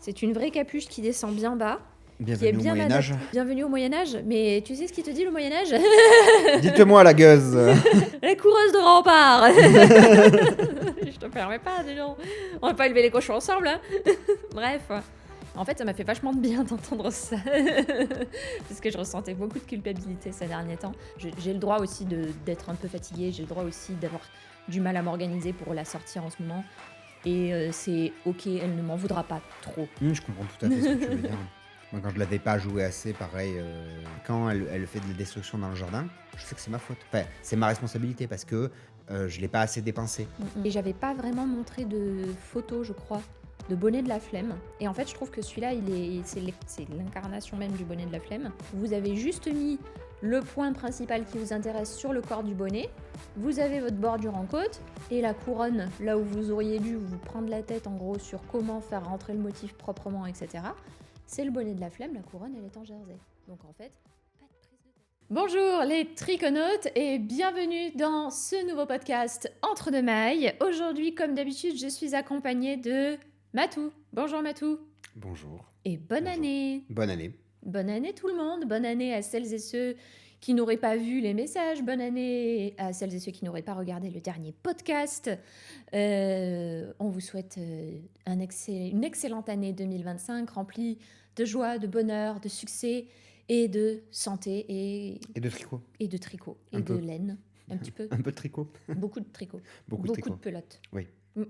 C'est une vraie capuche qui descend bien bas. Qui est Bienvenue au bien Moyen-Âge. Bienvenue au Moyen-Âge. Mais tu sais ce qu'il te dit le Moyen-Âge? Dites-moi la gueuse. La coureuse de rempart. Je te permets pas, dis donc. On va pas élever les cochons ensemble, hein. Bref. En fait, ça m'a fait vachement de bien d'entendre ça. Parce que je ressentais beaucoup de culpabilité ces derniers temps. J'ai le droit aussi d'être un peu fatiguée. J'ai le droit aussi d'avoir du mal à m'organiser pour la sortir en ce moment. Et c'est ok, elle ne m'en voudra pas trop. Je comprends tout à fait ce que tu veux dire. Moi, quand je l'avais pas joué assez, pareil, quand elle fait de la destruction dans le jardin, je sais que c'est ma faute. Enfin, c'est ma responsabilité parce que je l'ai pas assez dépensé. Et j'avais pas vraiment montré de photos, je crois, de bonnet de la flemme. Et en fait, je trouve que celui-là, c'est l'incarnation même du bonnet de la flemme. Vous avez juste mis le point principal qui vous intéresse sur le corps du bonnet. Vous avez votre bordure en côte et la couronne, là où vous auriez dû vous prendre la tête en gros sur comment faire rentrer le motif proprement, etc. C'est le bonnet de la flemme, la couronne, elle est en jersey. Donc en fait, pas de prise de tête. Bonjour les triconautes et bienvenue dans ce nouveau podcast Entre deux mailles. Aujourd'hui, comme d'habitude, je suis accompagnée de Matou. Bonjour Matou. Bonjour. Et bonne Bonjour. année. Bonne année. Bonne année tout le monde. Bonne année à celles et ceux qui n'auraient pas vu les messages. Bonne année à celles et ceux qui n'auraient pas regardé le dernier podcast. On vous souhaite une excellente année 2025 remplie de joie, de bonheur, de succès et de santé et de tricot. Et de tricot. Et Un de peu. laine. Un petit peu. Un peu de tricot. Beaucoup de tricot. Beaucoup de Beaucoup tricot. de pelotes. Oui. Mm.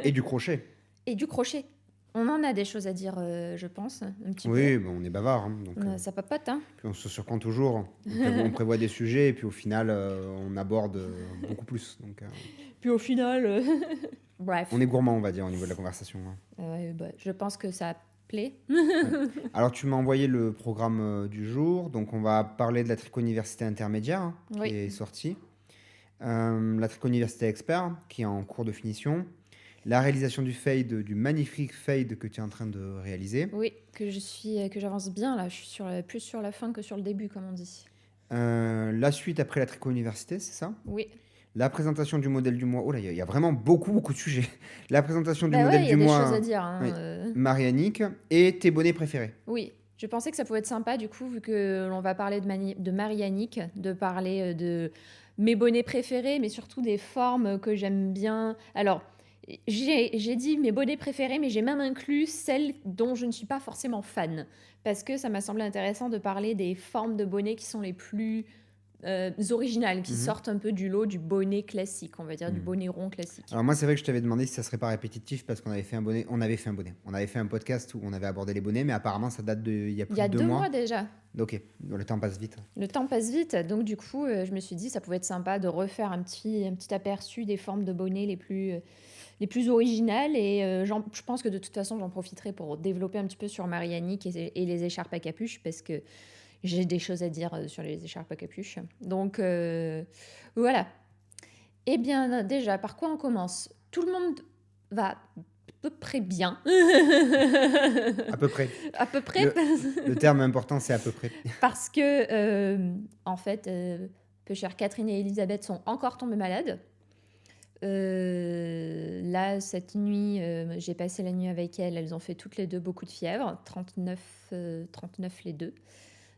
Et du crochet. Et du crochet. On en a des choses à dire, je pense, un petit Oui, bon, on est bavard. Donc, peu. Ça papote, hein. puis on se surprend toujours. On prévoit des sujets et puis au final, on aborde beaucoup plus. Donc, Puis au final... Bref. on est gourmand, on va dire, au niveau de la conversation. Je pense que ça plaît. Alors, tu m'as envoyé le programme du jour. Donc, on va parler de la Tricot Université intermédiaire qui Oui. est sortie. La Tricot Université expert qui est en cours de finition. La réalisation du fade, du magnifique fade que tu es en train de réaliser. Oui, que j'avance bien là. Je suis plus sur la fin que sur le début, comme on dit. La suite après la Tricot Université, c'est ça? Oui. La présentation du modèle du mois. Oh là, il y a vraiment beaucoup de sujets. La présentation du Bah modèle ouais, du il y a mois. des choses à dire. Hein, Oui. Marie-Annick et tes bonnets préférés. Oui, je pensais que ça pouvait être sympa du coup, vu que l'on va parler de Marie-Annick, de parler de mes bonnets préférés, mais surtout des formes que j'aime bien. Alors, j'ai dit mes bonnets préférés, mais j'ai même inclus celles dont je ne suis pas forcément fan. Parce que ça m'a semblé intéressant de parler des formes de bonnets qui sont les plus originales, qui sortent un peu du lot du bonnet classique, on va dire, du bonnet rond classique. Alors moi, c'est vrai que je t'avais demandé si ça serait pas répétitif parce qu'on avait fait un bonnet. On avait fait un podcast où on avait abordé les bonnets, mais apparemment ça date il y a plus de 2 mois. Déjà. Ok, le temps passe vite. Le temps passe vite, donc du coup, je me suis dit ça pouvait être sympa de refaire un petit aperçu des formes de bonnets les plus originales. Et je pense que de toute façon, j'en profiterai pour développer un petit peu sur Marie-Annick et les écharpes à capuche, parce que j'ai des choses à dire sur les écharpes à capuche. Donc, voilà. Eh bien, déjà, par quoi on commence? Tout le monde va à peu près bien. À peu près. À peu près. Le terme important, c'est à peu près. Parce que, en fait, peu chère Catherine et Elisabeth sont encore tombées malades. Là, cette nuit, j'ai passé la nuit avec elles. Elles ont fait toutes les deux beaucoup de fièvre. 39 les deux.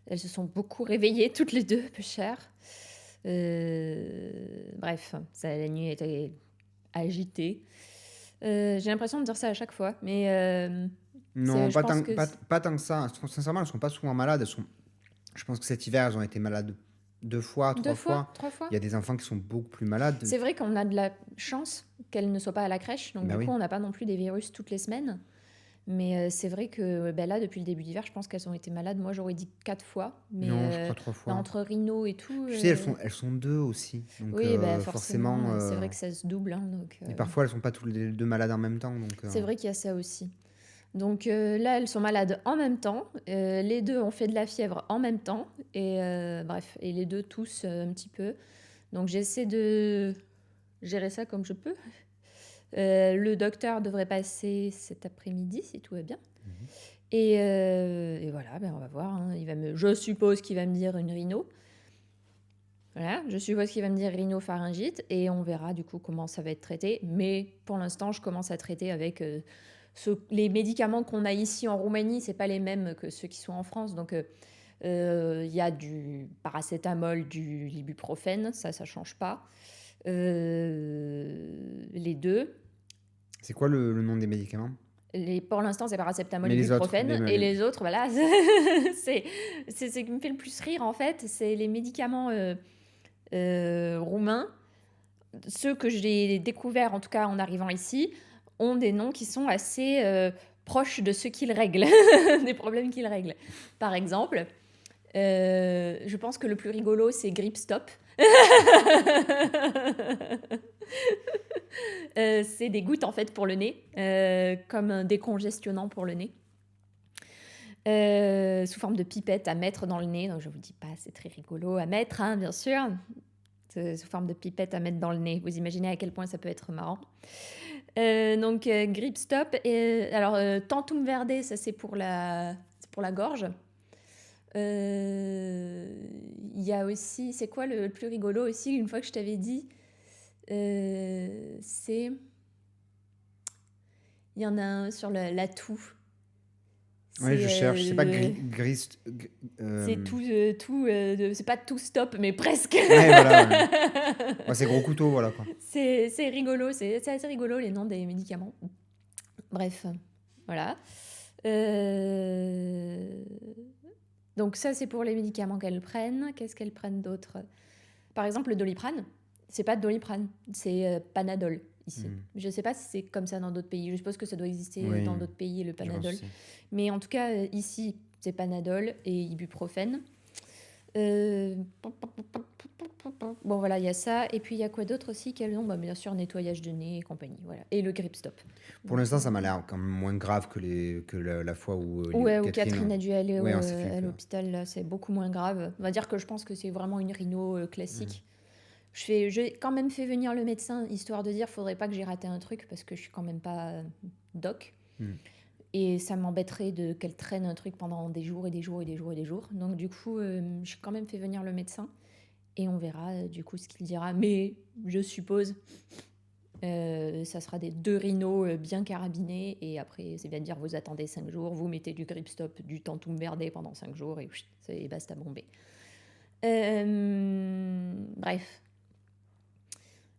Elles se sont beaucoup réveillées toutes les deux, peu cher. Bref, la nuit était agitée. J'ai l'impression de dire ça à chaque fois, mais... non, pas tant que ça. Sincèrement, elles ne sont pas souvent malades. Je pense que cet hiver, elles ont été malades 2 fois, 3 fois. 3 fois. Il y a des enfants qui sont beaucoup plus malades. C'est vrai qu'on a de la chance qu'elles ne soient pas à la crèche. Donc, coup, on n'a pas non plus des virus toutes les semaines. Mais c'est vrai que là, depuis le début d'hiver, je pense qu'elles ont été malades. Moi, j'aurais dit 4 fois. Mais, non, je crois 3 fois. Entre rhino et tout... Tu sais, elles sont 2 aussi. Donc, oui, forcément. C'est vrai que ça se double. Hein, donc, et parfois, elles ne sont pas toutes les 2 malades en même temps. C'est vrai qu'il y a ça aussi. Donc là, elles sont malades en même temps. Les deux ont fait de la fièvre en même temps. Et bref, et les deux toussent un petit peu. Donc j'essaie de gérer ça comme je peux. Le docteur devrait passer cet après-midi, si tout va bien. Et voilà, on va voir. Hein. Je suppose qu'il va me dire une rhino. Voilà, je suppose qu'il va me dire rhinopharyngite. Et on verra du coup comment ça va être traité. Mais pour l'instant, je commence à traiter avec... les médicaments qu'on a ici en Roumanie, c'est pas les mêmes que ceux qui sont en France. Donc, il y a du paracétamol, du ibuprofène, ça change pas. Les deux. C'est quoi le nom des médicaments? Pour l'instant, c'est paracétamol, Mais les autres, ibuprofène. Et les autres, voilà, c'est ce qui me fait le plus rire, en fait. C'est les médicaments roumains. Ceux que j'ai découverts, en tout cas en arrivant ici, ont des noms qui sont assez proches de ceux qu'ils règlent, des problèmes qu'ils règlent. Par exemple, je pense que le plus rigolo, c'est Grip Stop. C'est des gouttes en fait pour le nez, comme un décongestionnement pour le nez, sous forme de pipette à mettre dans le nez. Donc je vous dis pas, c'est très rigolo à mettre, hein, bien sûr. C'est sous forme de pipette à mettre dans le nez. Vous imaginez à quel point ça peut être marrant. Donc Grip Stop. Alors Tantum Verde, ça c'est pour la gorge. Il y a aussi, c'est quoi le plus rigolo aussi, une fois que je t'avais dit, c'est... Il y en a un sur la toux. Oui, je cherche. C'est pas gris. C'est tout. C'est pas tout stop, mais presque. Ouais, voilà. Ouais. Ouais, c'est gros couteau, voilà quoi. C'est rigolo. C'est assez rigolo les noms des médicaments. Bref, voilà. Donc ça, c'est pour les médicaments qu'elles prennent. Qu'est-ce qu'elles prennent d'autre? Par exemple, le Doliprane. C'est pas Doliprane, c'est Panadol ici. Je sais pas si c'est comme ça dans d'autres pays. Je suppose que ça doit exister dans d'autres pays, le Panadol. Mais en tout cas, ici, c'est Panadol et ibuprofène. Bon, voilà, il y a ça. Et puis, il y a quoi d'autre aussi qu'elles ont? Bien sûr, nettoyage de nez et compagnie. Voilà. Et le Grip Stop. Pour l'instant, ça m'a l'air quand même moins grave que la fois où Catherine a dû aller à l'hôpital. Là, c'est beaucoup moins grave. On va dire que je pense que c'est vraiment une rhino classique. J'ai quand même fait venir le médecin, histoire de dire faudrait pas que j'ai raté un truc, parce que je suis quand même pas doc. Et ça m'embêterait qu'elle traîne un truc pendant des jours et des jours et des jours et des jours. Donc du coup, j'ai quand même fait venir le médecin. Et on verra du coup ce qu'il dira. Mais je suppose, ça sera des 2 rhinos bien carabinés. Et après, c'est bien de dire, vous attendez 5 jours, vous mettez du Grip Stop, du Tantum Verde pendant 5 jours. Et c'est basta bombé. Bref.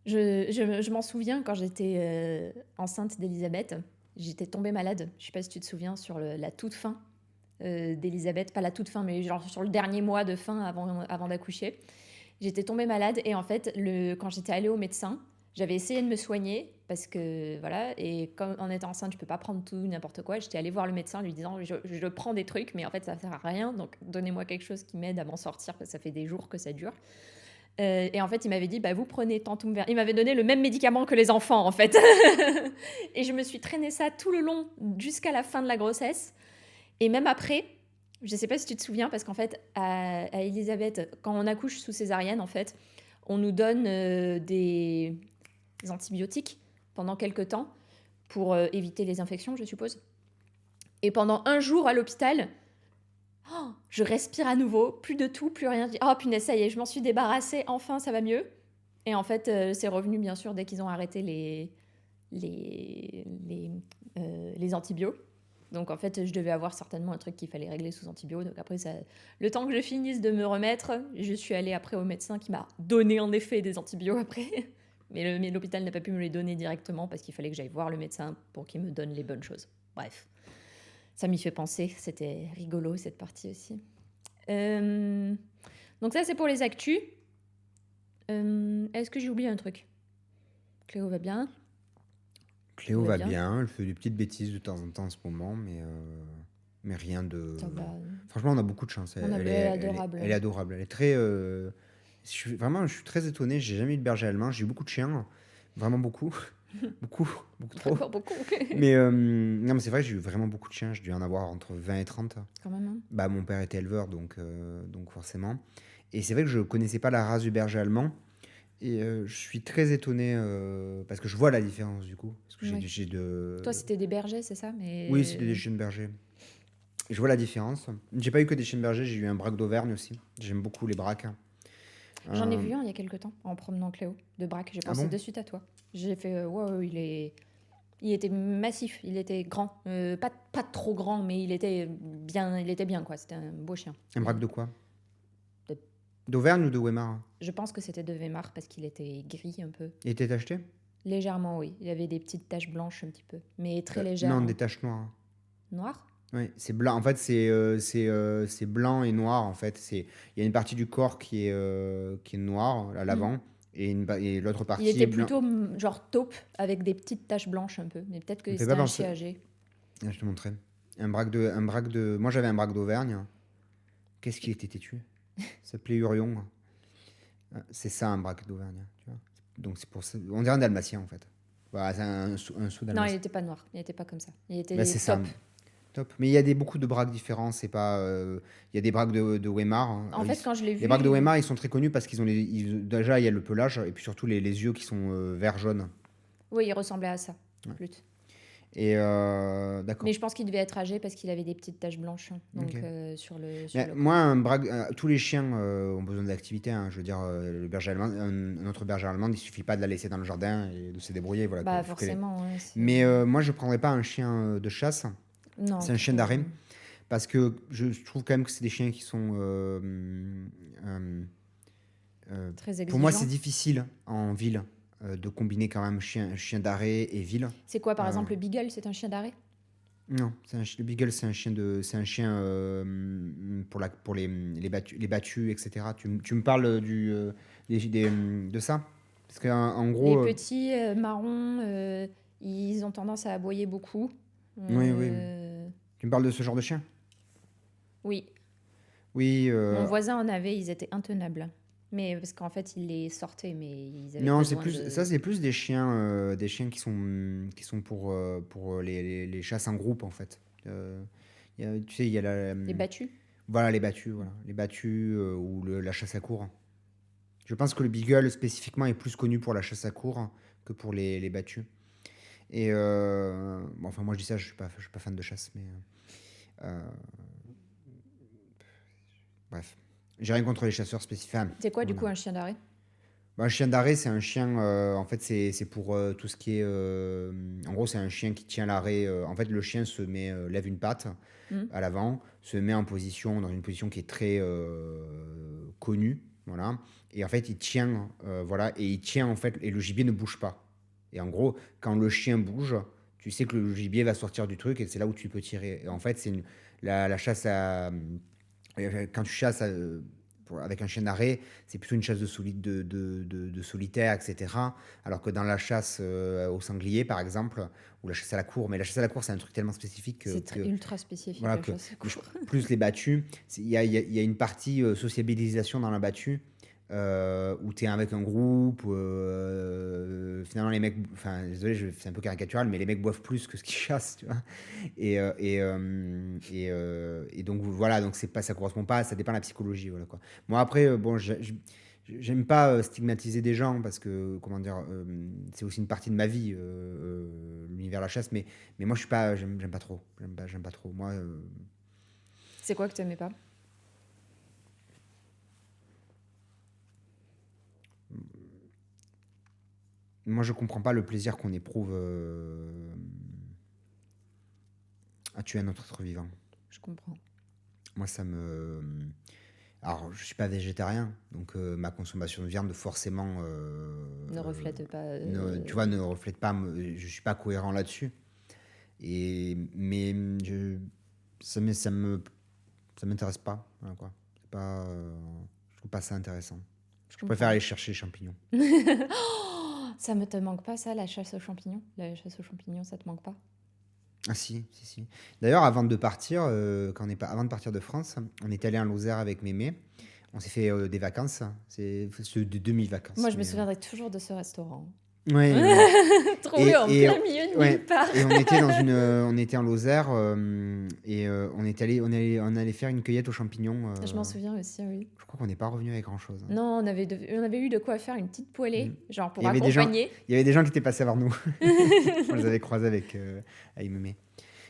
Je m'en souviens quand j'étais enceinte d'Elisabeth. J'étais tombée malade. Je sais pas si tu te souviens, sur la toute fin d'Elisabeth. Pas la toute fin, mais genre sur le dernier mois de fin avant d'accoucher. J'étais tombée malade et en fait, quand j'étais allée au médecin, j'avais essayé de me soigner parce que voilà, et comme en étant enceinte, je peux pas prendre tout n'importe quoi. J'étais allée voir le médecin lui disant je prends des trucs, mais en fait ça sert à rien, donc donnez-moi quelque chose qui m'aide à m'en sortir parce que ça fait des jours que ça dure. Et en fait, il m'avait dit, vous prenez Tantum Verde. Il m'avait donné le même médicament que les enfants, en fait. Et je me suis traînée ça tout le long, jusqu'à la fin de la grossesse. Et même après, je sais pas si tu te souviens, parce qu'en fait, à Elisabeth, quand on accouche sous césarienne, en fait, on nous donne des antibiotiques pendant quelques temps pour éviter les infections, je suppose. Et pendant 1 jour à l'hôpital... je respire à nouveau, plus de tout, plus rien. Oh punaise, ça y est, je m'en suis débarrassée, enfin ça va mieux. Et en fait, c'est revenu bien sûr dès qu'ils ont arrêté les antibiotiques. Donc en fait, je devais avoir certainement un truc qu'il fallait régler sous antibiotiques. Donc après, le temps que je finisse de me remettre, je suis allée après au médecin qui m'a donné en effet des antibiotiques après. Mais l'hôpital n'a pas pu me les donner directement parce qu'il fallait que j'aille voir le médecin pour qu'il me donne les bonnes choses. Bref. Ça m'y fait penser, c'était rigolo cette partie aussi. Donc ça c'est pour les actus. Est-ce que j'ai oublié un truc? Cléo va bien? Cléo va bien, elle fait des petites bêtises de temps en temps en ce moment, mais rien de... Franchement, on a beaucoup de chance. Elle est adorable. Elle est adorable. Elle est très... je suis très étonné, j'ai jamais eu de berger allemand, j'ai eu beaucoup de chiens, vraiment beaucoup. beaucoup trop. Encore beaucoup. Mais non, mais c'est vrai, j'ai eu vraiment beaucoup de chiens. J'ai dû en avoir entre 20 et 30. Quand même. Mon père était éleveur, donc forcément. Et c'est vrai que je connaissais pas la race du berger allemand. Et je suis très étonné parce que je vois la différence du coup. Parce que j'ai Toi, c'était des bergers, c'est ça? Oui, c'était des chiens de berger. Et je vois la différence. J'ai pas eu que des chiens de berger, j'ai eu un braque d'Auvergne aussi. J'aime beaucoup les braques. J'en ai vu un il y a quelques temps en promenant Cléo de braque. J'ai pensé de suite à toi. J'ai fait wow, il est Il était massif, il était grand. Pas trop grand, mais il était bien, quoi. C'était un beau chien. Un braque de quoi? De- D'Auvergne ou de Weimar? Je pense que c'était de Weimar parce qu'il était gris un peu. Il était tacheté? Légèrement, oui. Il avait des petites taches blanches un petit peu, mais très légères. Non, des taches noires. Noires? Oui, c'est blanc. En fait, c'est blanc et noir. En fait, il y a une partie du corps qui est noire à l'avant et l'autre partie Il était est blanc. plutôt genre taupe avec des petites taches blanches un peu, mais peut-être que c'était un chien âgé. Je te montrerai. Moi, j'avais un braque d'Auvergne. Qu'est-ce qu'il était têtu? Ça s'appelait Hurion. C'est ça, un braque d'Auvergne. Tu vois. Donc, c'est pour ça. On dirait un dalmatien, en fait. Voilà, c'est un sous-dalmatien. Non, il n'était pas noir. Il n'était pas comme ça. Il était c'est top. Ça. Top. Mais il y a beaucoup de braques différents. C'est pas. Il y a des braques de Weimar. En fait, quand je l'ai vu. Les braques de Weimar, ils sont très connus parce qu'ils ont déjà, il y a le pelage et puis surtout les yeux qui sont vert jaune. Oui, il ressemblait à ça. Ouais. Plus. Et d'accord. Mais je pense qu'il devait être âgé parce qu'il avait des petites taches blanches. Donc sur le. Moi, un braque, tous les chiens ont besoin d'activité. Hein. Je veux dire, le berger allemand, notre berger allemande, il suffit pas de la laisser dans le jardin et de se débrouiller. Voilà, bah forcément. Ouais, mais moi, je prendrais pas un chien de chasse. Non. C'est un chien d'arrêt. Parce que je trouve quand même que c'est des chiens qui sont... très exigeants. Pour moi, c'est difficile en ville de combiner quand même chien d'arrêt et ville. C'est quoi, par exemple, le Beagle? C'est un chien d'arrêt? Non, le Beagle, c'est un chien pour les battus, etc. Tu me parles de ça? Parce qu'en gros... Les petits marrons, ils ont tendance à aboyer beaucoup. Oui. Tu me parles de ce genre de chien? Oui. Oui. Mon voisin en avait, ils étaient intenables. Mais parce qu'en fait, il les sortait, mais ils avaient non, ça c'est plus des chiens qui sont pour les chasses en groupe en fait. Tu sais, il y a les battus. Voilà, les battus, ou la chasse à courre. Je pense que le Beagle spécifiquement est plus connu pour la chasse à courre que pour les battus. Et enfin, moi je dis ça, je suis pas fan de chasse, mais bref. J'ai rien contre les chasseurs spécifiques. C'est quoi, du coup, un chien d'arrêt? Un chien d'arrêt, c'est un chien... en fait, c'est pour tout ce qui est... en gros, c'est un chien qui tient l'arrêt. En fait, le chien lève une patte à l'avant, se met dans une position qui est très connue. Voilà. Et en fait, il tient... en fait, et le gibier ne bouge pas. Et en gros, quand le chien bouge, tu sais que le gibier va sortir du truc et c'est là où tu peux tirer. Et en fait, c'est la chasse à... Quand tu chasses avec un chien d'arrêt, c'est plutôt une chasse de solitaire, etc. Alors que dans la chasse au sanglier, par exemple, ou la chasse à la courre, mais la chasse à la courre, c'est un truc tellement spécifique. C'est ultra spécifique. Voilà, plus les battus, il y a une partie sociabilisation dans la battue. Où tu es avec un groupe, finalement les mecs, enfin désolé, c'est un peu caricatural, mais les mecs boivent plus que ce qu'ils chassent, tu vois. Et donc voilà, donc ça correspond pas, ça dépend de la psychologie, voilà quoi. Moi après, bon, j'aime pas stigmatiser des gens parce que comment dire, c'est aussi une partie de ma vie, l'univers de la chasse, mais moi j'aime pas trop, moi. C'est quoi que tu aimais pas? Moi, je comprends pas le plaisir qu'on éprouve à tuer un autre être vivant. Je comprends. Moi, alors, je suis pas végétarien, donc ma consommation de viande, forcément... ne reflète pas... tu vois, ne reflète pas... je suis pas cohérent là-dessus. Mais ça m'intéresse pas. Voilà, quoi. Je trouve pas ça intéressant. Je préfère aller chercher les champignons. Ça ne te manque pas, ça, la chasse aux champignons? La chasse aux champignons, ça te manque pas? Ah si. D'ailleurs, avant de partir de France, on est allé en Lozère avec Mémé. On s'est fait des vacances. C'est des demi-vacances. Moi, je me souviendrai toujours de ce restaurant. Ouais. Trouvé en plein milieu de nulle part. Et on était en Lozère et on allait faire une cueillette aux champignons. Je m'en souviens aussi, oui. Je crois qu'on n'est pas revenu avec grand-chose. Non, on avait eu de quoi faire une petite poêlée, genre pour accompagner. Il y avait des gens qui étaient passés vers nous. On les avait croisés avec Mémé.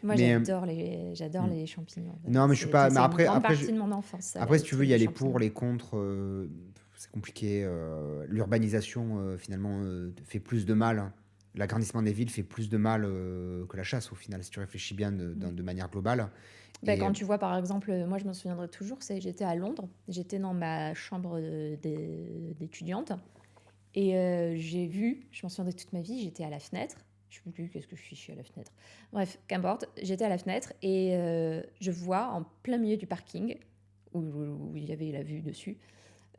Moi, j'adore les champignons. Non, mais je suis pas. Mais après, une grande partie de mon enfance. Après, si tu veux, il y a les pour, les contre. C'est compliqué. L'urbanisation, finalement, fait plus de mal l'agrandissement des villes fait plus de mal que la chasse, au final, si tu réfléchis bien de manière globale. Quand tu vois, par exemple, moi, je me souviendrai toujours, j'étais à Londres, j'étais dans ma chambre d'étudiante, et j'ai vu, je m'en souviendrai toute ma vie, j'étais à la fenêtre, je ne sais plus qu'est-ce que je suis à la fenêtre. Bref, qu'importe, j'étais à la fenêtre, et je vois en plein milieu du parking, où il y avait la vue dessus,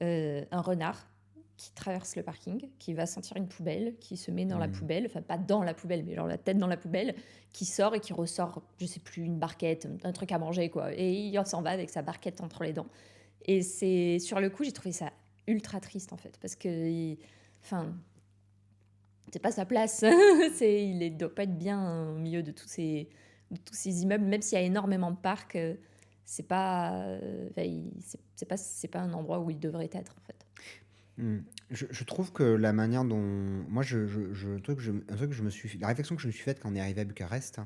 un renard qui traverse le parking, qui va sentir une poubelle, qui se met dans la poubelle, enfin pas dans la poubelle, mais genre la tête dans la poubelle, qui sort et qui ressort, je sais plus, une barquette, un truc à manger, quoi. Et il s'en va avec sa barquette entre les dents. Et sur le coup, j'ai trouvé ça ultra triste, en fait, parce que, c'est pas sa place. Il ne doit pas être bien au milieu de tous ces immeubles, même s'il y a énormément de parcs. C'est pas un endroit où il devrait être, en fait. Je trouve que la manière dont moi la réflexion que je me suis faite quand on est arrivé à Bucarest,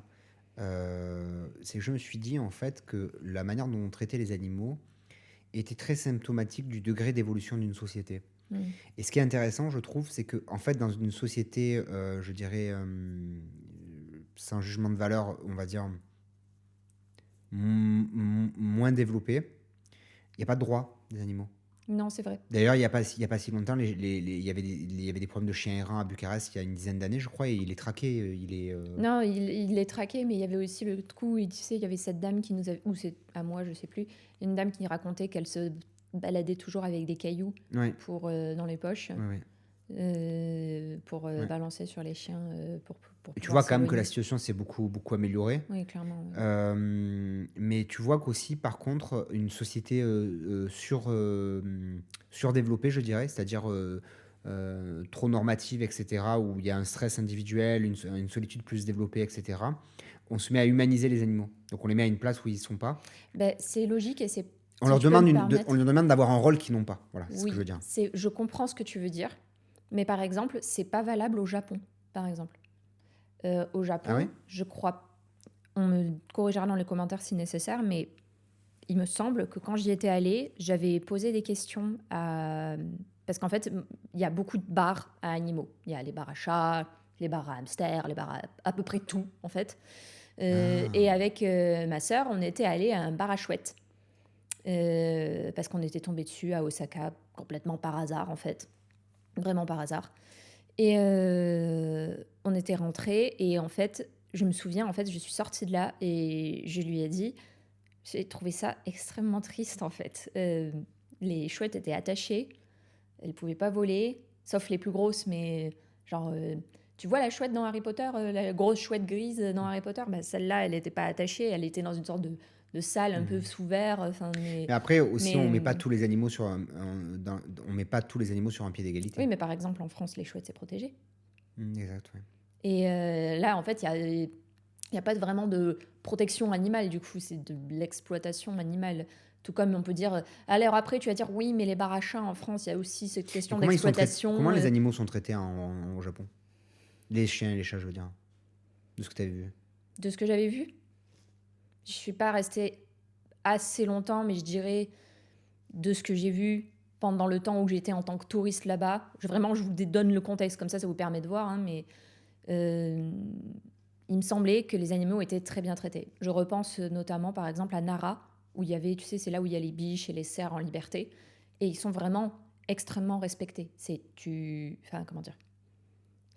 c'est que je me suis dit en fait que la manière dont on traitait les animaux était très symptomatique du degré d'évolution d'une société. Et ce qui est intéressant, je trouve, c'est que en fait dans une société, je dirais sans jugement de valeur, on va dire moins développée, il n'y a pas de droit des animaux. Non, c'est vrai. D'ailleurs, il y a pas si longtemps, il y avait des problèmes de chiens errants à Bucarest il y a une dizaine d'années, je crois, et il est traqué. Non, il est traqué, mais il y avait aussi le coup, tu sais, il y avait cette dame qui nous avait, ou c'est à moi, je sais plus, une dame qui racontait qu'elle se baladait toujours avec des cailloux dans les poches. Pour balancer sur les chiens. Et tu vois quand même que la situation s'est beaucoup, beaucoup améliorée. Oui, clairement. Mais tu vois qu'aussi, par contre, une société surdéveloppée, je dirais, c'est-à-dire trop normative, etc., où il y a un stress individuel, une solitude plus développée, etc., on se met à humaniser les animaux. Donc on les met à une place où ils ne sont pas. C'est logique et c'est... On leur demande d'avoir un rôle qu'ils n'ont pas. Voilà, c'est ce que je veux dire. Je comprends ce que tu veux dire. Mais par exemple, c'est pas valable au Japon, par exemple. Au Japon, je crois, on me corrigera dans les commentaires si nécessaire, mais il me semble que quand j'y étais allée, j'avais posé des questions parce qu'en fait, il y a beaucoup de bars à animaux. Il y a les bars à chats, les bars à hamsters, les bars à peu près tout, en fait. Et avec ma sœur, on était allé à un bar à chouettes. Parce qu'on était tombé dessus à Osaka, complètement par hasard, en fait. Vraiment par hasard. Et on était rentrés et en fait, je me souviens, je suis sortie de là et je lui ai dit, j'ai trouvé ça extrêmement triste en fait. Les chouettes étaient attachées, elles pouvaient pas voler, sauf les plus grosses, mais genre, tu vois la chouette dans Harry Potter, la grosse chouette grise dans Harry Potter, celle-là, elle n'était pas attachée, elle était dans une sorte de salle un peu sous verre. Mais après aussi, on met pas tous les animaux sur on met pas tous les animaux sur un pied d'égalité. Oui, mais par exemple en France, les chouettes c'est protégé. Exact. Ouais. Et là, en fait, il y a pas vraiment de protection animale. Du coup, c'est de l'exploitation animale. Tout comme on peut dire. Alors après, tu vas dire oui, mais les bars à chiens en France, il y a aussi cette question d'exploitation. Comment les animaux sont traités au Japon? Les chiens et les chats, je veux dire. De ce que tu avais vu. De ce que j'avais vu. Je suis pas restée assez longtemps, mais je dirais de ce que j'ai vu pendant le temps où j'étais en tant que touriste là-bas. Je vous donne le contexte, comme ça vous permet de voir. Mais il me semblait que les animaux étaient très bien traités. Je repense notamment, par exemple, à Nara, où il y avait, tu sais, c'est là où il y a les biches et les cerfs en liberté. Et ils sont vraiment extrêmement respectés. Comment dire ?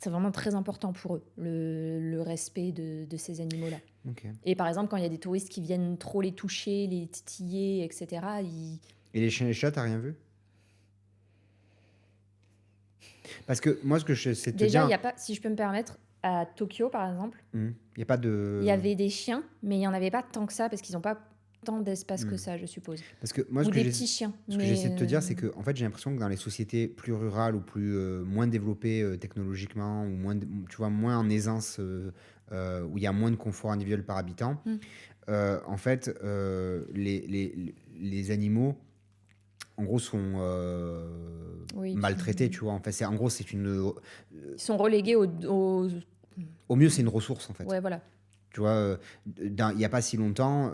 C'est vraiment très important pour eux, le respect de ces animaux-là. Okay. Et par exemple, quand il y a des touristes qui viennent trop les toucher, les titiller, etc. Et les chiens et les chats, t'as rien vu? Parce que moi, ce que je sais te déjà, dire... il n'y a pas, si je peux me permettre, à Tokyo, par exemple, il y a pas de... il y avait des chiens, mais il n'y en avait pas tant que ça, parce qu'ils n'ont pas tant d'espace que ça, je suppose. Parce que moi, ou des petits chiens. Ce que j'essaie de te dire, c'est que en fait, j'ai l'impression que dans les sociétés plus rurales ou moins développées technologiquement, ou moins en aisance, où il y a moins de confort individuel par habitant, en fait, les animaux, en gros, sont maltraités, tu vois. En fait, ils sont relégués au mieux, c'est une ressource, en fait. Ouais, voilà. Tu vois, il n'y a pas si longtemps,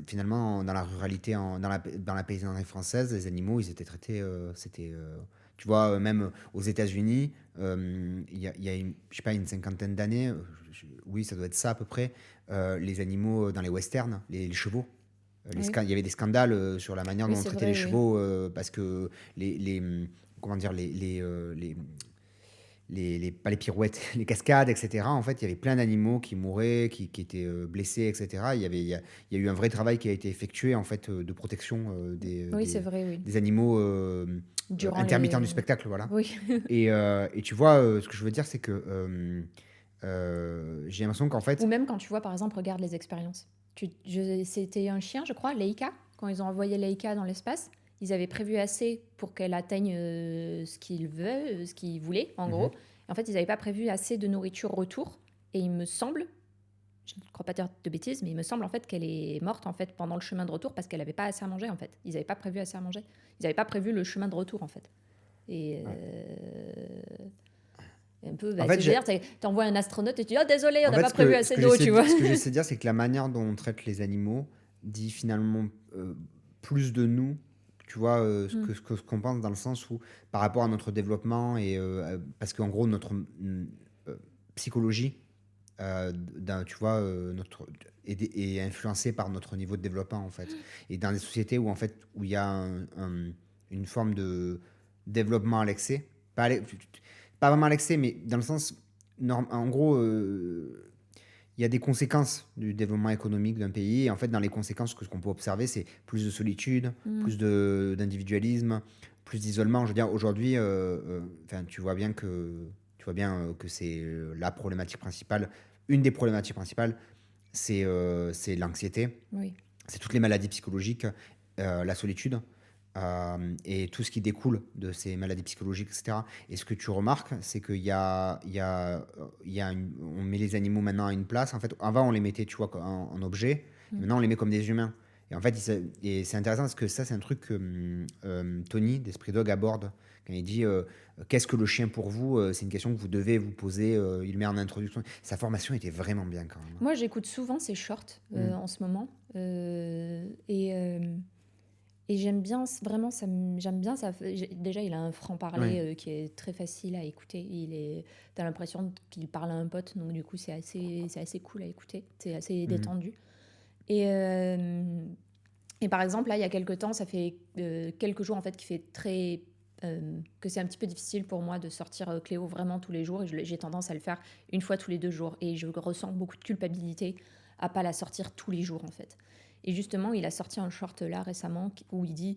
finalement, dans la ruralité, dans la paysannerie française, les animaux, ils étaient traités, Tu vois, même aux États-Unis, il y a je sais pas, une cinquantaine d'années, oui, ça doit être ça à peu près, les animaux dans les westerns, les chevaux. Oui, Il y avait des scandales sur la manière oui, dont on c'est traitait vrai, les oui. chevaux parce que comment dire, pas les pirouettes, les cascades, etc. En fait, il y avait plein d'animaux qui mouraient, qui étaient blessés, etc. Il y a eu un vrai travail qui a été effectué en fait de protection Oui, c'est vrai, oui. des animaux Durant intermittents du les... spectacle, voilà. Oui. Et tu vois, ce que je veux dire, c'est que j'ai l'impression qu'en Ou fait, même quand tu vois, par exemple, regarde les expériences. C'était un chien, je crois, Leica. Quand ils ont envoyé Leica dans l'espace, ils avaient prévu assez pour qu'elle atteigne ce qu'ils voulaient, en mhm. gros. En fait, ils n'avaient pas prévu assez de nourriture retour. Et il me semble, je ne crois pas dire de bêtises, mais il me semble en fait qu'elle est morte en fait pendant le chemin de retour parce qu'elle n'avait pas assez à manger en fait. Ils n'avaient pas prévu assez à manger. Ils n'avaient pas prévu le chemin de retour en fait. Et Ouais. un peu, En bah, fait, c'est-à-dire, t'envoies un astronaute et tu dis, oh désolé, on en n'a fait, pas prévu assez d'eau, tu vois. ce que j'essaie de dire, c'est que la manière dont on traite les animaux dit finalement plus de nous, tu vois, Mm. ce qu'on pense dans le sens où, par rapport à notre développement, parce qu'en gros, notre psychologie, tu vois, est influencée par notre niveau de développement, en fait. Et dans des sociétés où, en fait, où il y a une forme de développement à l'excès, pas vraiment à l'excès, mais dans le sens, en gros, il y a des conséquences du développement économique d'un pays. Et en fait, dans les conséquences, ce qu'on peut observer, c'est plus de solitude, Mm. plus d'individualisme, plus d'isolement. Je veux dire, aujourd'hui, tu vois bien que c'est la problématique principale. Une des problématiques principales, c'est l'anxiété, Oui. c'est toutes les maladies psychologiques, la solitude. Et tout ce qui découle de ces maladies psychologiques, etc. Et ce que tu remarques, c'est on met les animaux maintenant à une place. En fait, avant, on les mettait, tu vois, en objet. Mm. Maintenant, on les met comme des humains. Et en fait, et c'est intéressant parce que ça, c'est un truc que Tony d'Esprit Dog aborde quand il dit qu'est-ce que le chien pour vous. C'est une question que vous devez vous poser. Il met en introduction. Sa formation était vraiment bien quand même. Moi, j'écoute souvent ces shorts Mm. en ce moment. Et j'aime bien, vraiment, j'aime bien ça. Déjà, il a un franc-parler Ouais. qui est très facile à écouter. T'as l'impression qu'il parle à un pote, donc du coup, c'est assez cool à écouter. C'est assez Mm. détendu. Et, euh, et par exemple, là, il y a quelques temps, ça fait quelques jours en fait, que c'est un petit peu difficile pour moi de sortir Cléo vraiment tous les jours. Et j'ai tendance à le faire une fois tous les 2 jours. Et je ressens beaucoup de culpabilité à pas la sortir tous les jours en fait. Et justement, il a sorti un short là récemment où il dit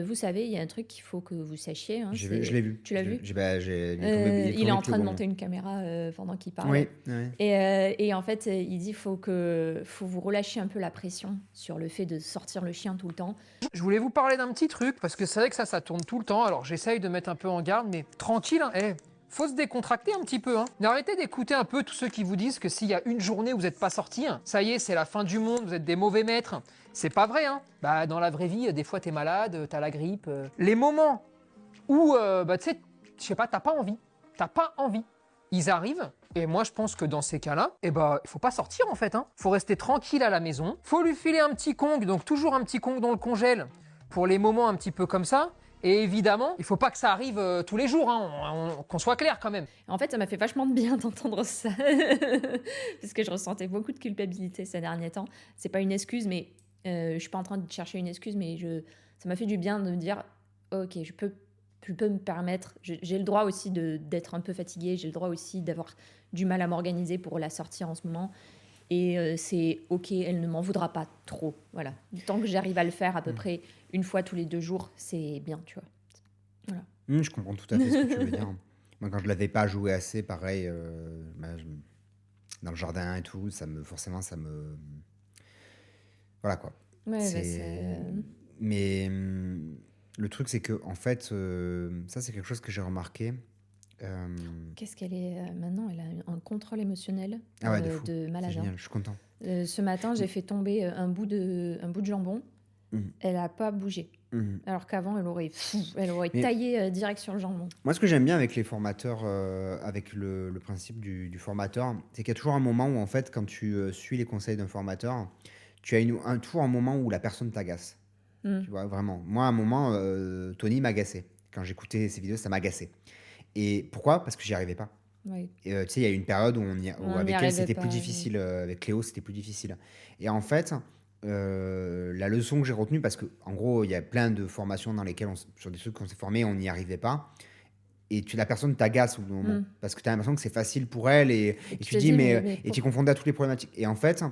vous savez, il y a un truc qu'il faut que vous sachiez. Hein, Je l'ai vu. Tu l'as vu Il est Il est tombé en pile train au de bon monter moment. une caméra pendant qu'il parle. Oui, oui. Et en fait, il dit faut vous relâcher un peu la pression sur le fait de sortir le chien tout le temps. Je voulais vous parler d'un petit truc, parce que c'est vrai que ça tourne tout le temps, alors j'essaye de mettre un peu en garde, mais tranquille, hein, faut se décontracter un petit peu. Hein. Arrêtez d'écouter un peu tous ceux qui vous disent que s'il y a une journée où vous n'êtes pas sorti, hein, ça y est, c'est la fin du monde, vous êtes des mauvais maîtres. C'est pas vrai, hein. Bah, dans la vraie vie, des fois t'es malade, t'as la grippe. Les moments où, tu sais, je sais pas, t'as pas envie. Ils arrivent, et moi je pense que dans ces cas-là, il faut pas sortir en fait. Hein. Faut rester tranquille à la maison. Faut lui filer un petit Kong, donc toujours un petit Kong dans le congèle pour les moments un petit peu comme ça. Et évidemment, il faut pas que ça arrive tous les jours, hein, qu'on soit clair quand même. En fait, ça m'a fait vachement de bien d'entendre ça, parce que je ressentais beaucoup de culpabilité ces derniers temps. C'est pas une excuse, mais je suis pas en train de chercher une excuse, mais ça m'a fait du bien de me dire, ok, je peux me permettre, j'ai le droit aussi d'être un peu fatiguée, j'ai le droit aussi d'avoir du mal à m'organiser pour la sortir en ce moment. Et c'est ok, elle ne m'en voudra pas trop. Voilà. Tant que j'arrive à le faire à peu près une fois tous les 2 jours, c'est bien, tu vois. Voilà. Je comprends tout à fait ce que tu veux dire. Moi, quand je l'avais pas joué assez, pareil, dans le jardin et tout, forcément, ça me. Voilà quoi. Ouais, Mais le truc, c'est que, en fait, ça, c'est quelque chose que j'ai remarqué. Qu'est-ce qu'elle est maintenant? Elle a un contrôle émotionnel Ah ouais, de fou. de C'est malade. génial, je suis content. Ce matin, j'ai fait tomber un bout de jambon. Mhm. Elle n'a pas bougé. Mhm. Alors qu'avant, elle aurait Mais- taillé direct sur le jambon. Moi, ce que j'aime bien avec les formateurs, avec le principe du formateur, c'est qu'il y a toujours un moment où, en fait, quand tu suis les conseils d'un formateur, tu as toujours un moment où la personne t'agace. Mm. Tu vois, vraiment. Moi, à un moment, Tony m'agaçait. quand j'écoutais ces vidéos, ça m'agaçait. Et pourquoi ? Parce que j'y arrivais pas. Oui. Et tu sais, il y a eu une période où, avec elle, c'était plus pas, difficile. Avec Cléo, c'était plus difficile. Et en fait, la leçon que j'ai retenue, parce qu'en gros, il y a plein de formations dans lesquelles, sur des trucs qu'on s'est formés, on n'y arrivait pas. Et la personne t'agace au bout d'un moment. Parce que tu as l'impression que c'est facile pour elle. Et tu dis, et tu es confronté à toutes les problématiques. Et en fait,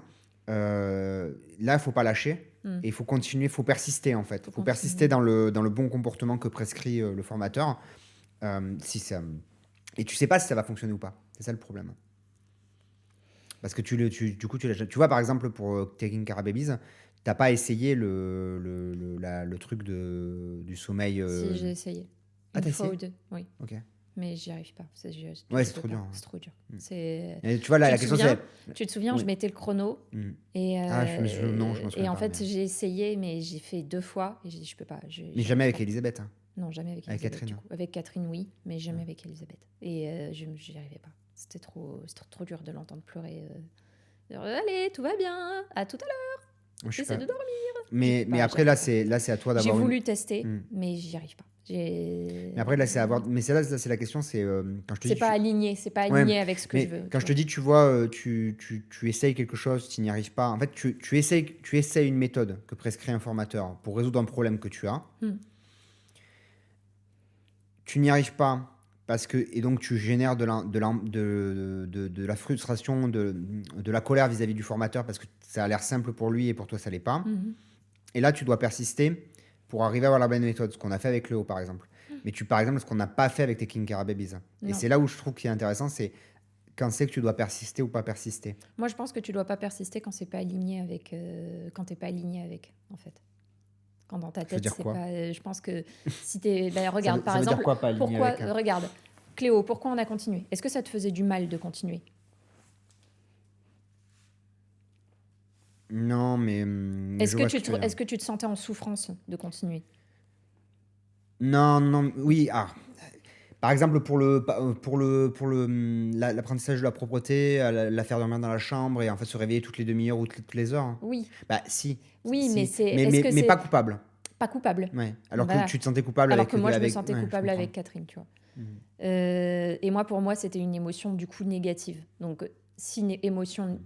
là, il ne faut pas lâcher. Et il faut continuer, il faut persister en fait. Il faut persister dans le bon comportement que prescrit le formateur. Et tu sais pas si ça va fonctionner ou pas. C'est ça le problème. Parce que du coup, tu vois, par exemple, pour Taking Care of Babies, t'as pas essayé le truc du sommeil. Si, j'ai essayé. Ah, t'as essayé ? Oui. Ok. Mais j'y arrive pas. C'est trop dur. C'est trop dur. Et tu vois, là, la question c'est... Tu te souviens, je mettais le chrono. Et, non, je m'en souviens et en pas, fait, j'ai essayé, mais j'ai fait 2 fois. Et j'ai dit, je peux pas. Mais jamais avec Elisabeth. Hein. Non, jamais avec Elisabeth. Catherine. Du coup. Avec Catherine, oui, mais jamais avec Elisabeth. Et j'y arrivais pas. C'était trop dur de l'entendre pleurer. Allez, tout va bien. À tout à l'heure. J'essaie de dormir. Mais après, là, c'est à toi d'avoir... J'ai voulu tester, mais j'y arrive pas. Mais après, là, c'est avoir... Mais c'est la question, c'est... quand je te dis, pas aligné, c'est pas aligné avec ce que je veux. Quand je te dis, tu vois, tu essayes quelque chose, tu n'y arrives pas. En fait, tu essayes une méthode que prescrit un formateur pour résoudre un problème que tu as. Tu n'y arrives pas et donc tu génères de la frustration, de la colère vis-à-vis du formateur parce que ça a l'air simple pour lui et pour toi, ça l'est pas. Et là, tu dois persister pour arriver à avoir la bonne méthode, ce qu'on a fait avec Léo, par exemple. Mais par exemple, ce qu'on n'a pas fait avec Taking Care of Babies. Et c'est là où je trouve qu'il est intéressant, c'est quand c'est que tu dois persister ou pas persister. Moi, je pense que tu dois pas persister quand c'est pas aligné avec, quand t'es pas aligné avec, en fait. Quand dans ta tête, c'est pas. Je pense que si t'es. Regarde, par exemple. Quoi, pas aligné avec, regarde, Cléo, pourquoi on a continué ? Est-ce que ça te faisait du mal de continuer ? Non, mais... Est-ce que tu te sentais en souffrance de continuer ? Non, oui. Par exemple, pour l'apprentissage de la propreté, la faire dormir dans la chambre et en fait se réveiller toutes les demi-heures ou toutes les heures. Oui. Si. Oui, si. mais pas coupable. Pas coupable. Ouais. Alors que tu te sentais coupable alors avec... Alors que moi, je me sentais coupable avec Catherine, tu vois. Et pour moi, c'était une émotion du coup négative. Donc, si émotion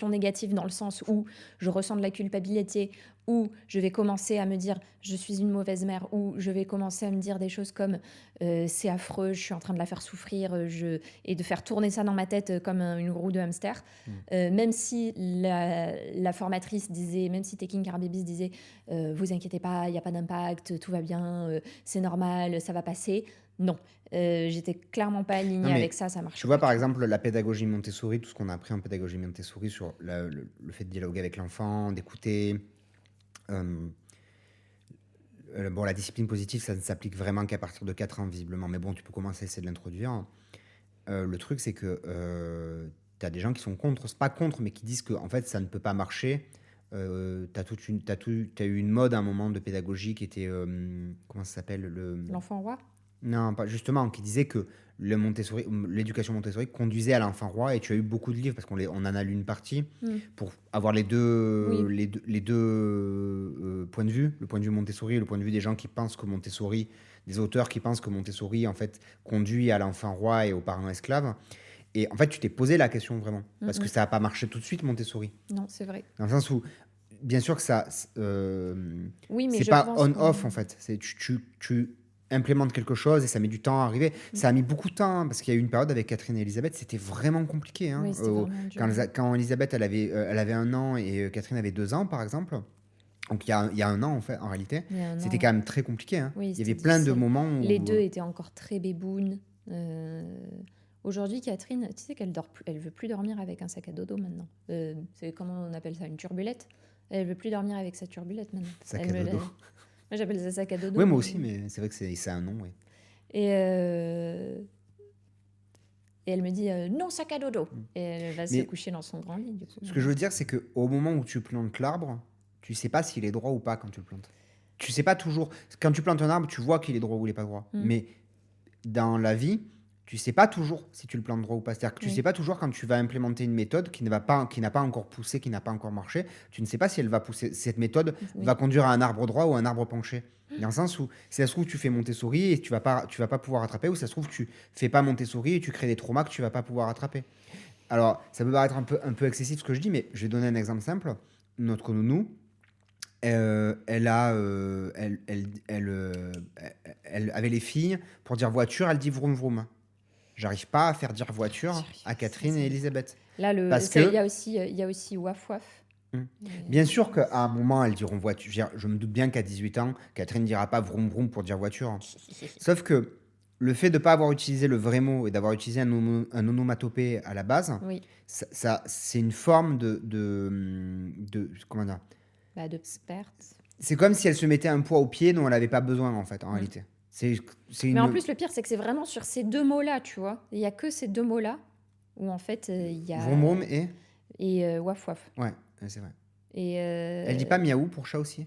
négative dans le sens où je ressens de la culpabilité, où je vais commencer à me dire je suis une mauvaise mère, où je vais commencer à me dire des choses comme c'est affreux, je suis en train de la faire souffrir, et de faire tourner ça dans ma tête comme une roue de hamster. Même si la formatrice disait, même si Taking Care of Babies disait vous inquiétez pas, il n'y a pas d'impact, tout va bien, c'est normal, ça va passer. Non, j'étais clairement pas alignée avec ça marche. Tu vois, par exemple, la pédagogie Montessori, tout ce qu'on a appris en pédagogie Montessori sur le fait de dialoguer avec l'enfant, d'écouter. La discipline positive, ça ne s'applique vraiment qu'à partir de 4 ans, visiblement. Mais bon, tu peux commencer à essayer de l'introduire. Le truc, c'est que tu as des gens qui sont contre, c'est pas contre, mais qui disent que en fait, ça ne peut pas marcher. T'as eu une mode à un moment de pédagogie qui était... comment ça s'appelle L'enfant roi ? Non, pas justement, qui disait que l'éducation Montessori conduisait à l'enfant roi, et tu as eu beaucoup de livres parce qu'on en a lu une partie pour avoir les deux points de vue, le point de vue Montessori et le point de vue des gens qui pensent que Montessori, des auteurs qui pensent que Montessori en fait conduit à l'enfant roi et aux parents esclaves. Et en fait, tu t'es posé la question vraiment parce que ça n'a pas marché tout de suite Montessori. Non, c'est vrai. Dans le sens où bien sûr que ça, oui, mais c'est pas on-off en fait. C'est tu implémente quelque chose et ça met du temps à arriver. Ça a mis beaucoup de temps parce qu'il y a eu une période avec Catherine et Elisabeth, c'était vraiment compliqué. Oui, quand Elisabeth elle avait 1 an et Catherine avait 2 ans par exemple. Donc il y a 1 an en réalité, c'était quand même très compliqué. Oui, il y avait plein de moments où les deux étaient encore très bébounes. Aujourd'hui, Catherine, tu sais qu'elle veut plus dormir avec un sac à dodo maintenant. C'est comment on appelle ça, une turbulette. Elle veut plus dormir avec sa turbulette maintenant. Sac à dodo. Moi, j'appelle ça sac à dodo. Oui, moi aussi, mais c'est vrai que c'est un nom, oui. Et elle me dit non, sac à dodo. Et elle va se coucher dans son grand lit. Du coup. Ce que je veux dire, c'est qu'au moment où tu plantes l'arbre, tu sais pas s'il est droit ou pas quand tu le plantes. Tu sais pas toujours. Quand tu plantes un arbre, tu vois qu'il est droit ou il est pas droit. Mais dans la vie, tu sais pas toujours si tu le plantes droit ou pas. C'est-à-dire que tu sais pas toujours quand tu vas implémenter une méthode qui n'a pas encore poussé, qui n'a pas encore marché. Tu ne sais pas si elle va pousser. Cette méthode va conduire à un arbre droit ou à un arbre penché. Dans le sens où, si ça se trouve, tu fais Montessori et tu vas pas pouvoir attraper, ou si ça se trouve, tu fais pas Montessori et tu crées des traumas que tu vas pas pouvoir attraper. Alors, ça peut paraître un peu excessif ce que je dis, mais je vais donner un exemple simple. Notre nounou, elle avait les filles, pour dire voiture, elle dit vroom vroom. J'arrive pas à faire dire voiture à Catherine et Elisabeth. Là, il y a aussi waf waf. Bien sûr qu'à un moment, elles diront voiture. Je me doute bien qu'à 18 ans, Catherine ne dira pas vroom vroom pour dire voiture. Sauf que le fait de ne pas avoir utilisé le vrai mot et d'avoir utilisé un onomatopée à la base, ça, c'est une forme de comment dire, de perte. C'est comme si elle se mettait un poids au pied dont elle n'avait pas besoin, en fait, en réalité. Mais en plus, le pire, c'est que c'est vraiment sur ces deux mots-là, tu vois. Il n'y a que ces deux mots-là où, en fait, il y a... Vroom vroom et waf waf. Ouais, c'est vrai. Et Elle dit pas miaou pour chat aussi?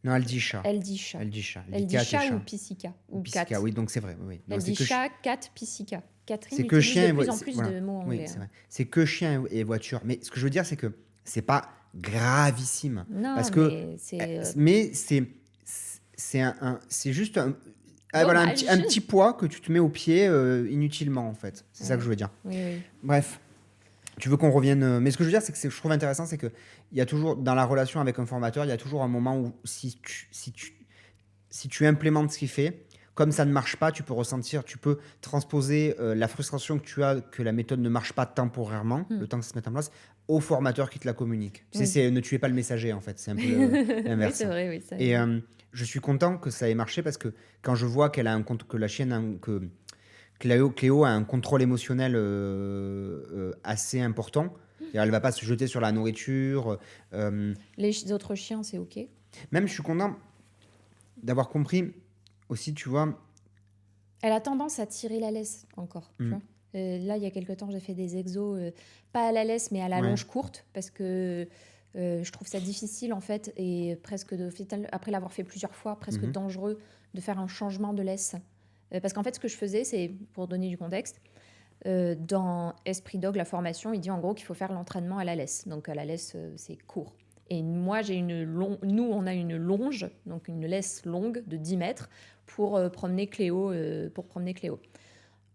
Non, elle dit chat. Elle dit chat. Elle dit chat. Elle dit chat ou piscika. Ou cat. Oui, donc c'est vrai. Oui. Elle dit chat, cat, pisika. Catherine c'est que chien de plus en plus de mots anglais. Oui, c'est vrai. C'est que chien et voiture. Mais ce que je veux dire, c'est que c'est pas gravissime. Non, parce que, mais c'est juste un petit poids que tu te mets au pied inutilement, en fait. C'est ça que je veux dire. Oui. Bref. Tu veux qu'on revienne... Mais ce que je veux dire, c'est que je trouve intéressant, c'est qu'il y a toujours, dans la relation avec un formateur, il y a toujours un moment où si tu implémentes ce qu'il fait, comme ça ne marche pas, tu peux transposer la frustration que tu as, que la méthode ne marche pas temporairement, le temps que ça se mette en place, au formateur qui te la communique. Tu sais, c'est ne tuez pas le messager, en fait. C'est un peu l'inverse. Oui, c'est vrai, oui. Et je suis content que ça ait marché parce que quand je vois qu'elle a un compte, que la chienne... Cléo a un contrôle émotionnel assez important. Elle ne va pas se jeter sur la nourriture. Les autres chiens, c'est OK. Même, je suis content d'avoir compris aussi, tu vois... Elle a tendance à tirer la laisse encore. Tu vois là, il y a quelque temps, j'ai fait des exos, pas à la laisse, mais à la longe courte, parce que je trouve ça difficile, en fait, et presque, après l'avoir fait plusieurs fois, presque dangereux de faire un changement de laisse. Parce qu'en fait, ce que je faisais, c'est, pour donner du contexte, dans Esprit Dog, la formation, il dit en gros qu'il faut faire l'entraînement à la laisse. Donc à la laisse, c'est court. Et moi, nous, on a une longe, donc une laisse longue de 10 mètres pour promener Cléo.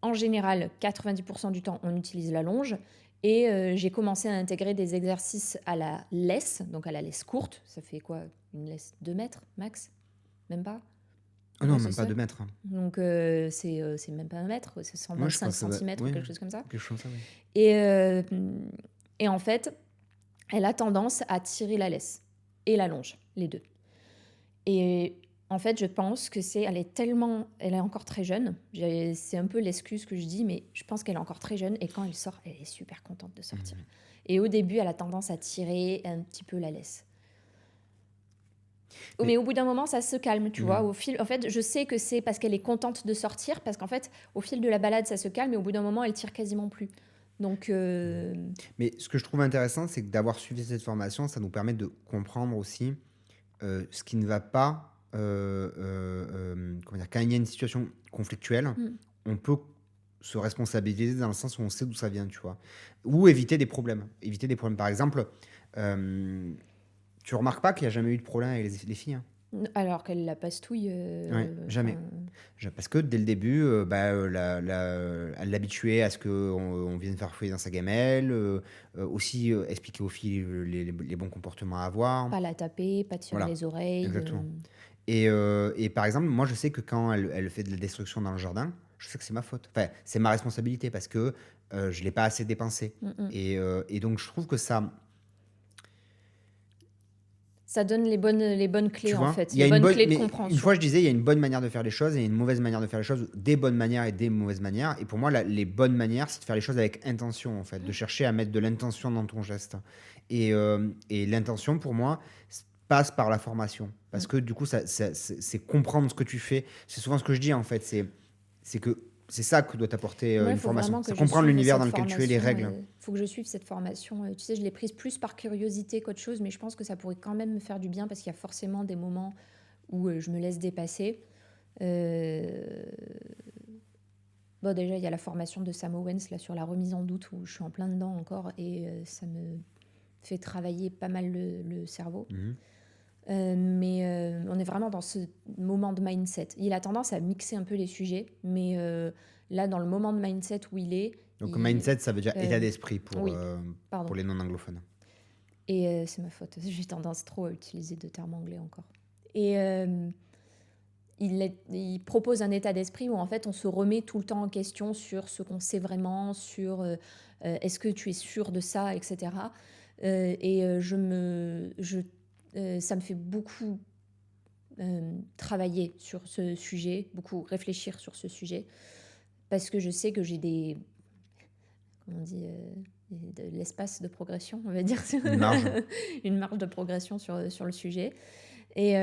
En général, 90% du temps, on utilise la longe. Et j'ai commencé à intégrer des exercices à la laisse, donc à la laisse courte. Ça fait quoi? Une laisse 2 mètres max? Même pas? Oh non, même pas 2 mètres. Donc, c'est même pas 1 mètre, c'est 125 cm ou quelque chose comme ça. Quelque chose comme ça, oui. Et en fait, elle a tendance à tirer la laisse et la longe, les deux. Et en fait, je pense que elle est encore très jeune. C'est un peu l'excuse que je dis, mais je pense qu'elle est encore très jeune et quand elle sort, elle est super contente de sortir. Et au début, elle a tendance à tirer un petit peu la laisse. Mais au bout d'un moment, ça se calme, tu vois. En fait, je sais que c'est parce qu'elle est contente de sortir, parce qu'en fait, au fil de la balade, ça se calme, et au bout d'un moment, elle tire quasiment plus. Donc, Mais ce que je trouve intéressant, c'est que d'avoir suivi cette formation, ça nous permet de comprendre aussi ce qui ne va pas. Comment dire, quand il y a une situation conflictuelle, on peut se responsabiliser dans le sens où on sait d'où ça vient, tu vois. Ou éviter des problèmes. Par exemple... tu remarques pas qu'il n'y a jamais eu de problème avec les filles, hein? Alors qu'elle la pastouille. Jamais. Parce que dès le début, elle l'habituait à ce qu'on vienne faire fouiller dans sa gamelle, aussi expliquer aux filles les bons comportements à avoir. Pas la taper, pas tirer les oreilles. Exactement. Et par exemple, moi, je sais que quand elle fait de la destruction dans le jardin, je sais que c'est ma faute. Enfin, c'est ma responsabilité parce que je ne l'ai pas assez dépensé. Et donc, je trouve que ça... Ça donne les bonnes clés, en fait. Il y a clés de compréhension. Une fois, je disais, il y a une bonne manière de faire les choses et une mauvaise manière de faire les choses, des bonnes manières et des mauvaises manières. Et pour moi, les bonnes manières, c'est de faire les choses avec intention, en fait, de chercher à mettre de l'intention dans ton geste. Et l'intention, pour moi, passe par la formation. Parce que du coup, c'est comprendre ce que tu fais. C'est souvent ce que je dis, en fait. C'est que c'est ça que doit t'apporter une formation. C'est comprendre l'univers dans lequel tu es, les règles. Il faut que je suive cette formation. Tu sais, je l'ai prise plus par curiosité qu'autre chose, mais je pense que ça pourrait quand même me faire du bien parce qu'il y a forcément des moments où je me laisse dépasser. Bon, déjà, il y a la formation de Sam Owens là, sur la remise en doute où je suis en plein dedans encore et ça me fait travailler pas mal le cerveau. Mais on est vraiment dans ce moment de mindset. Il a tendance à mixer un peu les sujets, mais là, dans le moment de mindset où il est... Donc mindset, ça veut dire état d'esprit pour les non-anglophones. Et c'est ma faute, j'ai tendance trop à utiliser de termes anglais encore. Et il propose un état d'esprit où en fait on se remet tout le temps en question sur ce qu'on sait vraiment, sur est-ce que tu es sûr de ça, etc. Ça me fait beaucoup travailler sur ce sujet, beaucoup réfléchir sur ce sujet, parce que je sais que j'ai comment on dit, de l'espace de progression, on va dire. Une marge de progression sur le sujet. Et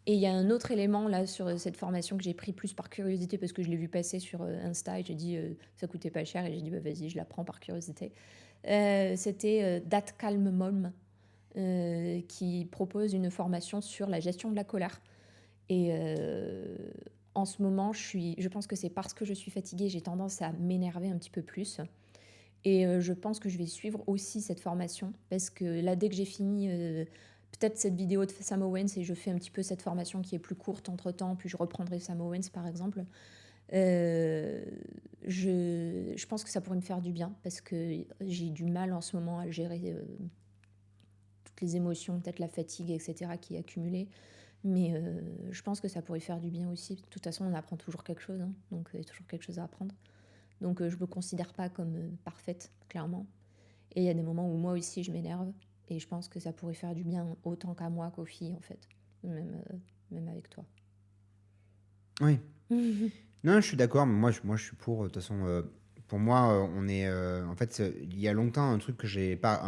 il y a un autre élément là sur cette formation que j'ai pris plus par curiosité parce que je l'ai vu passer sur Insta et j'ai dit ça coûtait pas cher et j'ai dit vas-y, je la prends par curiosité. C'était That Calm Mom qui propose une formation sur la gestion de la colère. Et en ce moment, je pense que c'est parce que je suis fatiguée, j'ai tendance à m'énerver un petit peu plus. Et je pense que je vais suivre aussi cette formation parce que là, dès que j'ai fini peut-être cette vidéo de Sam Owens et je fais un petit peu cette formation qui est plus courte entre-temps, puis je reprendrai Sam Owens par exemple, je pense que ça pourrait me faire du bien parce que j'ai du mal en ce moment à gérer toutes les émotions, peut-être la fatigue, etc. qui est accumulée. Mais je pense que ça pourrait faire du bien aussi. De toute façon, on apprend toujours quelque chose, hein, donc il y a toujours quelque chose à apprendre. Donc je ne me considère pas comme parfaite, clairement. Et il y a des moments où moi aussi je m'énerve. Et je pense que ça pourrait faire du bien autant qu'à moi qu'aux filles, en fait. Même avec toi. Oui. Non, je suis d'accord. Mais moi, je suis pour. De toute façon, pour moi, on est... en fait, il y a longtemps, un truc que j'ai pas...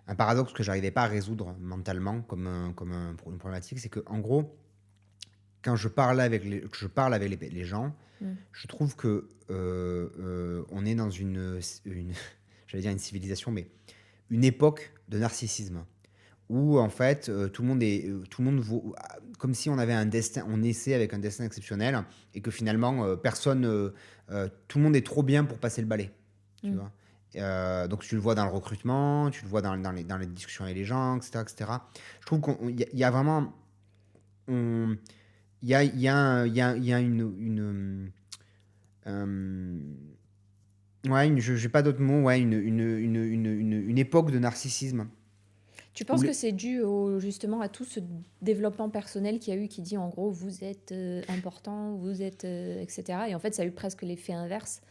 Un paradoxe que j'arrivais pas à résoudre mentalement comme une problématique, c'est que en gros, quand je parle avec les gens, je trouve que on est dans j'allais dire une civilisation, mais une époque de narcissisme où en fait tout le monde vaut, comme si on avait un destin, on naissait avec un destin exceptionnel et que finalement tout le monde est trop bien pour passer le balai, tu vois. Donc tu le vois dans le recrutement, tu le vois dans les discussions avec les gens, etc., etc. Je trouve qu'il y a vraiment il y a une j'ai pas d'autre mot, une époque de narcissisme. Tu penses que c'est dû justement à tout ce développement personnel qu'il y a eu qui dit en gros vous êtes important, vous êtes etc. Et en fait ça a eu presque l'effet inverse.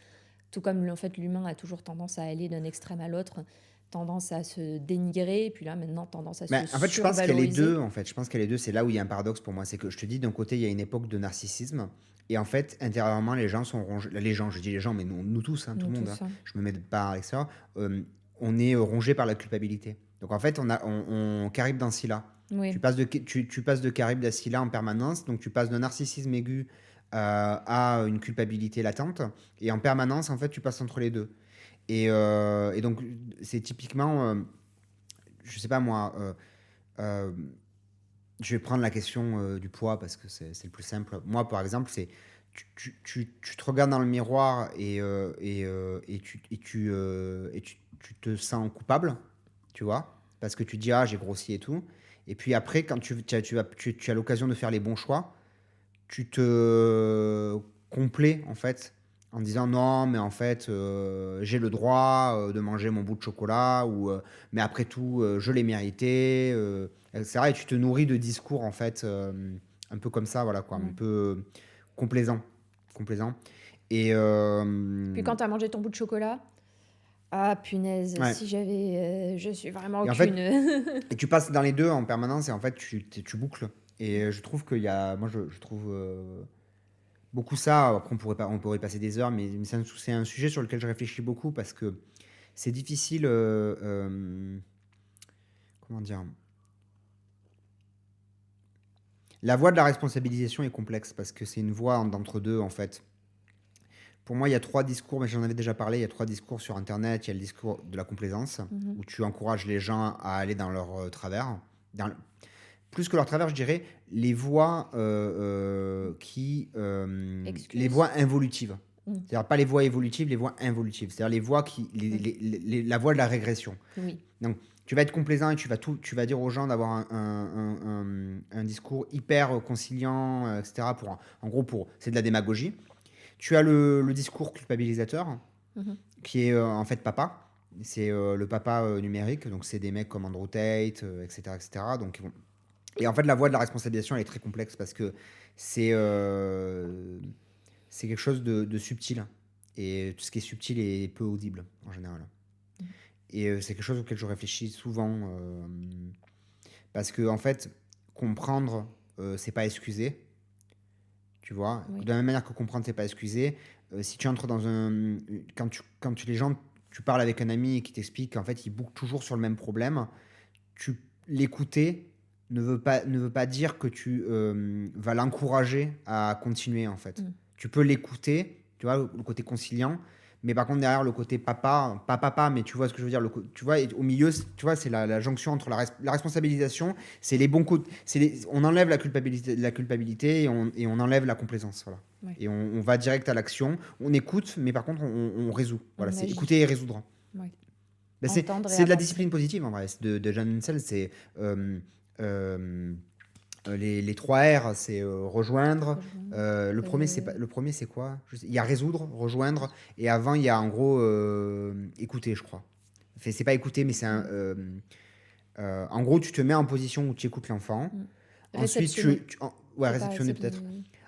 Tout comme en fait, l'humain a toujours tendance à aller d'un extrême à l'autre, tendance à se dénigrer, et puis là maintenant tendance à se survaloriser. En fait, je pense qu'il y a les deux. En fait, je pense qu'il y a les deux. C'est là où il y a un paradoxe pour moi, c'est que je te dis d'un côté il y a une époque de narcissisme, et en fait intérieurement les gens sont rongés. Les gens, je dis les gens, mais nous tous, hein, tout le monde. Hein. Je me mets pas à l'extérieur. On est rongé par la culpabilité. Donc en fait, on Carib dans Scylla. Oui. Tu passes de Carib dans Scylla en permanence, donc tu passes d'un narcissisme aigu à une culpabilité latente, et en permanence en fait tu passes entre les deux, et donc c'est typiquement je sais pas moi, je vais prendre la question du poids parce que c'est le plus simple. Moi par exemple, c'est tu te regardes dans le miroir et tu te sens coupable, tu vois, parce que tu te dis j'ai grossi et tout, et puis après quand tu as l'occasion de faire les bons choix, tu te complais en fait en disant non mais en fait j'ai le droit de manger mon bout de chocolat, ou mais après tout je l'ai mérité, etc. Et tu te nourris de discours en fait un peu comme ça, voilà quoi, un peu complaisant. Et puis quand tu as mangé ton bout de chocolat, ah punaise, si j'avais je suis vraiment aucune. Et tu passes dans les deux en permanence et en fait tu boucles. Et je trouve qu'il y a, moi je trouve beaucoup ça. Après on pourrait passer des heures, mais c'est un sujet sur lequel je réfléchis beaucoup parce que c'est difficile. Comment dire, la voie de la responsabilisation est complexe parce que c'est une voie d'entre deux en fait. Pour moi, il y a 3 discours, mais j'en avais déjà parlé. Il y a 3 discours sur Internet. Il y a le discours de la complaisance, où tu encourages les gens à aller dans leur travers. plus que leur travers, je dirais les voies les voies involutives. C'est-à-dire pas les voies évolutives, les voies involutives. C'est-à-dire les voies la voie de la régression. Oui. Donc, tu vas être complaisant et tu vas dire aux gens d'avoir un discours hyper conciliant, etc. En gros, c'est de la démagogie. Tu as le discours culpabilisateur, qui est en fait papa. C'est le papa numérique. Donc, c'est des mecs comme Andrew Tate, etc., etc. Donc, et en fait, la voie de la responsabilisation, elle est très complexe parce que c'est quelque chose de subtil. Et tout ce qui est subtil est peu audible, en général. Et c'est quelque chose auquel je réfléchis souvent. Parce que, en fait, comprendre, c'est pas excuser. Tu vois, de la même manière que comprendre, c'est pas excuser. Si tu entres dans tu parles avec un ami et qui t'explique qu'en fait, il boucle toujours sur le même problème, l'écouter ne veut pas dire que tu vas l'encourager à continuer, en fait. Tu peux l'écouter, tu vois, le côté conciliant, mais par contre, derrière, le côté pas papa, mais tu vois ce que je veux dire, tu vois, au milieu, tu vois, c'est la jonction entre la responsabilisation, c'est les bons côtés, on enlève la culpabilité et on enlève la complaisance, voilà. Ouais. Et on va direct à l'action, on écoute, mais par contre, on résout. Voilà, c'est écouter et résoudre. Ouais. Ben c'est de la discipline positive, en vrai, de John Insel, c'est... les 3 R, c'est rejoindre. Le premier, c'est quoi? Il y a résoudre, rejoindre. Et avant, il y a en gros écouter, je crois. Enfin, c'est pas écouter, mais c'est en gros, tu te mets en position où tu écoutes l'enfant. Ensuite, réceptionner peut-être.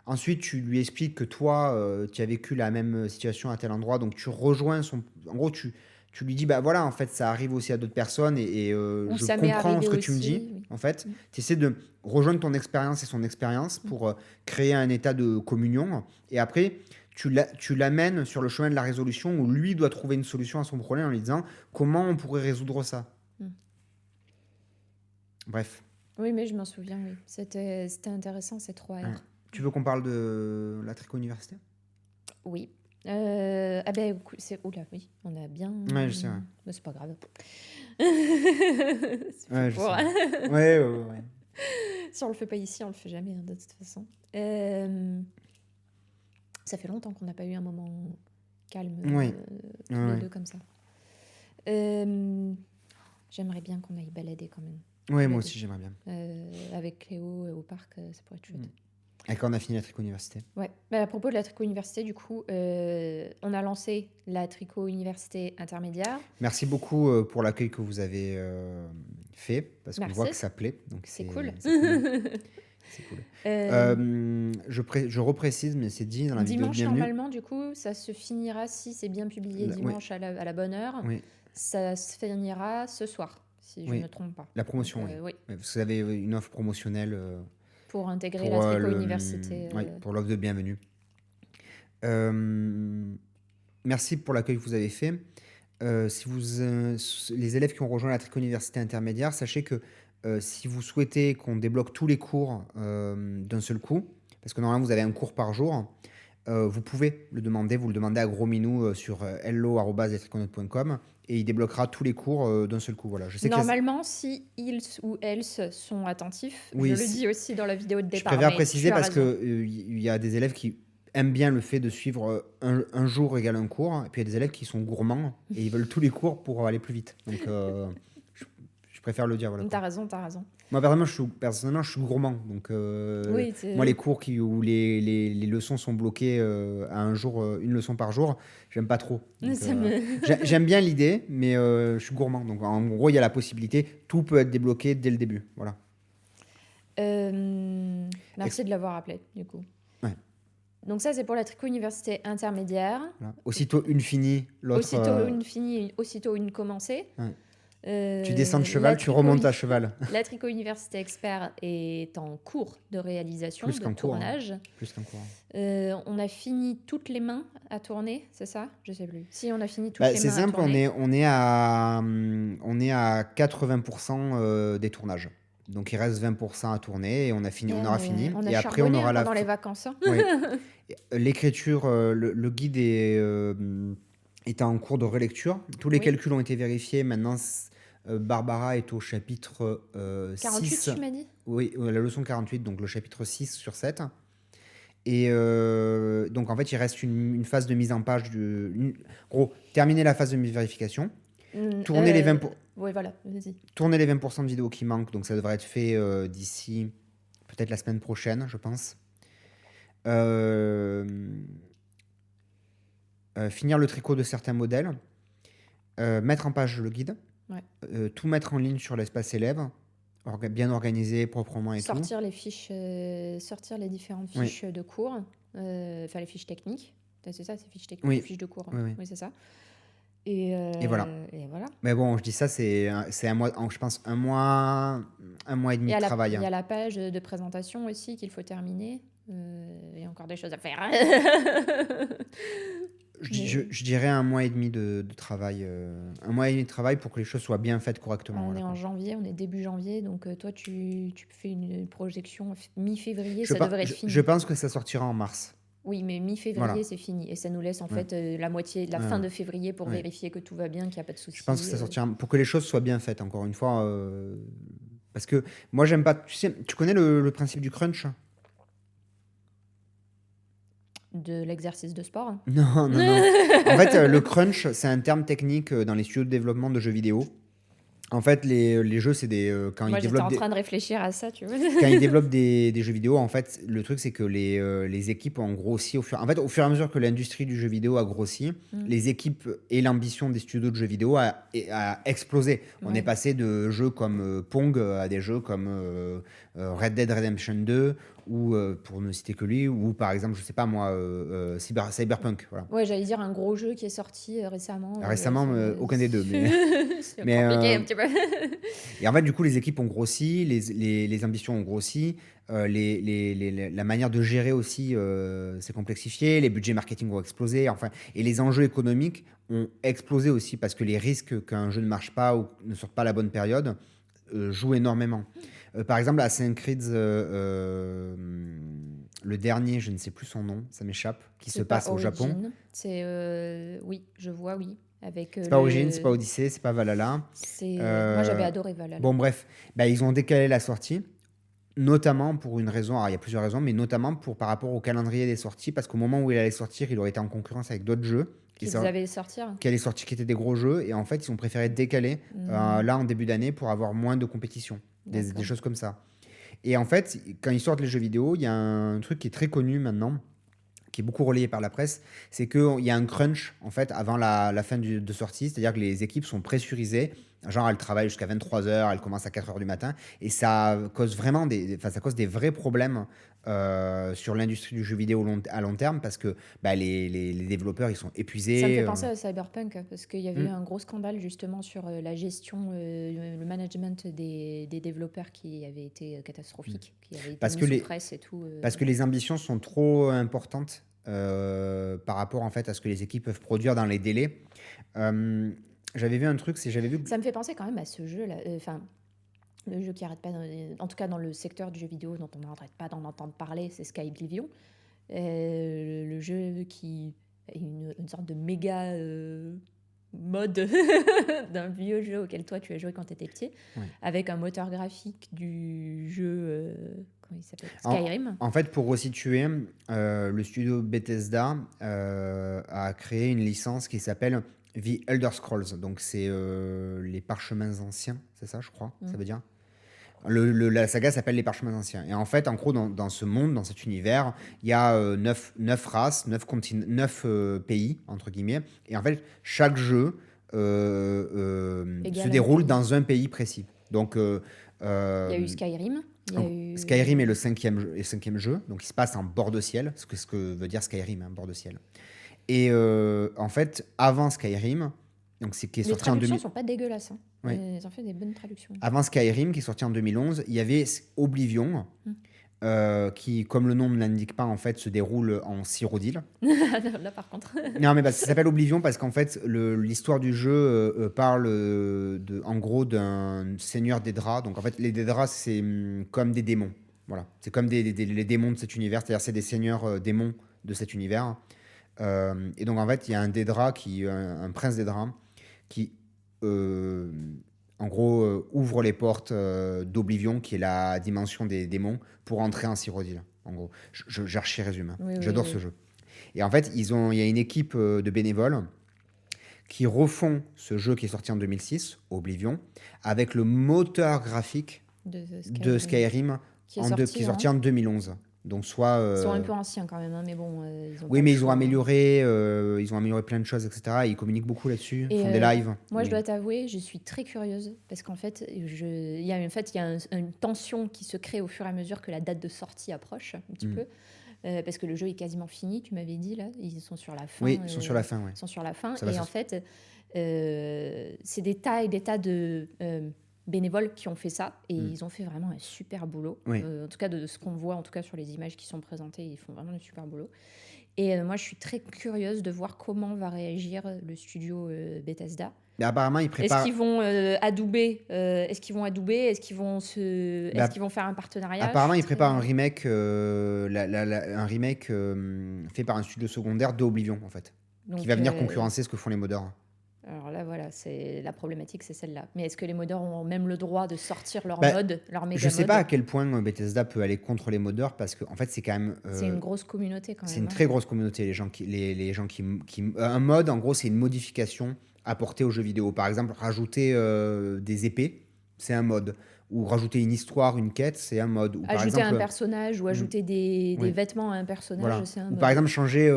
Ensuite, tu lui expliques que toi, tu as vécu la même situation à tel endroit. Donc, tu rejoins son... En gros, tu lui dis, bah voilà, en fait, ça arrive aussi à d'autres personnes et je comprends ce que tu me dis. Oui. En fait, tu essaies de rejoindre ton expérience et son expérience pour créer un état de communion. Et après, tu l'amènes sur le chemin de la résolution où lui doit trouver une solution à son problème en lui disant comment on pourrait résoudre ça. Bref. Oui, mais je m'en souviens, oui. C'était intéressant, ces 3 R. Ouais. Tu veux qu'on parle de la trico-université ? Oui. Oula, oui, on a bien... Ouais, je sais, ouais. Mais c'est pas grave. Ouais, je sais. Ouais. Si on le fait pas ici, on le fait jamais, de toute façon. Ça fait longtemps qu'on n'a pas eu un moment calme, tous les deux comme ça. J'aimerais bien qu'on aille balader quand même. Oui, moi aussi, j'aimerais bien. Avec Cléo au parc, ça pourrait être chouette. Et quand on a fini la tricot-université. Ouais. Bah, à propos de la tricot-université, du coup, on a lancé la tricot-université intermédiaire. Merci beaucoup pour l'accueil que vous avez fait, parce qu'on voit que ça plaît. Donc c'est cool. C'est cool. Je reprécise, mais c'est dit dans la vidéo de bienvenue. Dimanche, normalement, du coup, ça se finira, si c'est bien publié dimanche à la bonne heure, ça se finira ce soir, si je ne me trompe pas. La promotion, oui. Vous avez une offre promotionnelle... pour intégrer la tricot-université. Pour l'offre de bienvenue. Merci pour l'accueil que vous avez fait. Les élèves qui ont rejoint la tricot-université intermédiaire, sachez que si vous souhaitez qu'on débloque tous les cours d'un seul coup, parce que normalement vous avez un cours par jour, vous pouvez le demander. Vous le demandez à Gros Minou sur hello@letriconote.com et il débloquera tous les cours d'un seul coup. Voilà. Je sais normalement, si ils ou elles sont attentifs, je le dis aussi dans la vidéo de départ. Je préfère préciser parce qu'il y a des élèves qui aiment bien le fait de suivre un jour égale un cours, et puis il y a des élèves qui sont gourmands et ils veulent tous les cours pour aller plus vite. Donc je préfère le dire. Voilà, t'as raison. Moi, personnellement, je suis gourmand. Donc, moi, les cours où les leçons sont bloquées à une leçon par jour, j'aime pas trop. Donc, j'aime bien l'idée, mais je suis gourmand. Donc, en gros, il y a la possibilité, tout peut être débloqué dès le début. Voilà. Merci de l'avoir rappelé, du coup. Ouais. Donc ça, c'est pour la tricot-université intermédiaire. Voilà. Aussitôt une finie, l'autre... Aussitôt une finie, aussitôt une commencée. Ouais. Tu descends de cheval, tu remontes à cheval. La tricot-université expert est en cours de réalisation, de tournage. Plus qu'en cours. On a fini toutes les mains à tourner, c'est ça? Je sais plus. Si, on a fini toutes les mains à tourner. C'est simple, on est à 80% des tournages. Donc il reste 20% à tourner et on aura fini. On a après on aura pendant les vacances. Oui. L'écriture, le guide est en cours de relecture. Tous les calculs ont été vérifiés. Maintenant, Barbara est au chapitre 48, 6. tu m'as dit? Oui, la leçon 48, donc le chapitre 6 sur 7. Et donc, en fait, il reste une phase de mise en page. Gros, terminer la phase de vérification. Tourner les 20%. Oui, voilà, vas-y. Tourner les 20% de vidéos qui manquent. Donc, ça devrait être fait d'ici peut-être la semaine prochaine, je pense. Finir le tricot de certains modèles. Mettre en page le guide. Ouais. Tout mettre en ligne sur l'espace élève. Bien organisé, proprement et sortir les fiches, sortir les différentes fiches de cours, enfin les fiches techniques. C'est ça, ces fiches techniques, les fiches de cours. Oui, c'est ça. Et voilà. Mais bon, je dis ça, c'est un mois, je pense un mois et demi de travail. Il y a la page de présentation aussi qu'il faut terminer. Il y a encore des choses à faire. Je dirais un mois et demi de travail. Un mois et demi de travail pour que les choses soient bien faites correctement. On est en janvier, on est début janvier, donc toi tu fais une projection mi-février, ça devrait être fini. Je pense que ça sortira en mars. Oui, mais mi-février, c'est fini. Et ça nous laisse en fait la fin de février pour vérifier que tout va bien, qu'il n'y a pas de soucis. Je pense que ça sortira pour que les choses soient bien faites, encore une fois. Parce que moi, j'aime pas... Tu connais le principe du crunch ? De l'exercice de sport ? Non. En fait, le crunch, c'est un terme technique dans les studios de développement de jeux vidéo. En fait, les jeux, c'est des... Moi, j'étais en train de réfléchir à ça, tu vois. Quand ils développent des jeux vidéo, en fait, le truc, c'est que les équipes ont grossi au fur et à mesure que l'industrie du jeu vidéo a grossi, les équipes et l'ambition des studios de jeux vidéo a explosé. On est passé de jeux comme Pong à des jeux comme Red Dead Redemption 2, ou pour ne citer que lui, ou par exemple, je sais pas moi, Cyberpunk. Voilà. Ouais, j'allais dire un gros jeu qui est sorti récemment. Récemment, aucun des deux. C'est compliqué un petit peu. Et en fait, du coup, les équipes ont grossi, les ambitions ont grossi, la manière de gérer aussi s'est complexifiée, les budgets marketing ont explosé, enfin, et les enjeux économiques ont explosé aussi parce que les risques qu'un jeu ne marche pas ou ne sorte pas à la bonne période jouent énormément. Par exemple, Assassin's Creed, le dernier, je ne sais plus son nom, ça m'échappe, qui se passe au Japon. C'est oui, je vois, oui. C'est pas Origins, c'est pas Odyssey, c'est pas Valhalla. Moi, j'avais adoré Valhalla. Bon, bref, ils ont décalé la sortie, notamment pour une raison. Alors, il y a plusieurs raisons, mais notamment par rapport au calendrier des sorties, parce qu'au moment où il allait sortir, il aurait été en concurrence avec d'autres jeux. Qui allaient sortir. Qui étaient des gros jeux, et en fait, ils ont préféré décaler là en début d'année pour avoir moins de compétition, des choses comme ça. Et en fait, quand ils sortent les jeux vidéo, il y a un truc qui est très connu maintenant, qui est beaucoup relayé par la presse, c'est qu'il y a un crunch en fait avant la fin de sortie, c'est-à-dire que les équipes sont pressurisées, genre elles travaillent jusqu'à 23h, elles commencent à 4h du matin, et ça cause vraiment ça cause des vrais problèmes sur l'industrie du jeu vidéo à long terme, parce que les développeurs ils sont épuisés. Ça me fait penser à Cyberpunk, parce qu'il y avait eu un gros scandale justement sur la gestion, le management des développeurs qui avait été catastrophique, qui avait été mis sous presse et tout. Parce que les ambitions sont trop importantes par rapport en fait à ce que les équipes peuvent produire dans les délais. J'avais vu un truc, ça me fait penser quand même à ce jeu là, le jeu qui arrête pas, en tout cas dans le secteur du jeu vidéo dont on n'arrête pas d'en entendre parler, c'est Sky Oblivion, le jeu qui est une sorte de méga mode d'un vieux jeu auquel toi tu as joué quand tu étais petit, avec un moteur graphique du jeu comment il s'appelle, Skyrim. En fait, pour resituer, le studio Bethesda a créé une licence qui s'appelle The Elder Scrolls. Donc c'est les parchemins anciens, c'est ça je crois, ça veut dire. La saga s'appelle Les Parchemins Anciens. Et en fait, en gros, dans ce monde, dans cet univers, il y a 9 races, 9 pays, entre guillemets. Et en fait, chaque jeu se déroule dans un pays précis. Donc, il y a eu Skyrim. Skyrim est le cinquième jeu. Donc, il se passe en bord de ciel. Ce que veut dire Skyrim, hein, bord de ciel. Et en fait, avant Skyrim... Donc, qui est sorti en 2000. Les traductions sont pas dégueulasses. Hein. Ils ont fait des bonnes traductions. Avant Skyrim, qui est sorti en 2011, il y avait Oblivion, qui, comme le nom ne l'indique pas, en fait, se déroule en Cyrodiil. Là, par contre. Non, mais ça s'appelle Oblivion parce qu'en fait, l'histoire du jeu parle en gros d'un seigneur des draps. Donc, en fait, les Daedras, c'est comme des démons. Voilà. C'est comme les démons de cet univers. C'est-à-dire, c'est des seigneurs démons de cet univers. Et donc, en fait, il y a un Daedra, un prince Daedra, qui en gros, ouvre les portes d'Oblivion, qui est la dimension des démons, pour entrer en Cyrodiil. En gros, j'archi-résume. Hein. Oui, J'adore ce jeu. Et en fait, il y a une équipe de bénévoles qui refont ce jeu qui est sorti en 2006, Oblivion, avec le moteur graphique de Skyrim qui est sorti en 2011. Donc ils sont un peu anciens quand même, hein, mais bon. Ils ont amélioré plein de choses, etc. Ils communiquent beaucoup là-dessus, ils font des lives. Moi, je dois t'avouer, je suis très curieuse parce qu'en fait, il y a une tension qui se crée au fur et à mesure que la date de sortie approche un petit peu. Parce que le jeu est quasiment fini, tu m'avais dit, là. Ils sont sur la fin. Oui, ils sont sur la fin, ouais. Ils sont sur la fin. Et en fait, c'est des tas et des tas de bénévoles qui ont fait ça. Et ils ont fait vraiment un super boulot. Oui. En tout cas, de ce qu'on voit, en tout cas sur les images qui sont présentées, ils font vraiment un super boulot. Et moi, je suis très curieuse de voir comment va réagir le studio Bethesda. Mais apparemment, ils préparent... Est-ce qu'ils vont adouber Est-ce qu'ils vont faire un partenariat? Apparemment, ils préparent un remake, fait par un studio secondaire d'Oblivion, en fait. Donc, qui va venir concurrencer ce que font les modeurs. Alors là, voilà, la problématique, c'est celle-là. Mais est-ce que les modeurs ont même le droit de sortir leur mode, leur méga-mode? Je ne sais pas à quel point Bethesda peut aller contre les modeurs, parce qu'en fait, c'est quand même... c'est une grosse communauté, quand même. C'est une très grosse communauté, les gens qui... Un mode, en gros, c'est une modification apportée aux jeux vidéo. Par exemple, rajouter des épées, c'est un mode. Ou rajouter une histoire, une quête, c'est un mode. Ou ajouter un personnage ou ajouter des vêtements à un personnage, c'est un mode. Ou par exemple, changer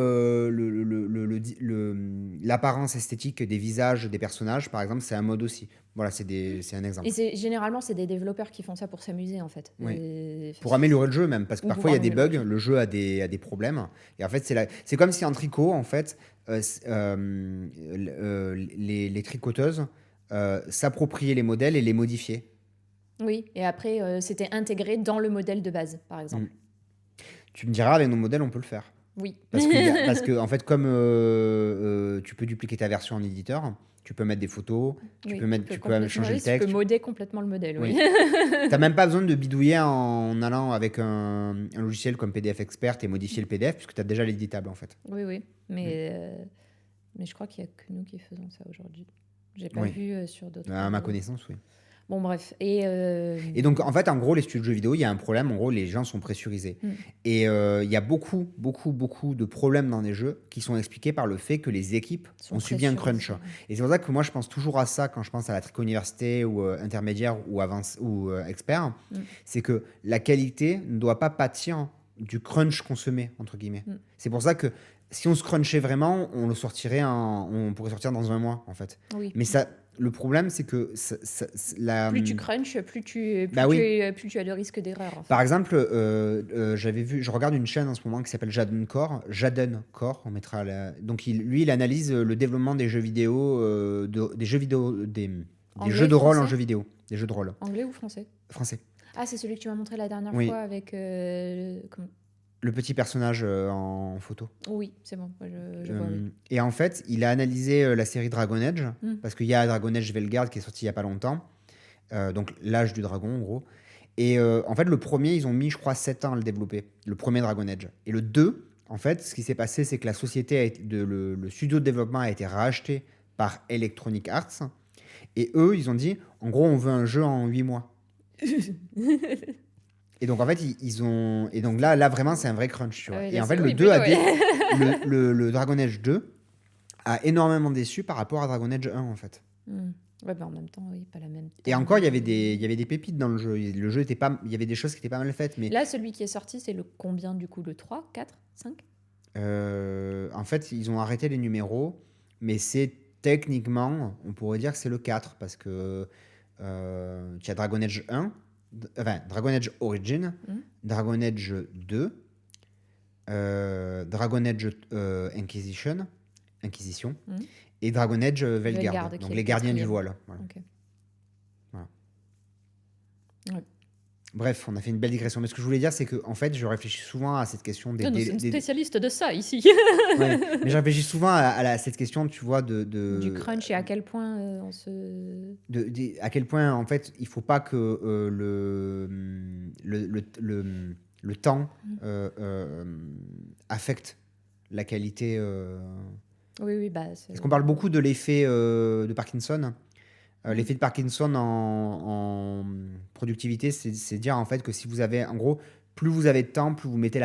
l'apparence esthétique des visages des personnages, par exemple, c'est un mode aussi. Voilà, c'est un exemple. Et généralement, c'est des développeurs qui font ça pour s'amuser, en fait. Oui. Pour améliorer le jeu même, parce que parfois, il y a des bugs, le jeu a des problèmes. Et en fait, c'est comme si en tricot, en fait, les tricoteuses s'appropriaient les modèles et les modifiaient. Oui, et après, c'était intégré dans le modèle de base, par exemple. Tu me diras, avec nos modèles, on peut le faire. Oui. Parce que en fait, comme tu peux dupliquer ta version en éditeur, tu peux mettre des photos, tu peux changer le texte. Tu peux modder complètement le modèle, oui. Tu n'as même pas besoin de bidouiller en allant avec un logiciel comme PDF Expert et modifier le PDF, puisque tu as déjà l'éditable, en fait. Oui. Mais je crois qu'il n'y a que nous qui faisons ça aujourd'hui. Je n'ai pas vu sur d'autres... À ma connaissance, oui. Bon, bref. Et donc, en fait, en gros, les studios de jeux vidéo, il y a un problème. En gros, les gens sont pressurisés. Et il y a beaucoup de problèmes dans les jeux qui sont expliqués par le fait que les équipes ont subi un crunch. Et c'est pour ça que moi, je pense toujours à ça quand je pense à la Tricot Université ou intermédiaire ou expert. C'est que la qualité ne doit pas pâtir du crunch qu'on se met, entre guillemets. C'est pour ça que si on se crunchait vraiment, on pourrait sortir dans 1 mois, en fait. Oui. Mais ça... Le problème, c'est que... plus tu crunches, plus tu as de risque d'erreur. En fait. Par exemple, je regarde une chaîne en ce moment qui s'appelle Jaden Core, on mettra donc il analyse le développement des jeux vidéo, des jeux de rôle en jeux vidéo, des jeux de rôle. Anglais ou français? Français. Ah, c'est celui que tu m'as montré la dernière fois avec... le petit personnage en photo. Oui, c'est bon. Je vois, oui. Et en fait, il a analysé la série Dragon Age, parce qu'il y a Dragon Age Veilguard qui est sorti il n'y a pas longtemps. Donc, l'âge du dragon, en gros. Et en fait, le premier, ils ont mis, je crois, 7 ans à le développer. Le premier Dragon Age. Et le 2, en fait, ce qui s'est passé, c'est que la société, le studio de développement a été racheté par Electronic Arts. Et eux, ils ont dit, en gros, on veut un jeu en 8 mois. Et donc, en fait, et donc là vraiment, c'est un vrai crunch, tu vois. Et en fait, le Dragon Age 2 a énormément déçu par rapport à Dragon Age 1, en fait. Ouais, en même temps, oui, pas la même. Et encore, il y avait des pépites dans le jeu. Le jeu était pas... Il y avait des choses qui étaient pas mal faites, mais... Là, celui qui est sorti, c'est le combien, du coup? Le 3, 4, 5 En fait, ils ont arrêté les numéros, mais c'est techniquement, on pourrait dire que c'est le 4, parce que tu as Dragon Age 1... Enfin, Dragon Age Origin, Dragon Age 2, Dragon Age Inquisition, et Dragon Age Veilguard, donc les gardiens du voile. Voilà. Okay. Voilà. Ouais. Bref, on a fait une belle digression. Mais ce que je voulais dire, c'est que en fait, je réfléchis souvent à cette question des... C'est une spécialiste de ça, ici. Ouais, mais je réfléchis souvent à cette question, tu vois, du crunch et à quel point on se... à quel point, en fait, il ne faut pas que le temps affecte la qualité... Oui, Parce qu'on parle beaucoup de l'effet de Parkinson. L'effet de Parkinson en productivité, c'est dire en fait que si vous avez, en gros, plus vous avez de temps, plus vous mettez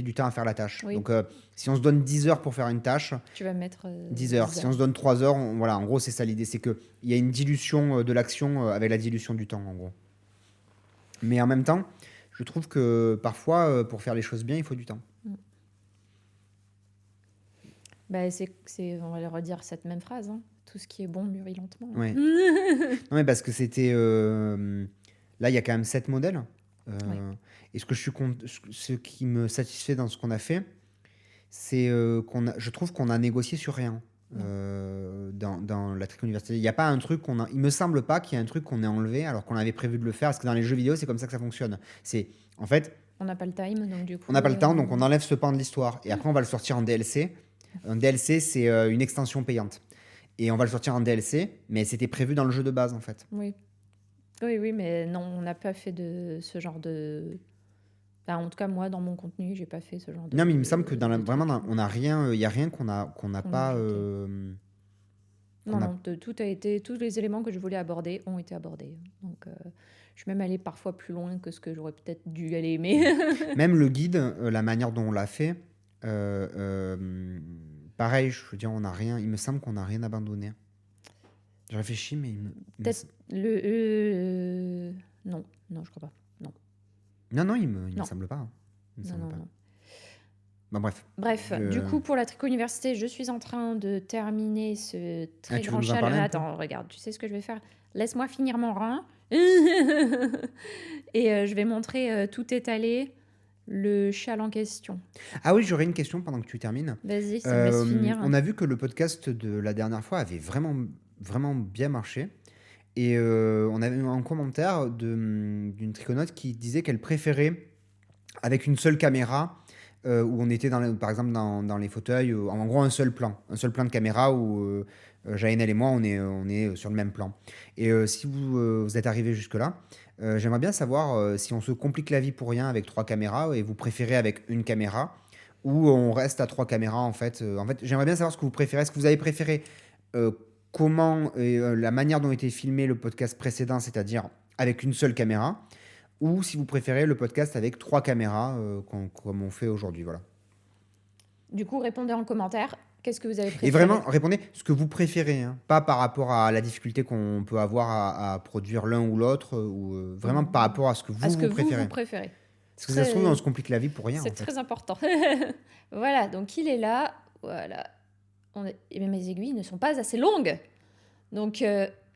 du temps à faire la tâche. Oui. Donc, si on se donne 10 heures pour faire une tâche, tu vas mettre 10 heures. Si on se donne 3 heures, voilà, en gros, c'est ça l'idée. C'est qu'il y a une dilution de l'action avec la dilution du temps, en gros. Mais en même temps, je trouve que parfois, pour faire les choses bien, il faut du temps. Bah, on va le redire cette même phrase. Hein. Tout ce qui est bon mûrit lentement. Ouais. Non, mais parce que c'était... là, il y a quand même 7 modèles. Et ce qui me satisfait dans ce qu'on a fait, c'est je trouve qu'on a négocié sur rien dans la Trick Université. Il n'y a pas un truc il me semble pas qu'il y ait un truc qu'on ait enlevé alors qu'on avait prévu de le faire. Parce que dans les jeux vidéo, c'est comme ça que ça fonctionne. C'est, en fait... On n'a pas le time, donc du coup... On n'a pas le temps, donc on enlève ce pan de l'histoire. Et après, on va le sortir en DLC. Un DLC, c'est une extension payante. Et on va le sortir en DLC, mais c'était prévu dans le jeu de base, en fait. Oui, mais non, on n'a pas fait de ce genre de... Enfin, en tout cas, moi, dans mon contenu, j'ai pas fait ce genre de... Non, mais il me semble que on n'a rien... Il n'y a rien qu'on n'a pas... Non, tous les éléments que je voulais aborder ont été abordés. Donc, je suis même allée parfois plus loin que ce que j'aurais peut-être dû aller, mais... Même le guide, la manière dont on l'a fait... pareil, je veux dire, on n'a rien. Il me semble qu'on n'a rien abandonné. Je réfléchis, mais peut-être non, je crois pas. Non, il me semble pas. Non. Bon, bref, du coup, pour la Trick Université, je suis en train de terminer ce très grand challenge. Attends, regarde, tu sais ce que je vais faire? Laisse-moi finir mon rang. Et je vais montrer tout étalé. Le châle en question. Ah oui, j'aurais une question pendant que tu termines. Vas-y, ça me laisse finir. On a vu que le podcast de la dernière fois avait vraiment, vraiment bien marché. Et on avait eu un commentaire d'une triconaute qui disait qu'elle préférait, avec une seule caméra, où on était, par exemple, dans les fauteuils, en gros un seul plan de caméra où Jaënel et moi, on est sur le même plan. Et si vous êtes arrivé jusque-là, j'aimerais bien savoir si on se complique la vie pour rien avec 3 caméras et vous préférez avec une caméra ou on reste à 3 caméras en fait. J'aimerais bien savoir ce que vous préférez. Est-ce que vous avez préféré comment la manière dont était filmé le podcast précédent, c'est-à-dire avec une seule caméra, ou si vous préférez le podcast avec 3 caméras comme on fait aujourd'hui. Voilà. Du coup, répondez en commentaire. Qu'est-ce que vous avez préféré? Et vraiment, répondez ce que vous préférez, hein. Pas par rapport à la difficulté qu'on peut avoir à produire l'un ou l'autre, ou vraiment par rapport à ce que vous préférez. Parce que ça se trouve, on se complique la vie pour rien. C'est très important. Voilà, donc il est là. Voilà. Et mes aiguilles ne sont pas assez longues. Donc,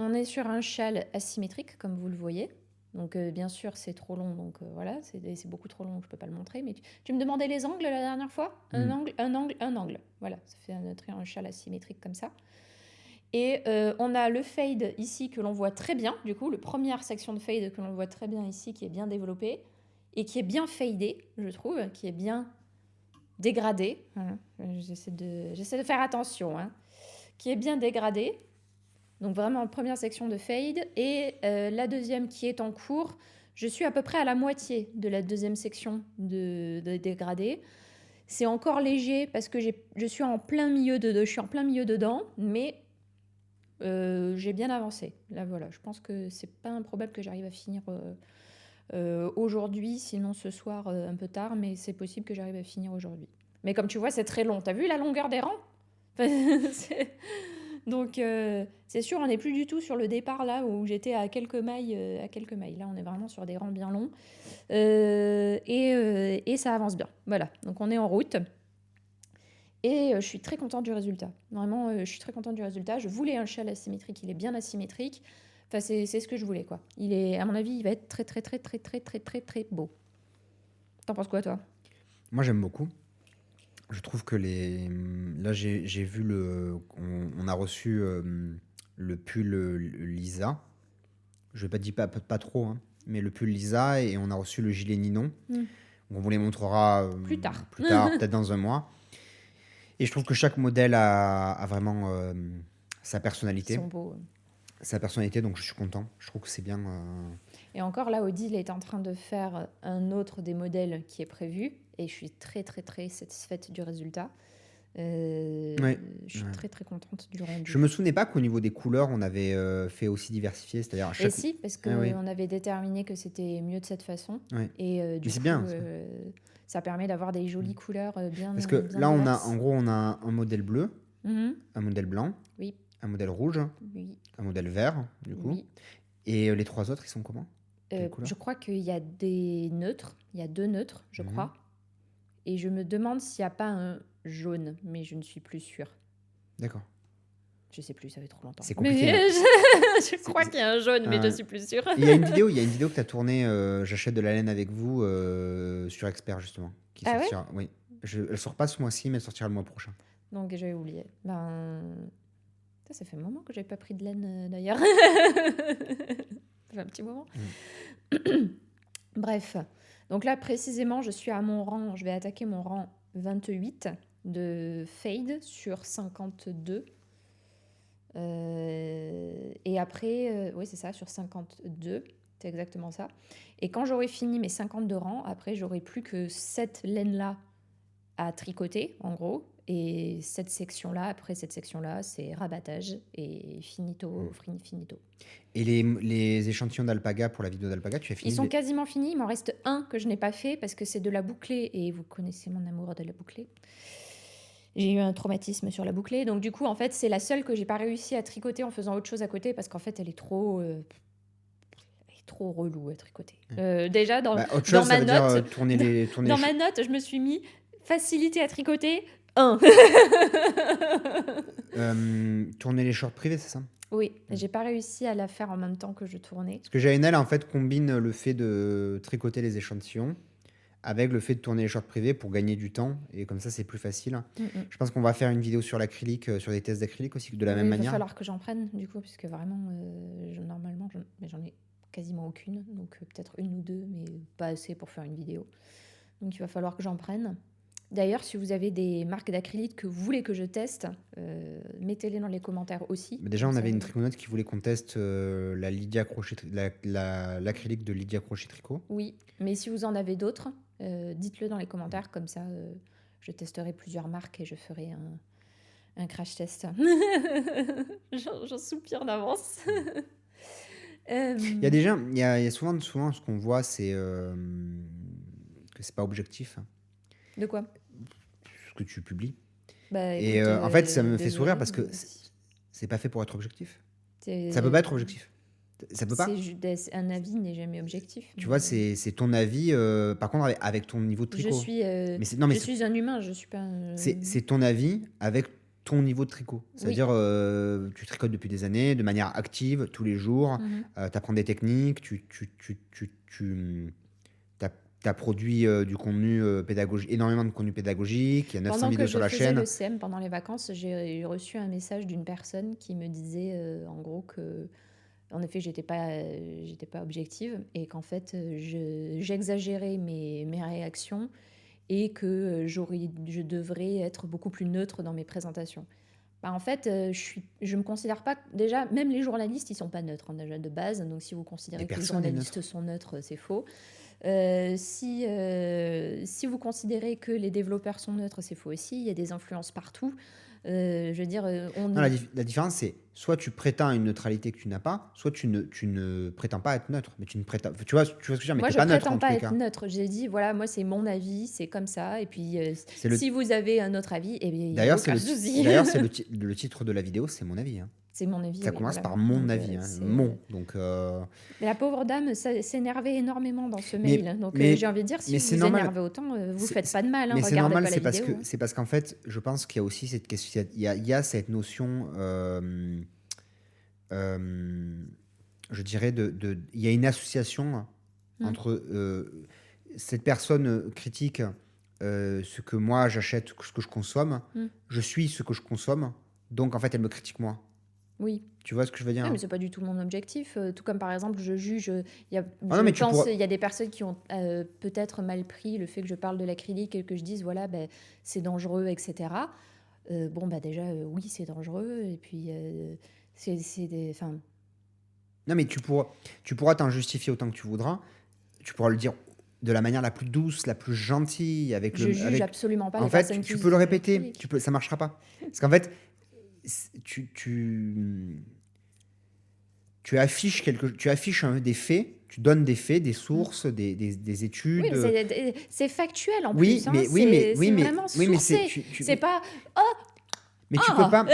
on est sur un châle asymétrique, comme vous le voyez. Donc, bien sûr, c'est trop long. Donc, voilà, c'est beaucoup trop long. Je ne peux pas le montrer. Mais tu me demandais les angles la dernière fois. Un angle. Voilà, ça fait un châle asymétrique comme ça. Et on a le fade ici que l'on voit très bien. Du coup, la première section de fade que l'on voit très bien ici, qui est bien développée et qui est bien fadée, je trouve, qui est bien dégradée. Voilà. J'essaie de faire attention. Hein. Qui est bien dégradée. Donc vraiment première section de fade. Et la deuxième qui est en cours, je suis à peu près à la moitié de la deuxième section de dégradé. C'est encore léger parce que je suis en plein milieu dedans, mais j'ai bien avancé. Là voilà, je pense que c'est pas improbable que j'arrive à finir aujourd'hui, sinon ce soir un peu tard, mais c'est possible que j'arrive à finir aujourd'hui. Mais comme tu vois, c'est très long. T'as vu la longueur des rangs? Donc, c'est sûr, on n'est plus du tout sur le départ là où j'étais à quelques mailles. Là, on est vraiment sur des rangs bien longs. Et ça avance bien. Voilà, donc on est en route. Et je suis très contente du résultat. Vraiment, je suis très contente du résultat. Je voulais un châle asymétrique, il est bien asymétrique. Enfin, c'est ce que je voulais, quoi. À mon avis, il va être très, très, très, très, très, très, très, très beau. T'en penses quoi, toi? Moi, j'aime beaucoup. Je trouve que là, j'ai vu on a reçu le pull Lisa. Je ne dis pas trop, hein, mais le pull Lisa, et on a reçu le gilet Ninon. On vous les montrera plus tard, peut-être dans un mois. Et je trouve que chaque modèle a vraiment sa personnalité. Ils sont beaux. Sa personnalité, donc je suis content. Je trouve que c'est bien. Et encore là, Odile est en train de faire un autre des modèles qui est prévu. Et je suis très, très, très satisfaite du résultat. Ouais. Je suis très très contente du rendu. Je me souvenais pas qu'au niveau des couleurs, on avait fait aussi diversifié, c'est-à-dire à Et chaque... si, parce Ah oui. qu'on avait déterminé que c'était mieux de cette façon. Ouais. Et du Mais c'est coup, bien, ça. ça permet d'avoir des jolies couleurs bien Parce que bien là, diverses. en gros, on a un modèle bleu, Mhm. un modèle blanc, Oui, un modèle rouge, oui, un modèle vert, du coup. oui. Et les 3 autres, ils sont comment? Quelle couleur? Je crois qu'il y a des neutres. Il y a 2 neutres, je Mhm. crois. Et je me demande s'il n'y a pas un jaune, mais je ne suis plus sûre. D'accord. Je sais plus, ça fait trop longtemps. C'est compliqué. Mais hein. je crois qu'il y a un jaune, mais je suis plus sûre. Il y a une vidéo que tu as tournée, j'achète de la laine avec vous, sur Expert, justement. Qui Ah ouais? sortira. Oui. Elle sort pas ce mois-ci, mais elle sortira le mois prochain. Donc j'avais oublié. Ça fait un moment que j'avais pas pris de laine d'ailleurs. Ça fait un petit moment. Bref. Donc là précisément, je suis à mon rang, je vais attaquer mon rang 28 de fade sur 52. Et après, oui c'est ça, sur 52, c'est exactement ça. Et quand j'aurai fini mes 52 rangs, après j'aurai plus que cette laine-là à tricoter, en gros. Et cette section-là, après cette section-là, c'est rabattage et finito. Et les échantillons d'alpaga pour la vidéo d'alpaga, tu as fini? Ils sont quasiment finis. Il m'en reste un que je n'ai pas fait parce que c'est de la bouclée. Et vous connaissez mon amour de la bouclée. J'ai eu un traumatisme sur la bouclée. Donc du coup, en fait, c'est la seule que j'ai pas réussi à tricoter en faisant autre chose à côté parce qu'en fait, elle est trop relou à tricoter. Déjà, dans autre chose, ma note, tourner ma note, je me suis mis facilité à tricoter 1. Tourner les shorts privés, c'est ça? Oui, j'ai pas réussi à la faire en même temps que je tournais. Parce que Jaënel, en fait, combine le fait de tricoter les échantillons avec le fait de tourner les shorts privés pour gagner du temps. Et comme ça, c'est plus facile. Je pense qu'on va faire une vidéo sur l'acrylique, sur des tests d'acrylique aussi, de la même manière. Il va falloir que j'en prenne, du coup, puisque vraiment, normalement, j'en ai quasiment aucune. Donc peut-être une ou deux, mais pas assez pour faire une vidéo. Donc il va falloir que j'en prenne. D'ailleurs, si vous avez des marques d'acrylique que vous voulez que je teste, mettez-les dans les commentaires aussi. Déjà, on avait une triconaute qui voulait qu'on teste la Lydia Crochet, l'acrylique de Lydia Crochet Tricot. Oui, mais si vous en avez d'autres, dites-le dans les commentaires. Comme ça, je testerai plusieurs marques et je ferai un crash test. J'en soupire d'avance. Il y a souvent ce qu'on voit, c'est que c'est pas objectif. De quoi? Ce que tu publies. Et écoute, en fait, ça me fait sourire parce que c'est pas fait pour être objectif. Ça peut pas être objectif. Ça peut pas. Un avis n'est jamais objectif. Tu vois, c'est ton avis. Par contre, avec ton niveau de tricot. Je suis un humain, je suis pas. C'est ton avis avec ton niveau de tricot. C'est-à-dire, tu tricotes depuis des années, de manière active, tous les jours. Tu apprends des techniques, tu as produit du contenu pédagogique, énormément de contenu pédagogique. Il y a 900 vidéos sur la chaîne. Pendant que je faisais le CM, pendant les vacances, j'ai reçu un message d'une personne qui me disait, en gros, que en effet, j'étais pas objective et qu'en fait, j'exagérais mes réactions et que je devrais être beaucoup plus neutre dans mes présentations. En fait, je me considère pas... Déjà, même les journalistes, ils sont pas neutres, déjà de base. Donc, si vous considérez que les journalistes sont neutres, c'est faux. Si vous considérez que les développeurs sont neutres, c'est faux aussi. Il y a des influences partout. Je veux dire, la différence, c'est soit tu prétends à une neutralité que tu n'as pas, soit tu ne prétends pas être neutre. Mais tu vois ce que je veux dire, mais moi, je pas prétends neutre, pas être neutre. J'ai dit, voilà, moi, c'est mon avis, c'est comme ça. Et puis, si vous avez un autre avis, eh bien, d'ailleurs, c'est le titre de la vidéo, c'est mon avis. C'est mon avis. Ça commence par mon avis. Donc, Mais la pauvre dame s'énervait énormément dans ce mail. Donc j'ai envie de dire, si vous vous énervez autant, vous faites pas de mal. Mais c'est normal, c'est c'est parce qu'en fait, je pense qu'il y a aussi cette question, il y a cette notion, je dirais, il y a une association entre cette personne critique, ce que moi j'achète, ce que je consomme, je suis ce que je consomme, donc en fait elle me critique moi. Oui. Tu vois ce que je veux dire? Non, mais c'est pas du tout mon objectif. Tout comme par exemple, je juge. Il y a des personnes qui ont peut-être mal pris le fait que je parle de l'acrylique et que je dise voilà, c'est dangereux, etc. Déjà, oui, c'est dangereux. Et puis, c'est des. Enfin. Non, mais tu pourras t'en justifier autant que tu voudras. Tu pourras le dire de la manière la plus douce, la plus gentille, avec Je juge absolument pas En les fait, personnes qui tu peux le utilisent répéter, l'acrylique. ça marchera pas. Parce qu'en fait, tu affiches des faits, tu donnes des faits, des sources, des études. Oui, mais c'est factuel en Oui, plus. Hein. mais C'est vraiment sourcé. C'est pas mais tu peux pas.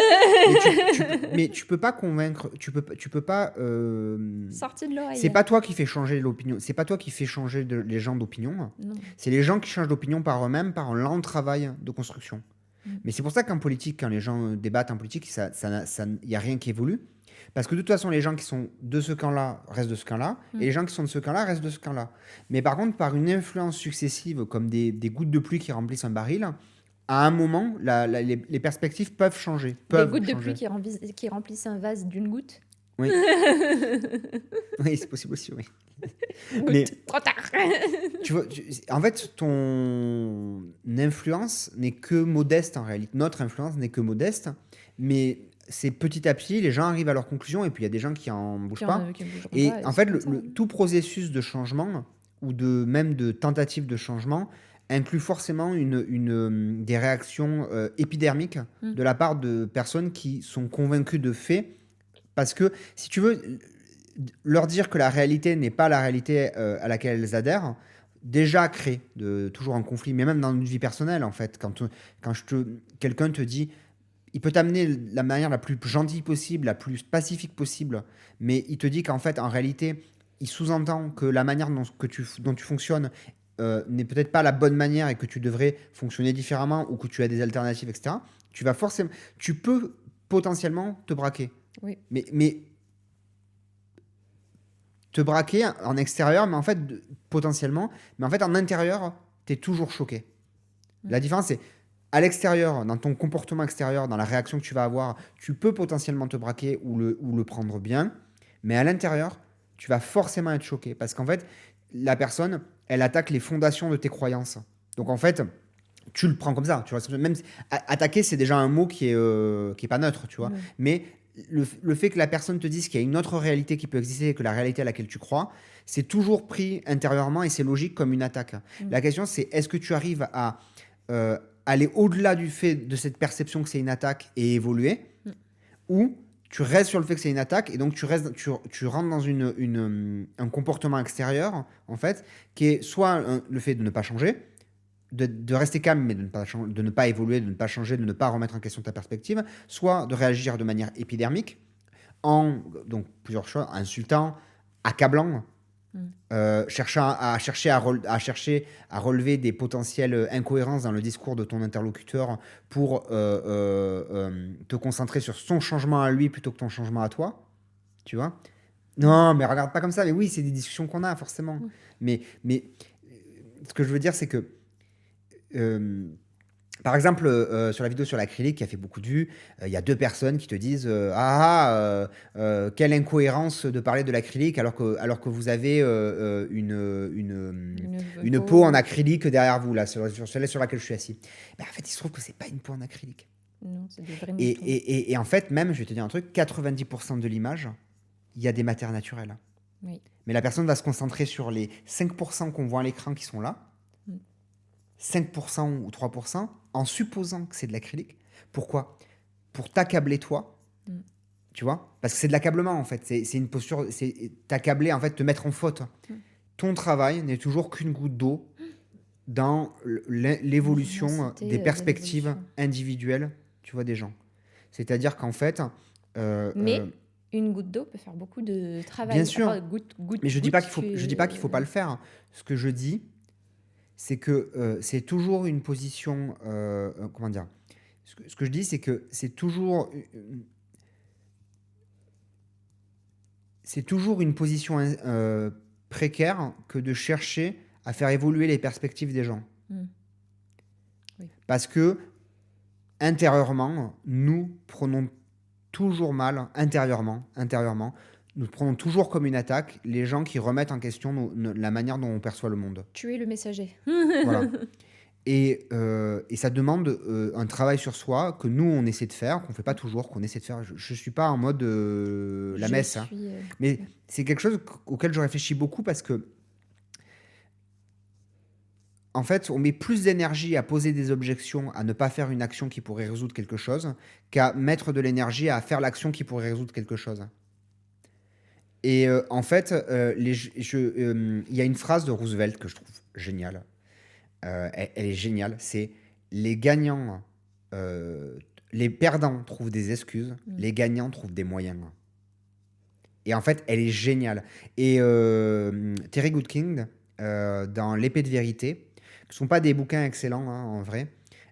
Mais tu peux pas convaincre. Tu peux pas. sorti de l'oreille. C'est pas toi qui fais changer l'opinion. C'est pas toi qui fais changer les gens d'opinion. Non. C'est les gens qui changent d'opinion par eux-mêmes, par un lent travail de construction. Mais c'est pour ça qu'en politique, quand les gens débattent en politique, il y a rien qui évolue. Parce que de toute façon, les gens qui sont de ce camp-là restent de ce camp-là, et les gens qui sont de ce camp-là restent de ce camp-là. Mais par contre, par une influence successive, comme des gouttes de pluie qui remplissent un baril, à un moment, les perspectives peuvent changer. Des gouttes de pluie qui remplissent un vase d'une goutte. Oui. Oui, c'est possible aussi, oui. Mais trop tard. Tu vois, en fait, ton influence n'est que modeste en réalité. Notre influence n'est que modeste, mais c'est petit à petit, les gens arrivent à leur conclusion, et puis il y a des gens qui en bougent pas. Et en fait, tout processus de changement, ou même de tentative de changement, inclut forcément des réactions épidermiques de la part de personnes qui sont convaincues de faits. Parce que, si tu veux, leur dire que la réalité n'est pas la réalité à laquelle elles adhèrent, déjà crée toujours un conflit, mais même dans une vie personnelle, en fait. Quand quelqu'un te dit, il peut t'amener de la manière la plus gentille possible, la plus pacifique possible, mais il te dit qu'en fait, en réalité, il sous-entend que la manière dont tu fonctionnes n'est peut-être pas la bonne manière, et que tu devrais fonctionner différemment, ou que tu as des alternatives, etc. Tu peux potentiellement te braquer. Oui. Mais te braquer en extérieur, mais en fait, potentiellement, mais en fait, en intérieur, tu es toujours choqué. La différence, c'est à l'extérieur, dans ton comportement extérieur, dans la réaction que tu vas avoir, tu peux potentiellement te braquer ou le prendre bien, mais à l'intérieur, tu vas forcément être choqué, parce qu'en fait, la personne, elle attaque les fondations de tes croyances. Donc en fait, tu le prends comme ça, tu vois. Même attaquer, c'est déjà un mot qui est pas neutre, tu vois. Mais le fait que la personne te dise qu'il y a une autre réalité qui peut exister que la réalité à laquelle tu crois, c'est toujours pris intérieurement, et c'est logique comme une attaque. La question, c'est est-ce que tu arrives à aller au-delà du fait de cette perception que c'est une attaque et évoluer, ou tu restes sur le fait que c'est une attaque, et donc tu rentres dans un comportement extérieur, en fait, qui est soit le fait de ne pas changer, de rester calme, mais de ne pas évoluer, de ne pas changer, de ne pas remettre en question ta perspective, soit de réagir de manière épidermique, donc plusieurs choix, insultant, accablant, chercher à relever des potentielles incohérences dans le discours de ton interlocuteur pour te concentrer sur son changement à lui plutôt que ton changement à toi, tu vois. Non, mais regarde pas comme ça. Mais oui, c'est des discussions qu'on a forcément. Mais ce que je veux dire, c'est que par exemple, sur la vidéo sur l'acrylique qui a fait beaucoup de vues, il y a 2 personnes qui te disent quelle incohérence de parler de l'acrylique alors que vous avez une peau en acrylique derrière vous, là, sur celle sur laquelle je suis assis. Ben, en fait, il se trouve que c'est pas une peau en acrylique. Non, c'est des vrais moutons. Et en fait, même, je vais te dire un truc, 90% de l'image, il y a des matières naturelles. Oui. Mais la personne va se concentrer sur les 5% qu'on voit à l'écran qui sont là, 5% ou 3%, en supposant que c'est de l'acrylique. Pourquoi ? Pour t'accabler toi, tu vois ? Parce que c'est de l'accablement, en fait. C'est une posture, c'est t'accabler, en fait, te mettre en faute. Ton travail n'est toujours qu'une goutte d'eau dans l'évolution des perspectives individuelles, tu vois, des gens. C'est-à-dire qu'en fait... mais une goutte d'eau peut faire beaucoup de travail. Bien sûr. Enfin, mais je dis pas qu'il faut pas le faire. Ce que je dis, c'est que c'est toujours une position... comment dire ? Ce que je dis, c'est que c'est toujours une position précaire que de chercher à faire évoluer les perspectives des gens. Oui. Parce que, intérieurement, nous prenons toujours mal, intérieurement, nous prenons toujours comme une attaque les gens qui remettent en question la manière dont on perçoit le monde. Tu es le messager. Voilà. Et ça demande un travail sur soi que nous, on essaie de faire, qu'on ne fait pas toujours, qu'on essaie de faire. Je ne suis pas en mode la messe. Mais c'est quelque chose auquel je réfléchis beaucoup parce que en fait, on met plus d'énergie à poser des objections, à ne pas faire une action qui pourrait résoudre quelque chose, qu'à mettre de l'énergie à faire l'action qui pourrait résoudre quelque chose. Et en fait, il y a une phrase de Roosevelt que je trouve géniale. Elle est géniale. C'est les gagnants, les perdants trouvent des excuses, les gagnants trouvent des moyens. Et en fait, elle est géniale. Et Terry Goodkind, dans L'épée de vérité, qui ne sont pas des bouquins excellents en vrai,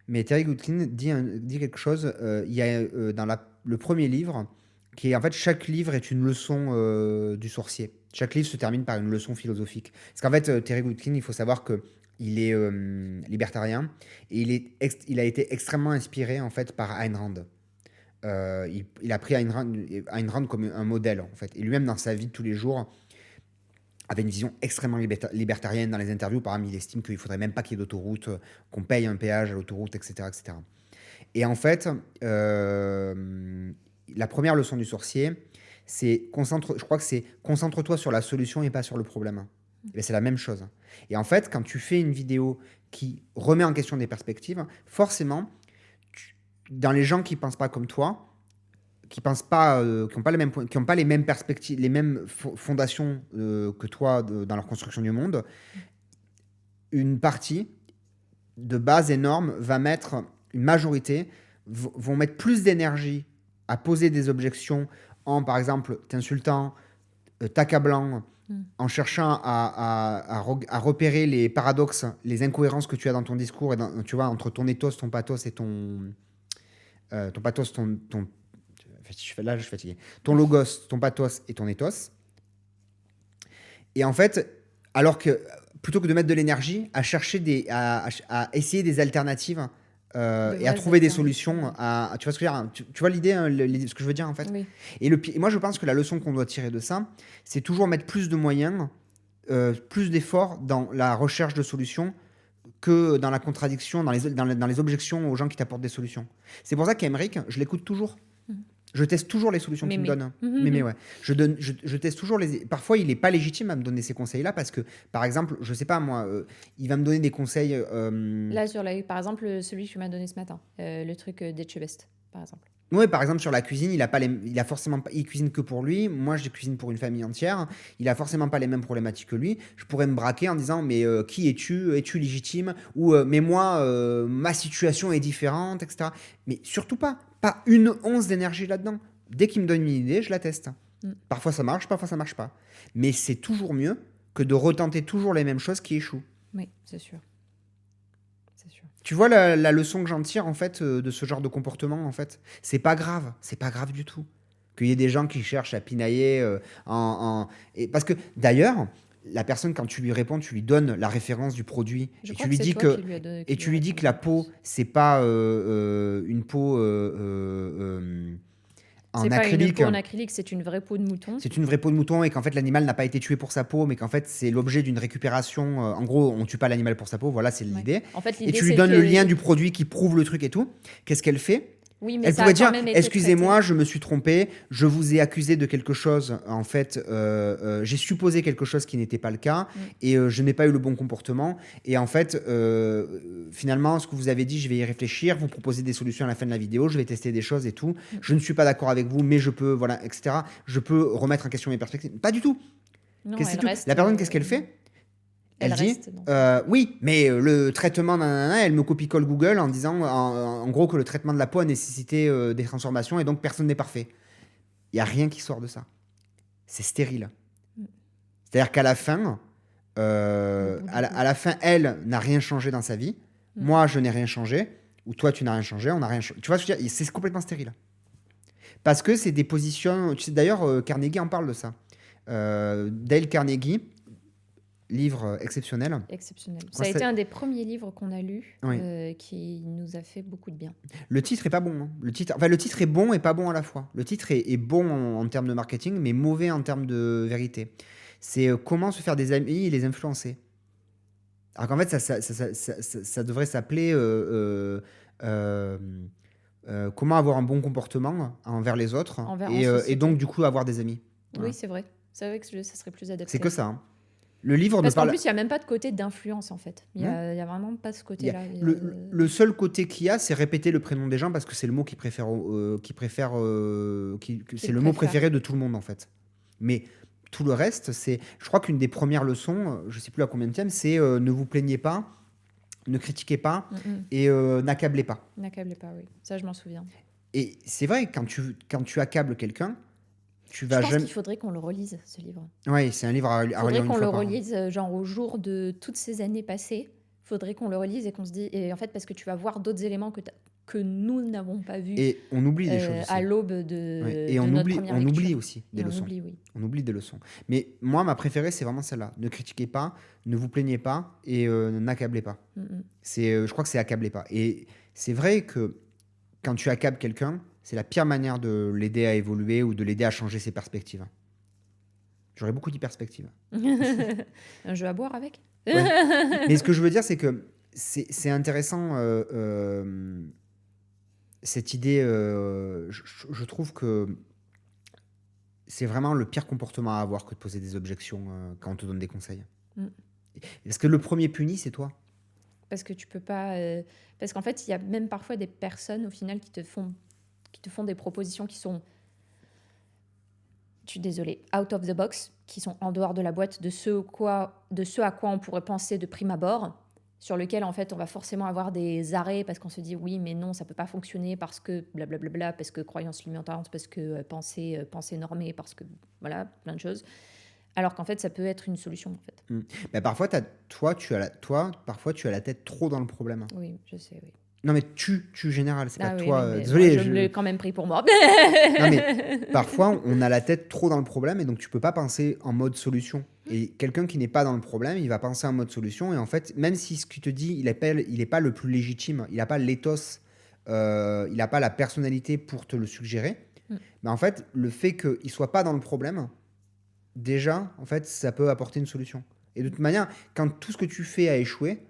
mais Terry Goodkind dit quelque chose. Il y a dans le premier livre, qui est en fait chaque livre est une leçon du sorcier. Chaque livre se termine par une leçon philosophique. Parce qu'en fait, Terry Goodkind, il faut savoir que il est libertarien et il a été extrêmement inspiré en fait par Ayn Rand. Il a pris Ayn Rand comme un modèle en fait. Et lui-même dans sa vie de tous les jours avait une vision extrêmement libertarienne. Dans les interviews, par exemple, il estime qu'il ne faudrait même pas qu'il y ait d'autoroute, qu'on paye un péage à l'autoroute, etc., etc. Et en fait, la première leçon du sorcier, je crois que c'est concentre-toi sur la solution et pas sur le problème. Et c'est la même chose. Et en fait, quand tu fais une vidéo qui remet en question des perspectives, forcément, dans les gens qui ne pensent pas comme toi, qui n'ont pas les mêmes perspectives, les mêmes fondations que toi dans leur construction du monde, une partie de base énorme va mettre, une majorité, vont mettre plus d'énergie à poser des objections en, par exemple, t'insultant, t'accablant, en cherchant à repérer les paradoxes, les incohérences que tu as dans ton discours, et tu vois, entre ton ethos, ton pathos et ton pathos, là je suis fatigué, ton logos, ton pathos et ton ethos. Et en fait, alors que plutôt que de mettre de l'énergie à chercher à essayer des alternatives et à trouver des solutions, tu vois ce que je veux dire, tu vois l'idée, ce que je veux dire en fait. Oui. Et moi je pense que la leçon qu'on doit tirer de ça, c'est toujours mettre plus de moyens, plus d'efforts dans la recherche de solutions que dans la contradiction, dans les objections aux gens qui t'apportent des solutions. C'est pour ça qu'Aymeric, je l'écoute toujours. Je teste toujours les solutions qu'il me donne. Mais ouais. Je teste toujours Parfois, il n'est pas légitime à me donner ces conseils-là parce que, par exemple, je sais pas moi, il va me donner des conseils. Là, par exemple, celui que tu m'as donné ce matin, le truc d'Etchebest, par exemple. Oui, par exemple, sur la cuisine, il cuisine que pour lui. Moi, je cuisine pour une famille entière. Il a forcément pas les mêmes problématiques que lui. Je pourrais me braquer en disant, mais qui es-tu? Es-tu légitime? Ou, mais moi, ma situation est différente, etc. Mais surtout pas une once d'énergie là-dedans. Dès qu'il me donne une idée, je la teste. Parfois, ça marche, parfois, ça marche pas. Mais c'est toujours mieux que de retenter toujours les mêmes choses qui échouent. Oui, c'est sûr. Tu vois la leçon que j'en tire en fait de ce genre de comportement en fait, c'est pas grave du tout qu'il y ait des gens qui cherchent à pinailler et parce que d'ailleurs la personne quand tu lui réponds, tu lui donnes la référence du produit et tu lui dis que la peau c'est pas une peau en acrylique. Pas une peau en acrylique, c'est une vraie peau de mouton. C'est une vraie peau de mouton et qu'en fait l'animal n'a pas été tué pour sa peau, mais qu'en fait c'est l'objet d'une récupération. En gros, on tue pas l'animal pour sa peau, voilà, c'est l'idée. En fait, et tu lui donnes le lien du produit qui prouve le truc et tout. Qu'est-ce qu'elle fait? Oui, mais elle pourrait dire, excusez-moi, je me suis trompée, je vous ai accusé de quelque chose, en fait, j'ai supposé quelque chose qui n'était pas le cas, et je n'ai pas eu le bon comportement, et en fait, finalement, ce que vous avez dit, je vais y réfléchir, vous proposez des solutions à la fin de la vidéo, je vais tester des choses et tout, je ne suis pas d'accord avec vous, mais je peux, voilà, etc., je peux remettre en question mes perspectives. Pas du tout. Non, la personne, qu'est-ce qu'elle fait? Elle dit, oui, mais le traitement, elle me copie-colle Google en disant en gros que le traitement de la peau a nécessité des transformations et donc personne n'est parfait. Il n'y a rien qui sort de ça. C'est stérile. C'est-à-dire qu'à la fin, à la fin, elle n'a rien changé dans sa vie. Moi, je n'ai rien changé. Ou toi, tu n'as rien changé. On n'a rien changé. Tu vois ce que je veux dire? C'est complètement stérile. Parce que c'est des positions... Tu sais, d'ailleurs, Carnegie en parle de ça. Dale Carnegie... Livre exceptionnel. Ça a été un des premiers livres qu'on a lu qui nous a fait beaucoup de bien. Le titre est pas bon. Hein. Le titre est bon et pas bon à la fois. Le titre est bon en termes de marketing, mais mauvais en termes de vérité. C'est comment se faire des amis et les influencer. Alors qu'en fait, ça devrait s'appeler comment avoir un bon comportement envers les autres et donc du coup avoir des amis. Voilà. Oui, c'est vrai. C'est vrai que ça serait plus adapté. C'est que ça. Hein. Le livre Parce qu'en plus, il n'y a même pas de côté d'influence, en fait. Il n'y a vraiment pas ce côté-là. Le seul côté qu'il y a, c'est répéter le prénom des gens parce que c'est le mot c'est le mot préféré de tout le monde, en fait. Mais tout le reste, je crois qu'une des premières leçons, je ne sais plus à combien de thèmes, c'est ne vous plaignez pas, ne critiquez pas et n'accablez pas. N'accablez pas, oui. Ça, je m'en souviens. Et c'est vrai, quand tu accables quelqu'un, je pense qu'il faudrait qu'on le relise, ce livre. Oui, c'est un livre à relire une fois. Il faudrait qu'on le relise, genre au jour de toutes ces années passées. Il faudrait qu'on le relise et qu'on se dise... Et en fait, parce que tu vas voir d'autres éléments que nous n'avons pas vus. Et on oublie des choses aussi. À l'aube de et on oublie aussi des leçons. Oui. On oublie des leçons. Mais moi, ma préférée, c'est vraiment celle-là. Ne critiquez pas, ne vous plaignez pas et n'accablez pas. Je crois que c'est accablez pas. Et c'est vrai que quand tu accables quelqu'un, c'est la pire manière de l'aider à évoluer ou de l'aider à changer ses perspectives. J'aurais beaucoup dit perspectives. Un jeu à boire avec. Mais ce que je veux dire, c'est que c'est intéressant, cette idée. Je trouve que c'est vraiment le pire comportement à avoir que de poser des objections quand on te donne des conseils. Parce que le premier puni, c'est toi. Parce que tu peux pas... parce qu'en fait, il y a même parfois des personnes, au final, qui te font des propositions qui sont, je suis désolée, out of the box, qui sont en dehors de la boîte de ce à quoi on pourrait penser de prime abord, sur lequel, en fait, on va forcément avoir des arrêts parce qu'on se dit oui, mais non, ça peut pas fonctionner parce que blablabla, parce que croyance limitante, parce que pensée normée, parce que, voilà, plein de choses. Alors qu'en fait, ça peut être une solution, en fait. Mais parfois, parfois, tu as la tête trop dans le problème. Oui, je sais, oui. Non, mais tu général, c'est pas oui, toi. Désolé, je l'ai quand même pris pour moi. Non, mais parfois, on a la tête trop dans le problème et donc tu peux pas penser en mode solution. Et quelqu'un qui n'est pas dans le problème, il va penser en mode solution. Et en fait, même si ce qu'il te dit, il est pas le plus légitime, il n'a pas l'éthos, il n'a pas la personnalité pour te le suggérer. Mais en fait, le fait qu'il soit pas dans le problème, déjà, en fait, ça peut apporter une solution. Et de toute manière, quand tout ce que tu fais a échoué,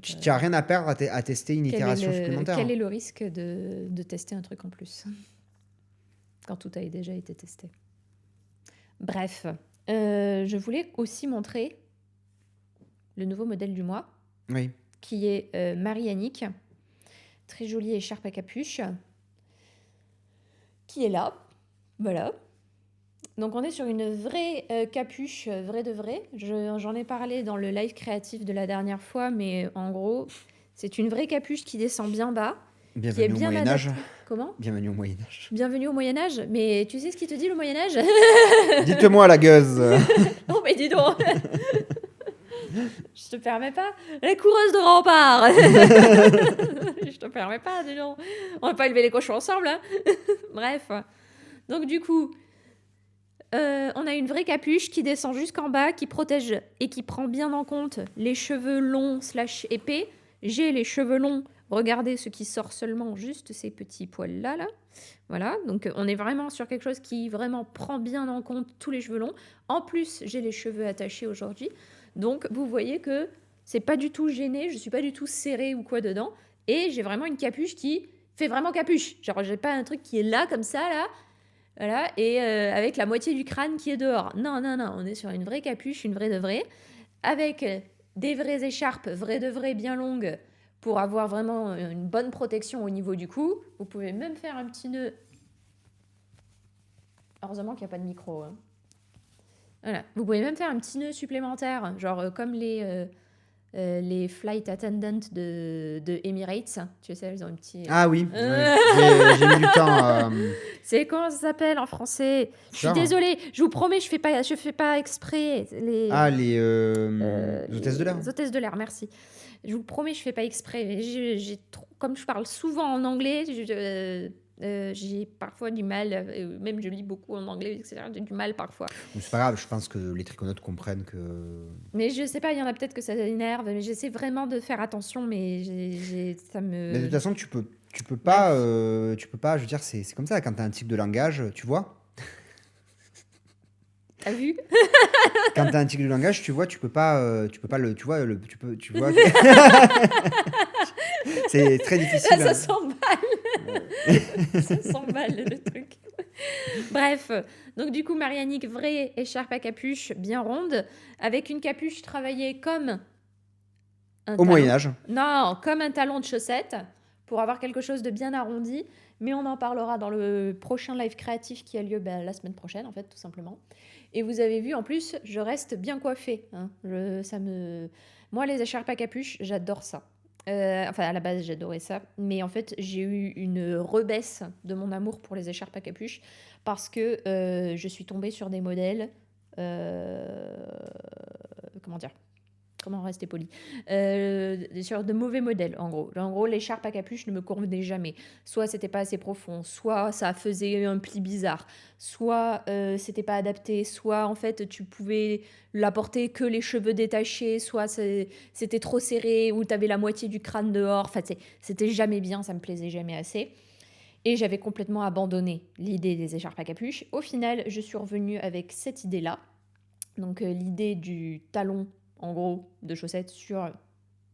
tu n'as rien à perdre à tester une itération supplémentaire. Quel est le risque de tester un truc en plus quand tout a déjà été testé? Bref, je voulais aussi montrer le nouveau modèle du mois, qui est Marie-Annick, très jolie écharpe à capuche, qui est là, voilà. Donc on est sur une vraie capuche, vraie de vrai. J'en ai parlé dans le live créatif de la dernière fois, mais en gros, c'est une vraie capuche qui descend bien bas. Bienvenue qui est bien au Moyen-Âge. Comment ? Bienvenue au Moyen-Âge. Bienvenue au Moyen-Âge. Mais tu sais ce qu'il te dit, le Moyen-Âge ? Dites-moi, la gueuse. Oh, mais dis donc. Je te permets pas. La coureuse de rempart. Je te permets pas, dis donc. On va pas élever les cochons ensemble, hein. Bref. Donc du coup... on a une vraie capuche qui descend jusqu'en bas, qui protège et qui prend bien en compte les cheveux longs / épais. J'ai les cheveux longs, regardez ce qui sort seulement, juste ces petits poils-là. Là. Voilà, donc on est vraiment sur quelque chose qui vraiment prend bien en compte tous les cheveux longs. En plus, j'ai les cheveux attachés aujourd'hui. Donc vous voyez que c'est pas du tout gêné, je suis pas du tout serrée ou quoi dedans. Et j'ai vraiment une capuche qui fait vraiment capuche. Genre j'ai pas un truc qui est là comme ça, là. Voilà, et avec la moitié du crâne qui est dehors. Non, on est sur une vraie capuche, une vraie de vraie, avec des vraies écharpes, vraies de vraies, bien longues, pour avoir vraiment une bonne protection au niveau du cou. Vous pouvez même faire un petit nœud. Heureusement qu'il n'y a pas de micro. Hein. Voilà, vous pouvez même faire un petit nœud supplémentaire, genre comme les flight attendants de Emirates, tu sais, elles ont un petit... Ah oui, j'ai mis du temps. C'est comment ça s'appelle en français? Je suis désolée, je vous promets, je fais pas exprès. Les hôtesses de l'air. Les hôtesses de l'air, merci. Je vous promets, je fais pas exprès. Comme je parle souvent en anglais, j'ai parfois du mal, même je lis beaucoup en anglais, etc. J'ai du mal parfois. C'est pas grave, je pense que les triconautes comprennent que... Mais je sais pas, il y en a peut-être que ça énerve, mais j'essaie vraiment de faire attention, mais ça me... Mais de toute façon, tu peux pas, je veux dire, c'est comme ça, quand t'as un tic de langage, tu vois. T'as vu? Quand t'as un tic de langage, tu vois, tu peux pas c'est très difficile. Là, ça s'emballe. Ça s'emballe, le truc. Bref, donc du coup, Marianne, vraie écharpe à capuche bien ronde, avec une capuche travaillée comme au Moyen-Âge. Non, comme un talon de chaussette, pour avoir quelque chose de bien arrondi. Mais on en parlera dans le prochain live créatif qui a lieu la semaine prochaine, en fait, tout simplement. Et vous avez vu, en plus, je reste bien coiffée. Hein. Moi, les écharpes à capuche, j'adore ça. Enfin, à la base, j'adorais ça. Mais en fait, j'ai eu une rebaisse de mon amour pour les écharpes à capuche parce que je suis tombée sur des modèles... comment dire ? Comment rester poli, sur de mauvais modèles, en gros. En gros, l'écharpe à capuche ne me convenait jamais. Soit c'était pas assez profond, soit ça faisait un pli bizarre, soit c'était pas adapté, soit en fait tu pouvais la porter que les cheveux détachés, soit c'était trop serré ou t'avais la moitié du crâne dehors. Enfin, c'était jamais bien, ça me plaisait jamais assez. Et j'avais complètement abandonné l'idée des écharpes à capuche. Au final, je suis revenue avec cette idée-là. Donc l'idée du talon en gros, de chaussettes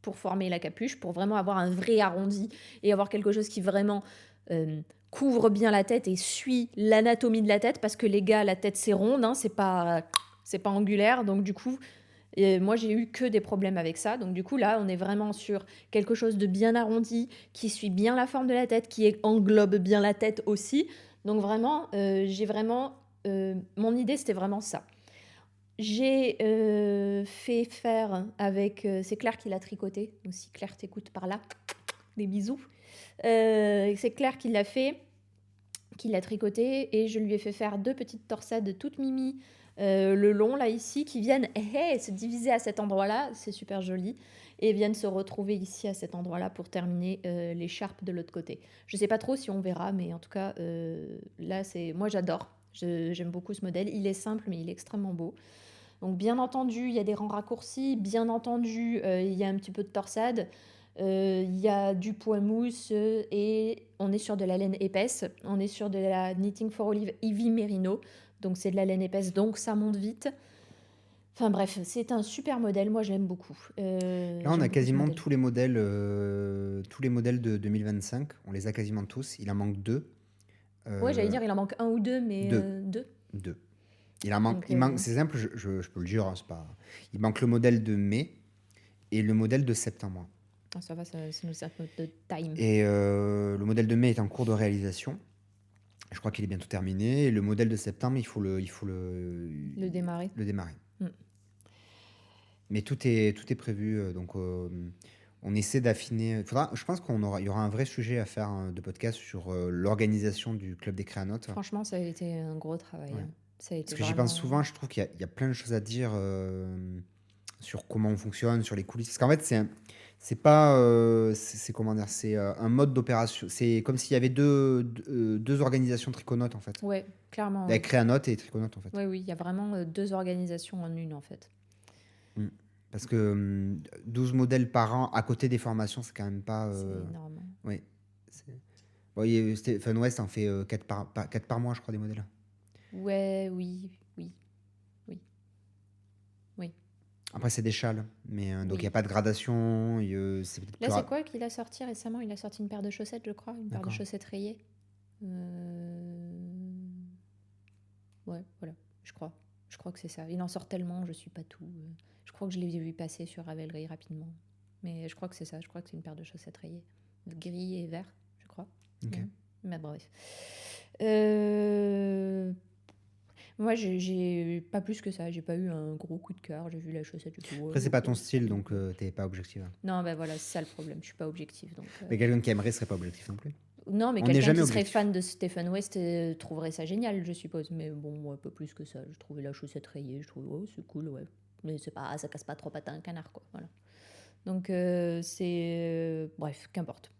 pour former la capuche, pour vraiment avoir un vrai arrondi et avoir quelque chose qui vraiment couvre bien la tête et suit l'anatomie de la tête, parce que les gars, la tête c'est ronde, hein, c'est pas angulaire, donc du coup, moi j'ai eu que des problèmes avec ça, donc du coup là, on est vraiment sur quelque chose de bien arrondi, qui suit bien la forme de la tête, qui englobe bien la tête aussi, donc vraiment, mon idée c'était vraiment ça. J'ai fait faire avec... c'est Claire qui l'a tricoté. Donc si Claire t'écoute par là, des bisous. C'est Claire qui l'a fait, qui l'a tricoté. Et je lui ai fait faire 2 petites torsades toutes mimi le long, là, ici, qui viennent se diviser à cet endroit-là. C'est super joli. Et viennent se retrouver ici, à cet endroit-là, pour terminer l'écharpe de l'autre côté. Je sais pas trop si on verra, mais en tout cas, là, moi, j'adore. J'aime beaucoup ce modèle. Il est simple, mais il est extrêmement beau. Donc bien entendu, il y a des rangs raccourcis, bien entendu, il y a un petit peu de torsade, il y a du poids mousse et on est sur de la laine épaisse. On est sur de la Knitting for Olive Ivy Merino, donc c'est de la laine épaisse, donc ça monte vite. Enfin bref, c'est un super modèle, moi j'aime beaucoup. Là, on a quasiment tous les modèles de 2025, on les a quasiment tous, il en manque 2. Ouais, j'allais dire il en manque 1 ou 2, mais 2. 2. Il manque, c'est simple, je peux le dire, hein, c'est pas... Il manque le modèle de mai et le modèle de septembre. Ah, ça va, ça nous sert de time. Et le modèle de mai est en cours de réalisation. Je crois qu'il est bientôt terminé. Et le modèle de septembre, il faut le démarrer. Mais tout est prévu. Donc, on essaie d'affiner. Je pense il y aura un vrai sujet à faire de podcast sur l'organisation du Club des Créanotes. Franchement, ça a été un gros travail. Ouais. Hein. Ça a été Parce que j'y pense souvent, je trouve qu'il y a plein de choses à dire sur comment on fonctionne, sur les coulisses. Parce qu'en fait, c'est pas... c'est comment dire, c'est un mode d'opération. C'est comme s'il y avait deux organisations triconautes, en fait. Ouais, clairement. Avec Créanotes et triconautes, en fait. Oui, il y a vraiment 2 organisations en une, en fait. Parce que 12 modèles par an à côté des formations, c'est quand même pas... C'est énorme. Oui. Bon, Stephen West en fait 4 par mois, je crois, des modèles. Ouais, oui. Après, c'est des châles, mais donc il n'y a pas de gradation. Là, c'est quoi qu'il a sorti récemment? Il a sorti une paire de chaussettes, je crois, une paire de chaussettes rayées. Ouais, voilà, je crois que c'est ça. Il en sort tellement, je suis pas tout. Je crois que je l'ai vu passer sur Ravelry rapidement. Mais je crois que c'est ça, je crois que c'est une paire de chaussettes rayées. Gris et vert, je crois. Ok. Mais bref. Moi, j'ai pas plus que ça. J'ai pas eu un gros coup de cœur. J'ai vu la chaussette. Après, c'est pas ton style, donc t'es pas objective. Non, ben voilà, c'est ça le problème. Je suis pas objective. Donc, mais quelqu'un qui aimerait serait pas objectif non plus. Non, mais quelqu'un qui serait fan de Stephen West trouverait ça génial, je suppose. Mais bon, moi, pas plus que ça. Je trouvais la chaussette rayée. Je trouvais, oh, c'est cool, ouais. Mais ça casse pas trop pattes à un canard, quoi. Voilà. Donc, bref, qu'importe.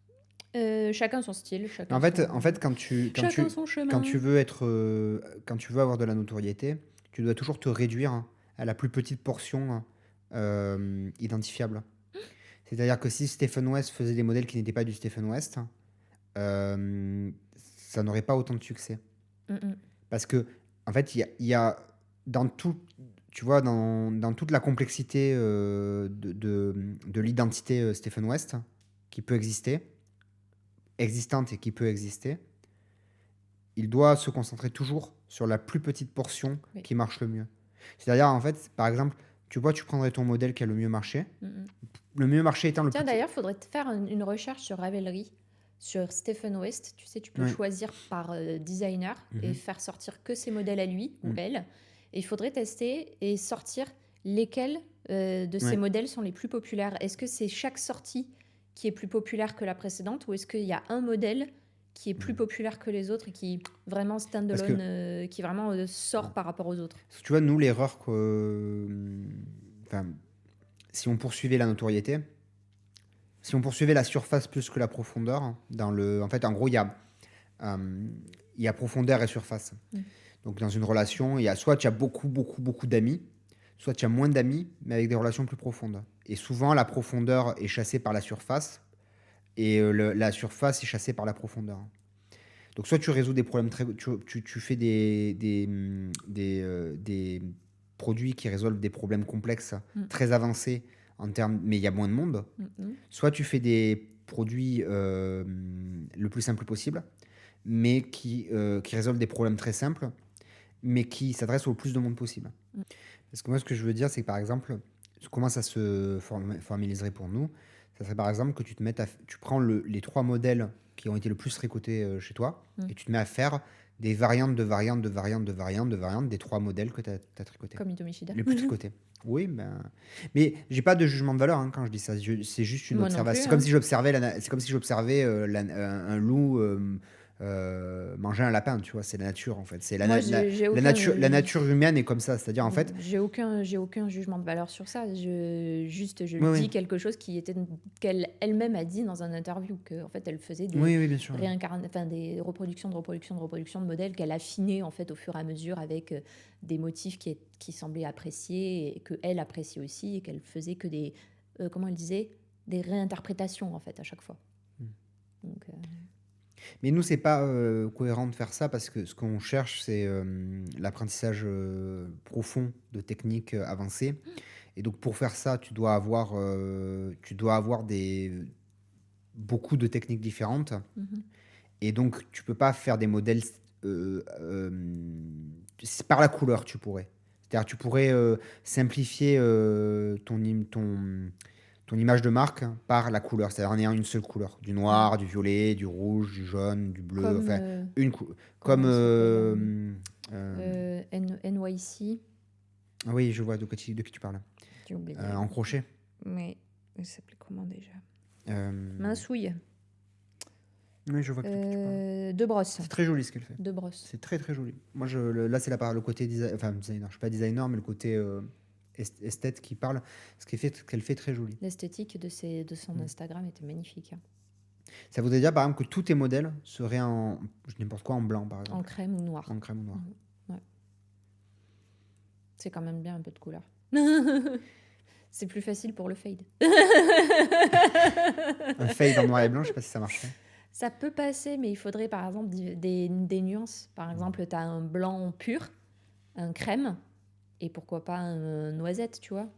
Chacun son style. En fait, quand tu veux avoir de la notoriété, tu dois toujours te réduire à la plus petite portion identifiable. C'est-à-dire que si Stephen West faisait des modèles qui n'étaient pas du Stephen West, ça n'aurait pas autant de succès. Parce que, en fait, il y a dans tout, tu vois, dans toute la complexité de l'identité Stephen West qui peut existante et qui peut exister, il doit se concentrer toujours sur la plus petite portion qui marche le mieux. C'est-à-dire, en fait, par exemple, tu prendrais ton modèle qui a le mieux marché. Le mieux marché étant le plus... Tiens, d'ailleurs, il faudrait faire une recherche sur Ravelry, sur Stephen West. Tu sais, tu peux choisir par designer et faire sortir que ses modèles à lui ou elle. Et il faudrait tester et sortir lesquels de ces modèles sont les plus populaires. Est-ce que c'est chaque sortie qui est plus populaire que la précédente, ou est-ce qu'il y a un modèle qui est plus populaire que les autres et qui vraiment standalone, qui vraiment sort par rapport aux autres? Tu vois, nous, l'erreur si on poursuivait la notoriété, si on poursuivait la surface plus que la profondeur, en fait, en gros, il y a profondeur et surface. Donc, dans une relation, soit tu as beaucoup d'amis, soit tu as moins d'amis, mais avec des relations plus profondes. Et souvent, la profondeur est chassée par la surface, et la surface est chassée par la profondeur. Donc, soit tu résous des problèmes tu fais des produits qui résolvent des problèmes complexes, très avancés en termes, mais il y a moins de monde. Soit tu fais des produits le plus simple possible, mais qui résolvent des problèmes très simples, mais qui s'adressent au plus de monde possible. Parce que moi, ce que je veux dire, c'est que par exemple, comment ça se formaliserait pour nous, ça serait par exemple que tu prends les 3 modèles qui ont été le plus tricotés chez toi, et tu te mets à faire des variantes des 3 modèles que tu as tricotés. Comme Ito Mishida. Les plus tricotés. Oui, mais j'ai pas de jugement de valeur quand je dis ça. C'est juste une observation. C'est comme si j'observais un loup manger un lapin, tu vois. C'est la nature, en fait. C'est la nature humaine est comme ça. C'est-à-dire, en fait... J'ai aucun jugement de valeur sur ça. Je dis quelque chose qu'elle elle-même a dit dans un interview, qu'en fait, elle faisait des des reproductions de modèles qu'elle affinait, en fait, au fur et à mesure avec des motifs qui semblaient appréciés et qu'elle appréciait aussi, et qu'elle faisait que des... comment elle disait, des réinterprétations, en fait, à chaque fois. Donc... Mais nous, c'est pas cohérent de faire ça, parce que ce qu'on cherche, c'est l'apprentissage profond de techniques avancées. Et donc, pour faire ça, tu dois avoir beaucoup de techniques différentes. Et donc, tu peux pas faire des modèles... c'est par la couleur, tu pourrais. C'est-à-dire, tu pourrais simplifier ton image de marque par la couleur, c'est-à-dire en ayant une seule couleur, du noir, du violet, du rouge, du jaune, du bleu, NYC. Ah oui, je vois de qui tu parles. J'ai oublié. En crochet. Mais il s'appelait comment déjà? Minsouille. Oui, je vois que tu parles. De brosse. C'est très joli ce qu'elle fait. De brosse. C'est très très joli. Moi, là, c'est le côté designer. Je suis pas designer, mais le côté esthète qui parle. Ce qu'elle fait très joli. L'esthétique de son Instagram était magnifique. Ça voudrait dire, par exemple, que tous tes modèles seraient n'importe quoi, en blanc, par exemple. En crème ou noir. En crème ou noir. Ouais. C'est quand même bien un peu de couleur. C'est plus facile pour le fade. Un fade en noir et blanc, je sais pas si ça marcherait. Ça peut passer, mais il faudrait par exemple des nuances. Par exemple, tu as un blanc pur, un crème, et pourquoi pas un noisette, tu vois.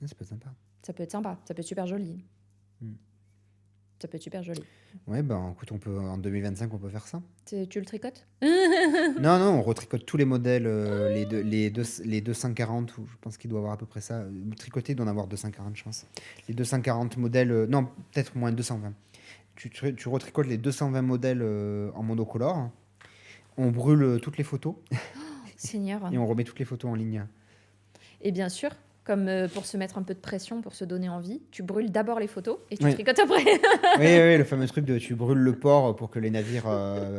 Ça peut être sympa. Ça peut être sympa, ça peut être super joli. Ça peut être super joli. Ouais, écoute, en 2025, on peut faire ça. Tu le tricotes? Non, on retricote tous les modèles, les 240, je pense qu'il doit avoir à peu près ça. Tricoté, il doit en avoir 240, je pense. Les 240 modèles, non, peut-être moins 220. Tu retricotes les 220 modèles en monocolore. On brûle toutes les photos. Seigneur. Et on remet toutes les photos en ligne. Et bien sûr, comme pour se mettre un peu de pression, pour se donner envie, tu brûles d'abord les photos et tu tricotes après. oui, le fameux truc de tu brûles le port pour que les navires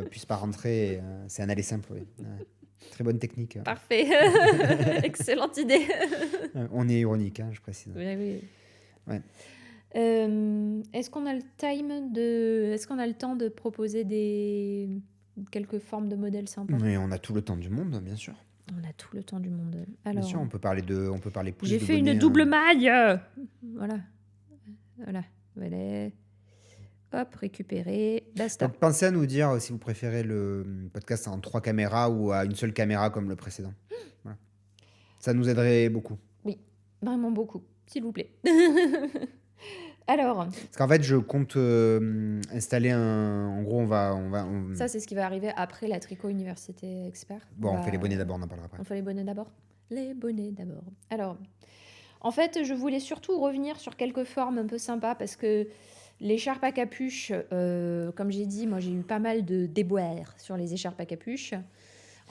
puissent pas rentrer. C'est un aller simple, oui. Très bonne technique. Parfait. Excellente idée. On est ironique, je précise. Oui. Ouais. Est-ce qu'on a le temps de proposer quelques formes de modèles sympas? Mais on a tout le temps du monde, bien sûr. On a tout le temps du monde. Alors, bien sûr, on peut parler plus. J'ai fait une double maille. Voilà. Hop, récupérer. Basta. Donc, pensez à nous dire si vous préférez le podcast en 3 caméras ou à une seule caméra comme le précédent. Voilà. Ça nous aiderait beaucoup. Oui, vraiment beaucoup. S'il vous plaît. Alors, Parce qu'en fait, je compte installer un. En gros, ça, c'est ce qui va arriver après la Tricot Université Expert. Bon, on fait les bonnets d'abord, on en parlera après. On fait les bonnets d'abord. Les bonnets d'abord. Alors, en fait, je voulais surtout revenir sur quelques formes un peu sympas parce que l'écharpe à capuche, comme j'ai dit, moi j'ai eu pas mal de déboires sur les écharpes à capuche.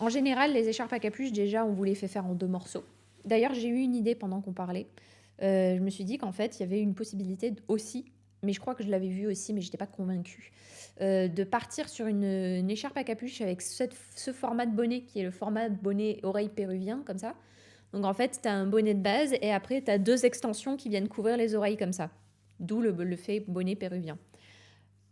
En général, les écharpes à capuche, déjà, on vous les fait faire en 2 morceaux. D'ailleurs, j'ai eu une idée pendant qu'on parlait. Je me suis dit qu'en fait, il y avait une possibilité aussi, mais je crois que je l'avais vu aussi, mais je n'étais pas convaincue, de partir sur une écharpe à capuche avec ce format de bonnet qui est le format de bonnet oreille péruvien, comme ça. Donc en fait, tu as un bonnet de base et après, tu as 2 extensions qui viennent couvrir les oreilles comme ça. D'où le fait bonnet péruvien.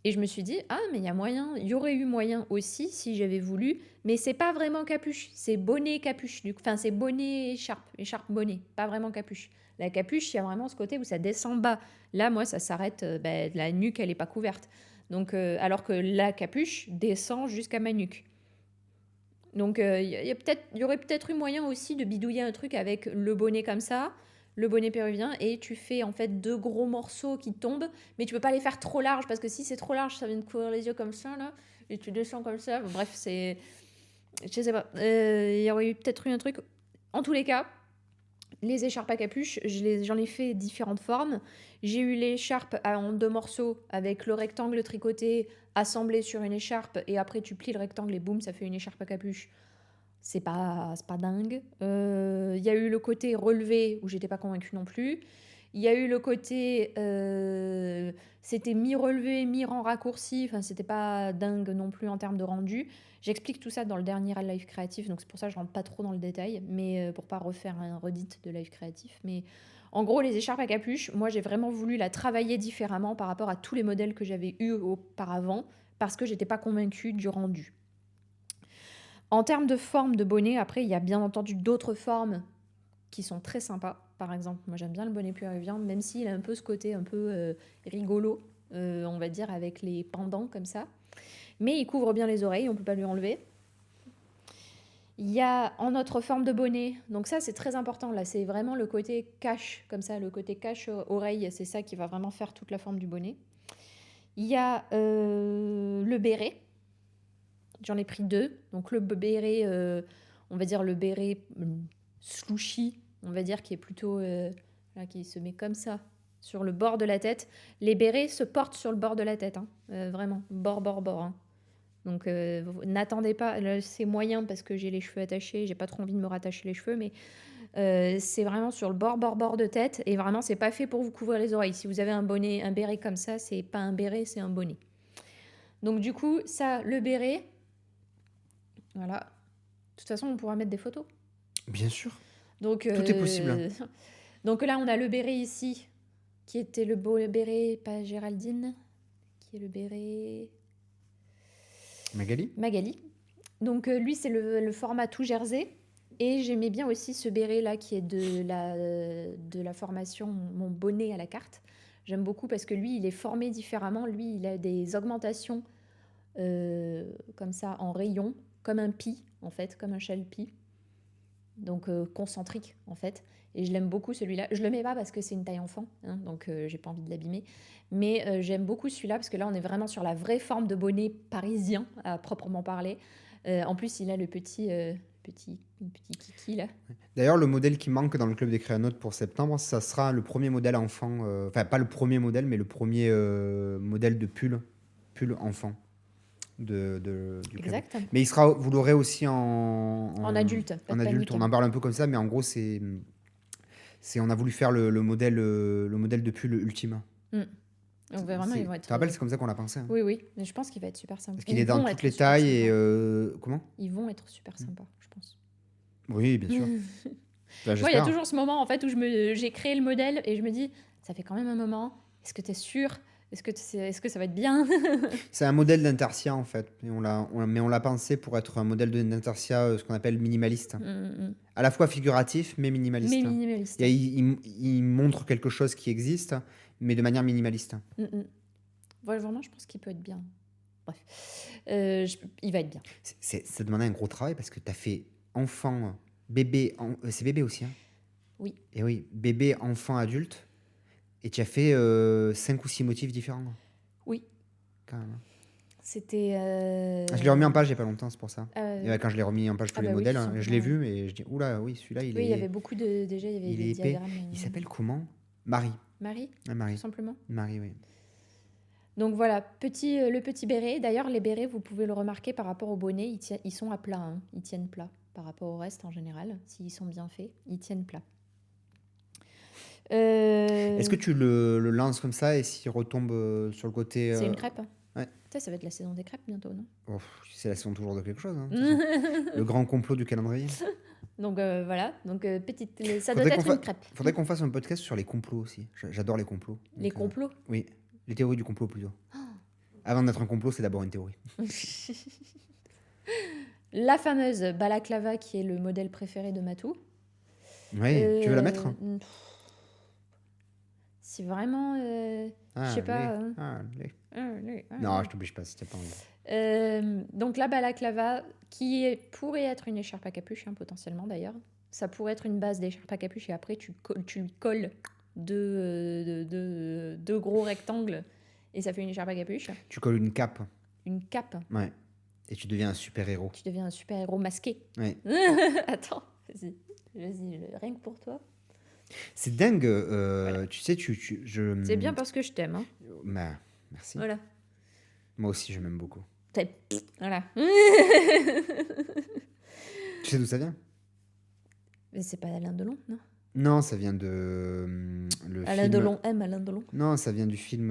Et je me suis dit, mais il y aurait eu moyen aussi si j'avais voulu, mais c'est pas vraiment capuche, c'est bonnet capuche. Enfin, c'est bonnet écharpe bonnet, pas vraiment capuche. La capuche, il y a vraiment ce côté où ça descend bas. Là, moi, ça s'arrête, la nuque, elle n'est pas couverte. Donc, alors que la capuche descend jusqu'à ma nuque. Donc, il y aurait peut-être eu moyen aussi de bidouiller un truc avec le bonnet comme ça, le bonnet péruvien, et tu fais en fait 2 gros morceaux qui tombent, mais tu peux pas les faire trop larges parce que si c'est trop large, ça vient de couvrir les yeux comme ça, là, et tu descends comme ça. Bref, c'est. Je sais pas. Il y aurait peut-être eu un truc. En tous les cas, les écharpes à capuche, j'en ai fait différentes formes. J'ai eu l'écharpe en 2 morceaux avec le rectangle tricoté assemblé sur une écharpe, et après tu plies le rectangle et boum, ça fait une écharpe à capuche. C'est pas dingue. Il y a eu le côté relevé où j'étais pas convaincue non plus. Il y a eu le côté c'était mi-relevé, mi-rang raccourci. Enfin, c'était pas dingue non plus en termes de rendu. J'explique tout ça dans le dernier live créatif, donc c'est pour ça que je rentre pas trop dans le détail, mais pour pas refaire un redit de live créatif. Mais en gros, les écharpes à capuche, moi j'ai vraiment voulu la travailler différemment par rapport à tous les modèles que j'avais eus auparavant parce que j'étais pas convaincue du rendu. En termes de forme de bonnet, après, il y a bien entendu d'autres formes qui sont très sympas. Par exemple, moi j'aime bien le bonnet péruvien, même s'il a un peu ce côté un peu rigolo, on va dire, avec les pendants comme ça. Mais il couvre bien les oreilles, on ne peut pas lui enlever. Il y a en autre forme de bonnet, donc ça c'est très important, là c'est vraiment le côté cache, comme ça, le côté cache oreille, c'est ça qui va vraiment faire toute la forme du bonnet. Il y a le béret. J'en ai pris 2. Donc le béret, on va dire le béret slouchy, on va dire, qui est plutôt là, qui se met comme ça sur le bord de la tête. Les bérets se portent sur le bord de la tête, vraiment, bord. Hein. Donc n'attendez pas, là, c'est moyen parce que j'ai les cheveux attachés, j'ai pas trop envie de me rattacher les cheveux, mais c'est vraiment sur le bord de tête et vraiment c'est pas fait pour vous couvrir les oreilles. Si vous avez un bonnet, un béret comme ça, c'est pas un béret, c'est un bonnet. Donc du coup, ça, le béret. Voilà. De toute façon, on pourra mettre des photos. Bien sûr. Donc, tout est possible. Donc là, on a le béret ici, qui était le beau béret, pas Géraldine, qui est le béret... Magali. Donc lui, c'est le format tout jersey. Et j'aimais bien aussi ce béret-là, qui est de la formation Mon bonnet à la carte. J'aime beaucoup parce que lui, il est formé différemment. Lui, il a des augmentations comme ça, en rayon, comme un pie, en fait, comme un châle-pie. Donc concentrique, en fait. Et je l'aime beaucoup, celui-là. Je le mets pas parce que c'est une taille enfant, hein, donc j'ai pas envie de l'abîmer. Mais j'aime beaucoup celui-là parce que là, on est vraiment sur la vraie forme de bonnet parisien, à proprement parler. En plus, il a le petit kiki, là. D'ailleurs, le modèle qui manque dans le club des créanotes pour septembre, ça sera le premier modèle enfant. Enfin, pas le premier modèle, mais le premier modèle de pull enfant. Du exact. Club. Mais vous l'aurez aussi en adulte. En adulte, on en parle un peu comme ça, mais en gros, on a voulu faire le modèle de pull ultime. Donc vraiment, il va être... Tu te rappelles, c'est comme ça qu'on l'a pensé. Hein. Oui, mais je pense qu'il va être super sympa. Parce qu'il est dans toutes les tailles et comment ? Ils vont être super sympas, je pense. Oui, bien sûr. Moi, il y a toujours ce moment en fait où j'ai créé le modèle et je me dis, ça fait quand même un moment. Est-ce que tu es sûr ? Est-ce que ça va être bien ? C'est un modèle d'intersia en fait, mais on l'a pensé pour être un modèle d'intersia, ce qu'on appelle minimaliste. À la fois figuratif, mais minimaliste. Il montre quelque chose qui existe, mais de manière minimaliste. Ouais, vraiment, je pense qu'il peut être bien. Bref, il va être bien. Ça demandait un gros travail parce que tu as fait enfant, bébé, c'est bébé aussi. Hein ? Oui. Et oui, bébé, enfant, adulte. Et tu as fait 5 ou 6 motifs différents. Oui. Quand même. C'était... Je l'ai remis en page il n'y a pas longtemps, c'est pour ça. Et quand je l'ai remis en page tous les modèles, je l'ai vu, mais je dis, oula, oui, celui-là, il est... Oui, il y avait beaucoup de... Déjà, il y avait des diagrammes. Il s'appelle comment? Marie. Marie, Marie. tout simplement. Marie, oui. Donc voilà, le petit béret. D'ailleurs, les bérets, vous pouvez le remarquer par rapport au bonnet, ils sont à plat. Hein. Ils tiennent plat par rapport au reste en général. S'ils sont bien faits, ils tiennent plat. Est-ce que tu le lances comme ça et s'il retombe sur le côté... C'est une crêpe. Ouais. Ça va être la saison des crêpes bientôt, non? Oh, c'est la saison toujours de quelque chose. Hein, le grand complot du calendrier. Donc voilà, ça doit être une crêpe. Faudrait qu'on fasse un podcast sur les complots aussi. J'adore les complots. Les complots? Oui, les théories du complot plutôt. Avant d'être un complot, c'est d'abord une théorie. La fameuse balaclava qui est le modèle préféré de Matou. Oui, tu veux la mettre? Si vraiment, je sais pas. Non, je t'oblige pas si t'as pas envie. Donc la balaclava qui pourrait être une écharpe à capuche, hein, potentiellement d'ailleurs. Ça pourrait être une base d'écharpe à capuche et après tu lui colles deux gros rectangles et ça fait une écharpe à capuche. Tu colles une cape. Une cape. Ouais. Et tu deviens un super-héros. Tu deviens un super-héros masqué. Ouais. Attends, vas-y, rien que pour toi. C'est dingue, Voilà. tu sais, C'est bien parce que je t'aime. Hein. Merci. Voilà. Moi aussi, je m'aime beaucoup. Voilà. Tu sais d'où ça vient? Mais c'est pas Alain Delon, non? Non, ça vient de... Alain Delon aime Alain Delon. Non, ça vient du film...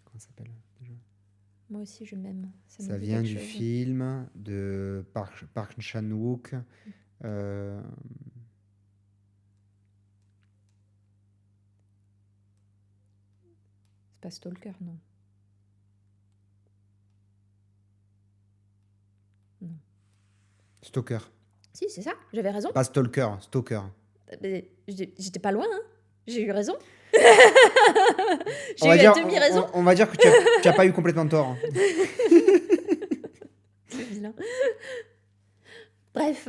comment ça s'appelle déjà? Moi aussi, je m'aime. Ça vient du film de Park Chan-wook. C'est pas Stalker, non. Non. Stalker. Si, c'est ça, j'avais raison. Pas Stalker, Stalker. J'étais pas loin, hein. J'ai eu raison. J'ai eu la demi-raison. On va dire que tu n'as pas eu complètement tort. C'est vilain. Bref.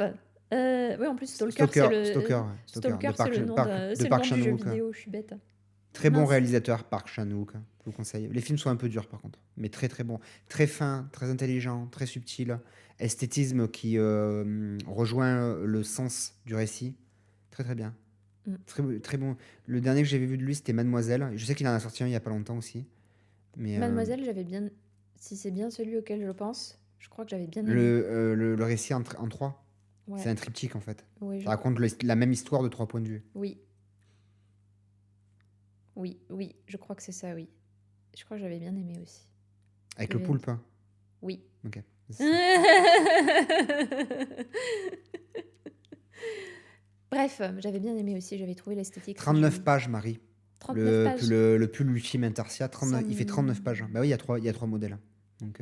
Oui, en plus, Stalker, c'est le... Stalker, c'est le nom du jeu vidéo, je suis bête. Très bon réalisateur, Park Chan-wook, je vous conseille. Les films sont un peu durs par contre, mais très très bons. Très fin, très intelligent, très subtil. Esthétisme qui rejoint le sens du récit. Très très bien. Très, très bon. Le dernier que j'avais vu de lui, c'était Mademoiselle. Je sais qu'il en a sorti un il n'y a pas longtemps aussi. Mais, Mademoiselle, j'avais bien... Si c'est bien celui auquel je pense, je crois que j'avais bien aimé. Le récit en 3. Ouais. C'est un triptyque en fait. Oui, ça raconte la même histoire de 3 points de vue. Oui. Oui, je crois que c'est ça, oui. Je crois que j'avais bien aimé aussi. Avec le poulpe? Oui. Ok. Bref, j'avais bien aimé aussi, j'avais trouvé l'esthétique. 39 pages, Marie. 39 pages. Le pull ultime Intercia, il fait 39 pages. Bah oui, il y a 3 modèles. Donc,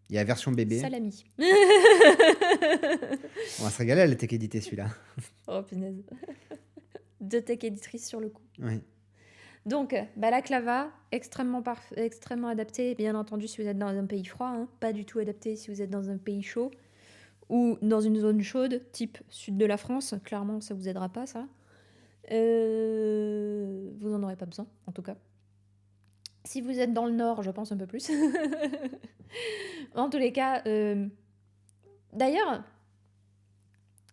il y a la version bébé. Salami. On va se régaler à la tech édité celui-là. Oh punaise. 2 tech éditrices sur le coup. Oui. Donc, balaclava, extrêmement adapté, bien entendu, si vous êtes dans un pays froid, hein, pas du tout adapté si vous êtes dans un pays chaud ou dans une zone chaude, type sud de la France. Clairement, ça vous aidera pas, ça. Vous en aurez pas besoin, en tout cas. Si vous êtes dans le nord, je pense un peu plus. En tous les cas, d'ailleurs...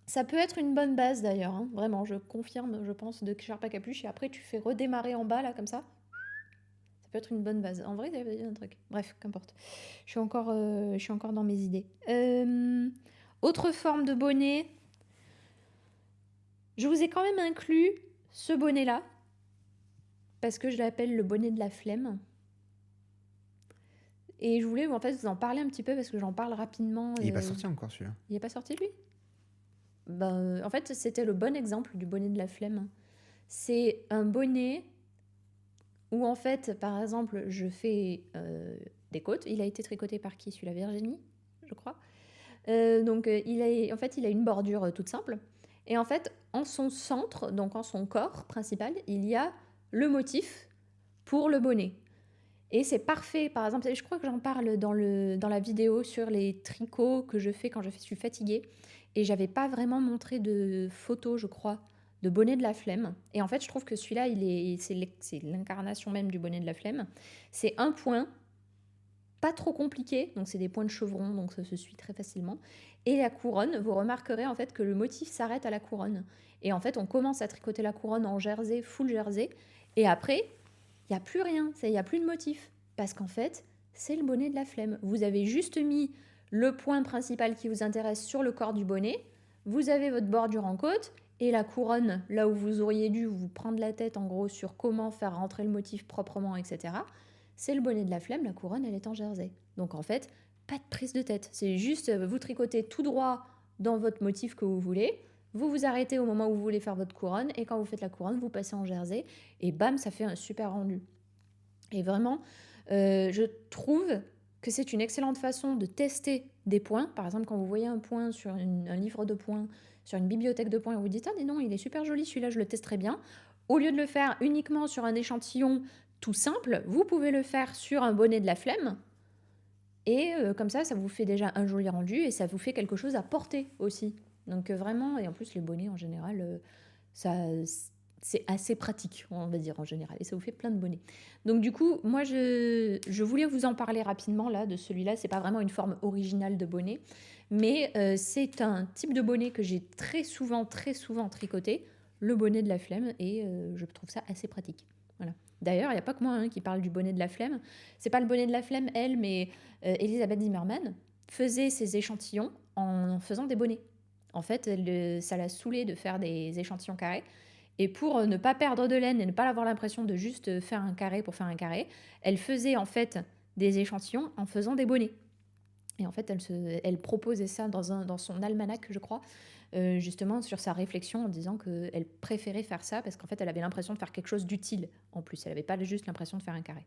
Ça peut être une bonne base d'ailleurs, hein. Vraiment, je confirme, je pense, de écharpe à capuche. Et après, tu fais redémarrer en bas, là, comme ça. Ça peut être une bonne base. En vrai, il y a un truc. Bref, qu'importe. Je suis encore dans mes idées. Autre forme de bonnet. Je vous ai quand même inclus ce bonnet-là. Parce que je l'appelle le bonnet de la flemme. Et je voulais en fait vous en parler un petit peu parce que j'en parle rapidement. Il n'est pas sorti encore celui-là. Il n'est pas sorti lui? En fait, c'était le bon exemple du bonnet de la flemme. C'est un bonnet où, en fait, par exemple, je fais des côtes. Il a été tricoté par qui? Celui-là, Virginie, je crois. Donc, il a une bordure toute simple. Et en fait, en son centre, donc en son corps principal, il y a le motif pour le bonnet. Et c'est parfait, par exemple, je crois que j'en parle dans la vidéo sur les tricots que je fais quand je suis fatiguée. Et j'avais pas vraiment montré de photos, je crois, de bonnet de la flemme. Et en fait, je trouve que celui-là, c'est l'incarnation même du bonnet de la flemme. C'est un point, pas trop compliqué, donc c'est des points de chevron, donc ça se suit très facilement. Et la couronne, vous remarquerez en fait que le motif s'arrête à la couronne. Et en fait, on commence à tricoter la couronne en jersey, full jersey. Et après, il n'y a plus rien, il n'y a plus de motif. Parce qu'en fait, c'est le bonnet de la flemme. Vous avez juste mis le point principal qui vous intéresse sur le corps du bonnet. Vous avez votre bordure en côte et la couronne, là où vous auriez dû vous prendre la tête en gros sur comment faire rentrer le motif proprement, etc. C'est le bonnet de la flemme, la couronne, elle est en jersey. Donc en fait, pas de prise de tête. C'est juste, vous tricotez tout droit dans votre motif que vous voulez. Vous vous arrêtez au moment où vous voulez faire votre couronne. Et quand vous faites la couronne, vous passez en jersey. Et bam, ça fait un super rendu. Et vraiment, je trouve que c'est une excellente façon de tester des points. Par exemple, quand vous voyez un point sur un livre de points, sur une bibliothèque de points, vous dites « Ah, dis non, il est super joli, celui-là, je le testerai bien ». Au lieu de le faire uniquement sur un échantillon tout simple, vous pouvez le faire sur un bonnet de la flemme. Et comme ça vous fait déjà un joli rendu et ça vous fait quelque chose à porter aussi. Donc vraiment, et en plus les bonnets en général, c'est assez pratique, on va dire en général. Et ça vous fait plein de bonnets. Donc du coup, moi je voulais vous en parler rapidement là, de celui-là. C'est pas vraiment une forme originale de bonnet, mais c'est un type de bonnet que j'ai très souvent tricoté, le bonnet de la flemme, et je trouve ça assez pratique. Voilà. D'ailleurs, il n'y a pas que moi qui parle du bonnet de la flemme. C'est pas le bonnet de la flemme, elle, mais Elisabeth Zimmermann faisait ses échantillons en faisant des bonnets. En fait, ça l'a saoulée de faire des échantillons carrés. Et pour ne pas perdre de laine et ne pas avoir l'impression de juste faire un carré pour faire un carré, elle faisait en fait des échantillons en faisant des bonnets. Et en fait, elle proposait ça dans son almanach, je crois, justement sur sa réflexion en disant qu'elle préférait faire ça parce qu'en fait, elle avait l'impression de faire quelque chose d'utile en plus. Elle n'avait pas juste l'impression de faire un carré.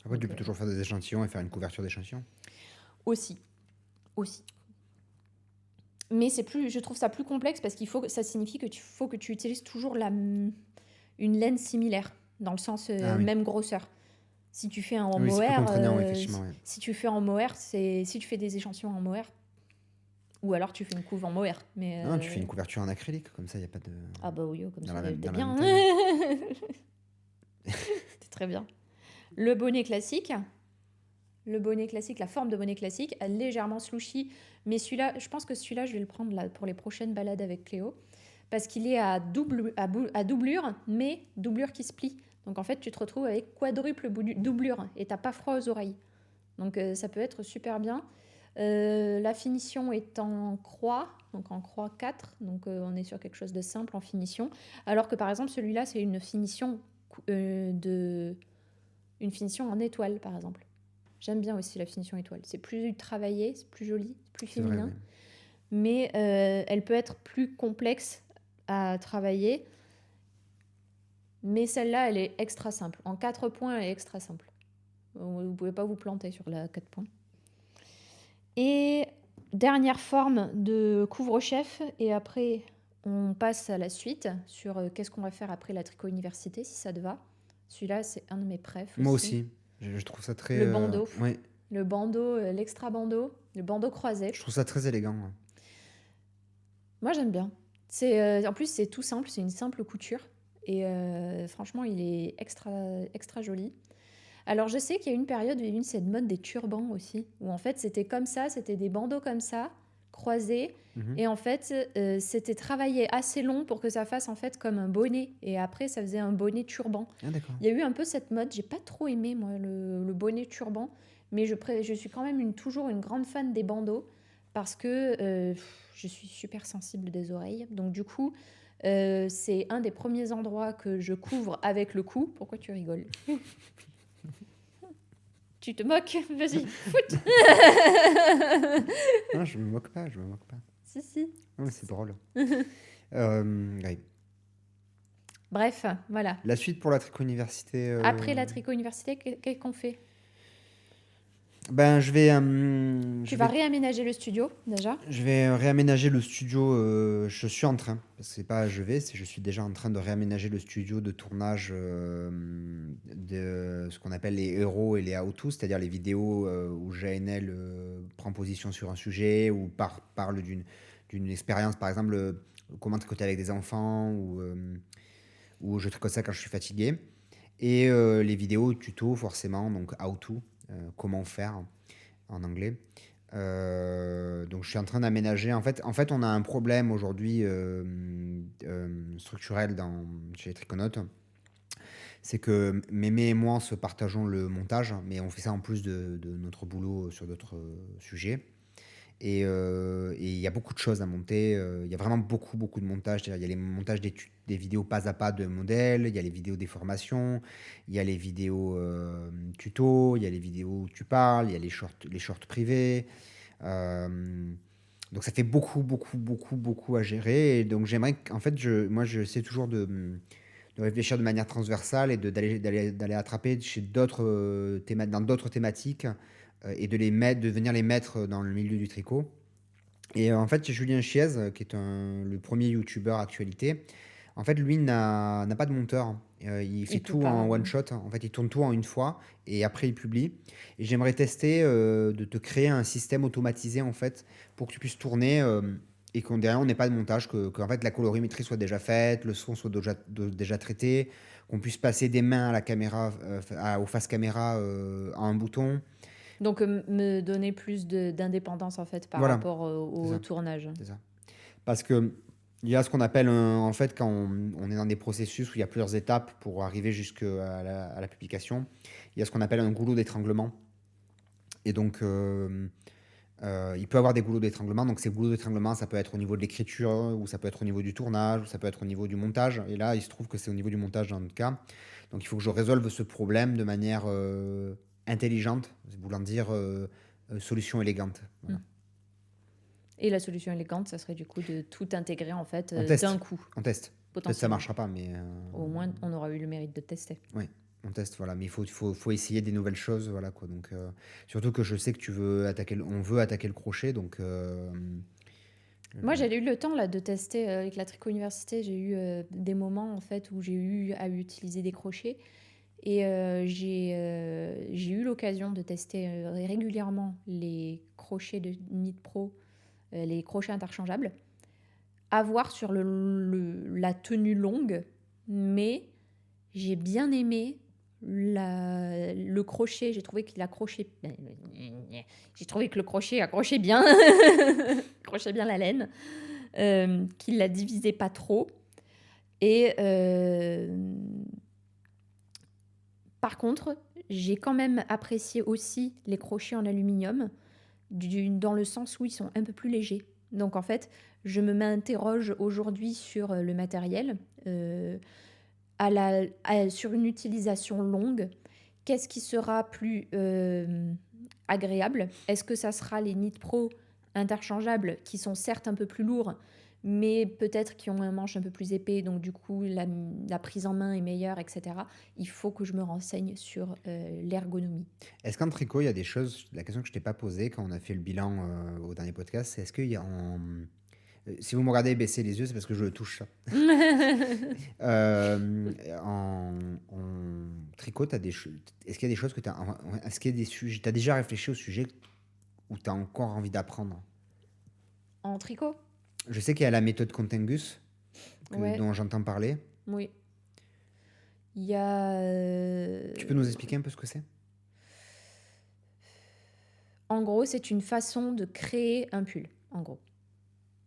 Après, tu peux toujours faire des échantillons et faire une couverture d'échantillons. Aussi. Mais je trouve ça plus complexe parce ça signifie qu'il faut que tu utilises toujours une laine similaire, dans le sens même grosseur. Si tu fais en mohair, si tu fais en mohair, si tu fais des échantillons en mohair, ou alors tu fais une couve en mohair. Mais non, tu fais une couverture en acrylique, comme ça il n'y a pas de... Ah bah oui, comme ça, t'es bien. C'était très bien. Le bonnet classique, la forme de bonnet classique, légèrement slouchy, mais celui-là, je pense que celui-là, je vais le prendre là, pour les prochaines balades avec Cléo, parce qu'il est à doublure, mais doublure qui se plie. Donc en fait, tu te retrouves avec quadruple doublure et t'as pas froid aux oreilles. Donc ça peut être super bien. La finition est en croix, donc en croix 4, donc on est sur quelque chose de simple en finition. Alors que par exemple, celui-là, c'est une finition en étoile, par exemple. J'aime bien aussi la finition étoile. C'est plus travaillé, c'est plus joli, c'est plus féminin. Vrai, oui. Mais elle peut être plus complexe à travailler. Mais celle-là, elle est extra simple. En 4 points, elle est extra simple. Vous ne pouvez pas vous planter sur la 4 points. Et dernière forme de couvre-chef. Et après, on passe à la suite sur qu'est-ce qu'on va faire après la tricot université, si ça te va. Celui-là, c'est un de mes préfs. Moi aussi. Je trouve ça très... Le bandeau. Ouais. Le bandeau, l'extra bandeau, le bandeau croisé. Je trouve ça très élégant. Ouais. Moi, j'aime bien. En plus, c'est tout simple, c'est une simple couture. Et franchement, il est extra joli. Alors, je sais qu'il y a une période où il y a eu cette mode des turbans aussi, où en fait, c'était comme ça, c'était des bandeaux comme ça, croisés. Et en fait, c'était travaillé assez long pour que ça fasse en fait comme un bonnet. Et après, ça faisait un bonnet turban. Ah, d'accord. Il y a eu un peu cette mode. J'ai pas trop aimé, moi, le bonnet turban. Mais je suis quand même toujours une grande fan des bandeaux parce que je suis super sensible des oreilles. Donc, du coup, c'est un des premiers endroits que je couvre avec le cou. Pourquoi tu rigoles ? Tu te moques ? Vas-y, foot. Non, je me moque pas. Si. Non, c'est drôle. Ouais. Bref, voilà. La suite pour la tricot université. Après la tricot université, qu'est-ce qu'on fait ? Ben, je vais. Tu vas réaménager le studio déjà ? Je vais réaménager le studio. Je suis en train. C'est pas je suis déjà en train de réaménager le studio de tournage de ce qu'on appelle les héros et les how-to, c'est-à-dire les vidéos où JNL prend position sur un sujet ou parle d'une expérience. Par exemple, comment tricoter avec des enfants ou je tricote ça quand je suis fatigué. Et les vidéos tuto forcément, donc how to, comment faire en anglais. Donc je suis en train d'aménager. En fait, on a un problème aujourd'hui structurel chez les Triconautes. C'est que Mémé et moi on se partageons le montage, mais on fait ça en plus de notre boulot sur d'autres sujets. Et il y a beaucoup de choses à monter. Il y a vraiment beaucoup de montages. C'est-à-dire, il y a les montages des vidéos pas à pas de modèles, il y a les vidéos des formations, il y a les vidéos tuto, il y a les vidéos où tu parles, il y a les shorts privés. Donc ça fait beaucoup à gérer. Et donc j'aimerais, en fait, moi j'essaie toujours de réfléchir de manière transversale et d'aller attraper dans d'autres thématiques et de venir les mettre dans le milieu du tricot. Et en fait, Julien Chiez, qui est le premier youtubeur actualité, en fait, lui n'a pas de monteur. Il fait tout en one shot. En fait, il tourne tout en une fois et après il publie. Et j'aimerais tester de te créer un système automatisé en fait pour que tu puisses tourner et derrière on n'ait pas de montage, que en fait la colorimétrie soit déjà faite, le son soit déjà traité, qu'on puisse passer des mains à la caméra, aux face caméra à un bouton. Donc me donner plus d'indépendance en fait par rapport au tournage. C'est ça. Parce que il y a ce qu'on appelle en fait quand on est dans des processus où il y a plusieurs étapes pour arriver jusqu'à la publication, il y a ce qu'on appelle un goulot d'étranglement. Et donc il peut y avoir des goulots d'étranglement. Donc ces goulots d'étranglement, ça peut être au niveau de l'écriture, ou ça peut être au niveau du tournage, ou ça peut être au niveau du montage. Et là, il se trouve que c'est au niveau du montage dans notre cas. Donc il faut que je résolve ce problème de manière intelligente, voulant dire solution élégante. Voilà. Et la solution élégante, ça serait du coup de tout intégrer en fait d'un coup. On teste. Peut-être ça marchera pas, mais au moins on aura eu le mérite de tester. Oui, on teste, voilà. Mais il faut essayer des nouvelles choses, voilà quoi. Donc surtout que je sais que on veut attaquer le crochet, donc. Moi, j'ai eu le temps là de tester avec la Tricot Université. J'ai eu des moments en fait où j'ai eu à utiliser des crochets. Et j'ai eu l'occasion de tester régulièrement les crochets de Knit Pro, les crochets interchangeables, à voir sur la tenue longue, mais j'ai bien aimé le crochet. J'ai trouvé que le crochet accrochait bien, accrochait bien la laine, qu'il la divisait pas trop. Et par contre, j'ai quand même apprécié aussi les crochets en aluminium, dans le sens où ils sont un peu plus légers. Donc en fait, je me m'interroge aujourd'hui sur le matériel, sur une utilisation longue. Qu'est-ce qui sera plus agréable ? Est-ce que ça sera les Knit Pro interchangeables, qui sont certes un peu plus lourds, mais peut-être qui ont un manche un peu plus épais, donc du coup la prise en main est meilleure, etc. Il faut que je me renseigne sur l'ergonomie. Est-ce qu'en tricot, il y a des choses, la question que je t'ai pas posée quand on a fait le bilan au dernier podcast, c'est est-ce qu'il y a si vous me regardez baisser les yeux, c'est parce que je le touche ça. En tricot, est-ce qu'il y a des choses que est-ce qu'il y a des sujets, tu as déjà réfléchi au sujet où tu as encore envie d'apprendre ? En tricot ? Je sais qu'il y a la méthode Contengus, dont j'entends parler. Oui. Il y a... Tu peux nous expliquer un peu ce que c'est ? En gros, c'est une façon de créer un pull, en gros.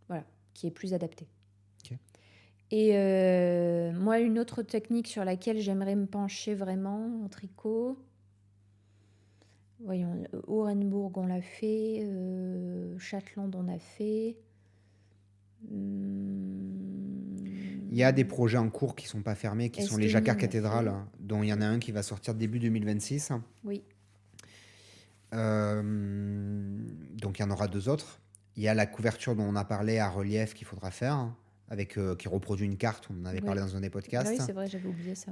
Voilà, qui est plus adapté. Okay. Et moi, une autre technique sur laquelle j'aimerais me pencher vraiment en tricot... Voyons, Orenbourg, on l'a fait. Châtelander, on a fait... Il y a des projets en cours qui ne sont pas fermés, qui sont les Jacquard Cathédrales, dont il y en a un qui va sortir début 2026. Oui. Donc il y en aura 2 autres. Il y a la couverture dont on a parlé à relief qu'il faudra faire, qui reproduit une carte, on en avait parlé dans un des podcasts. Ah oui, c'est vrai, j'avais oublié ça.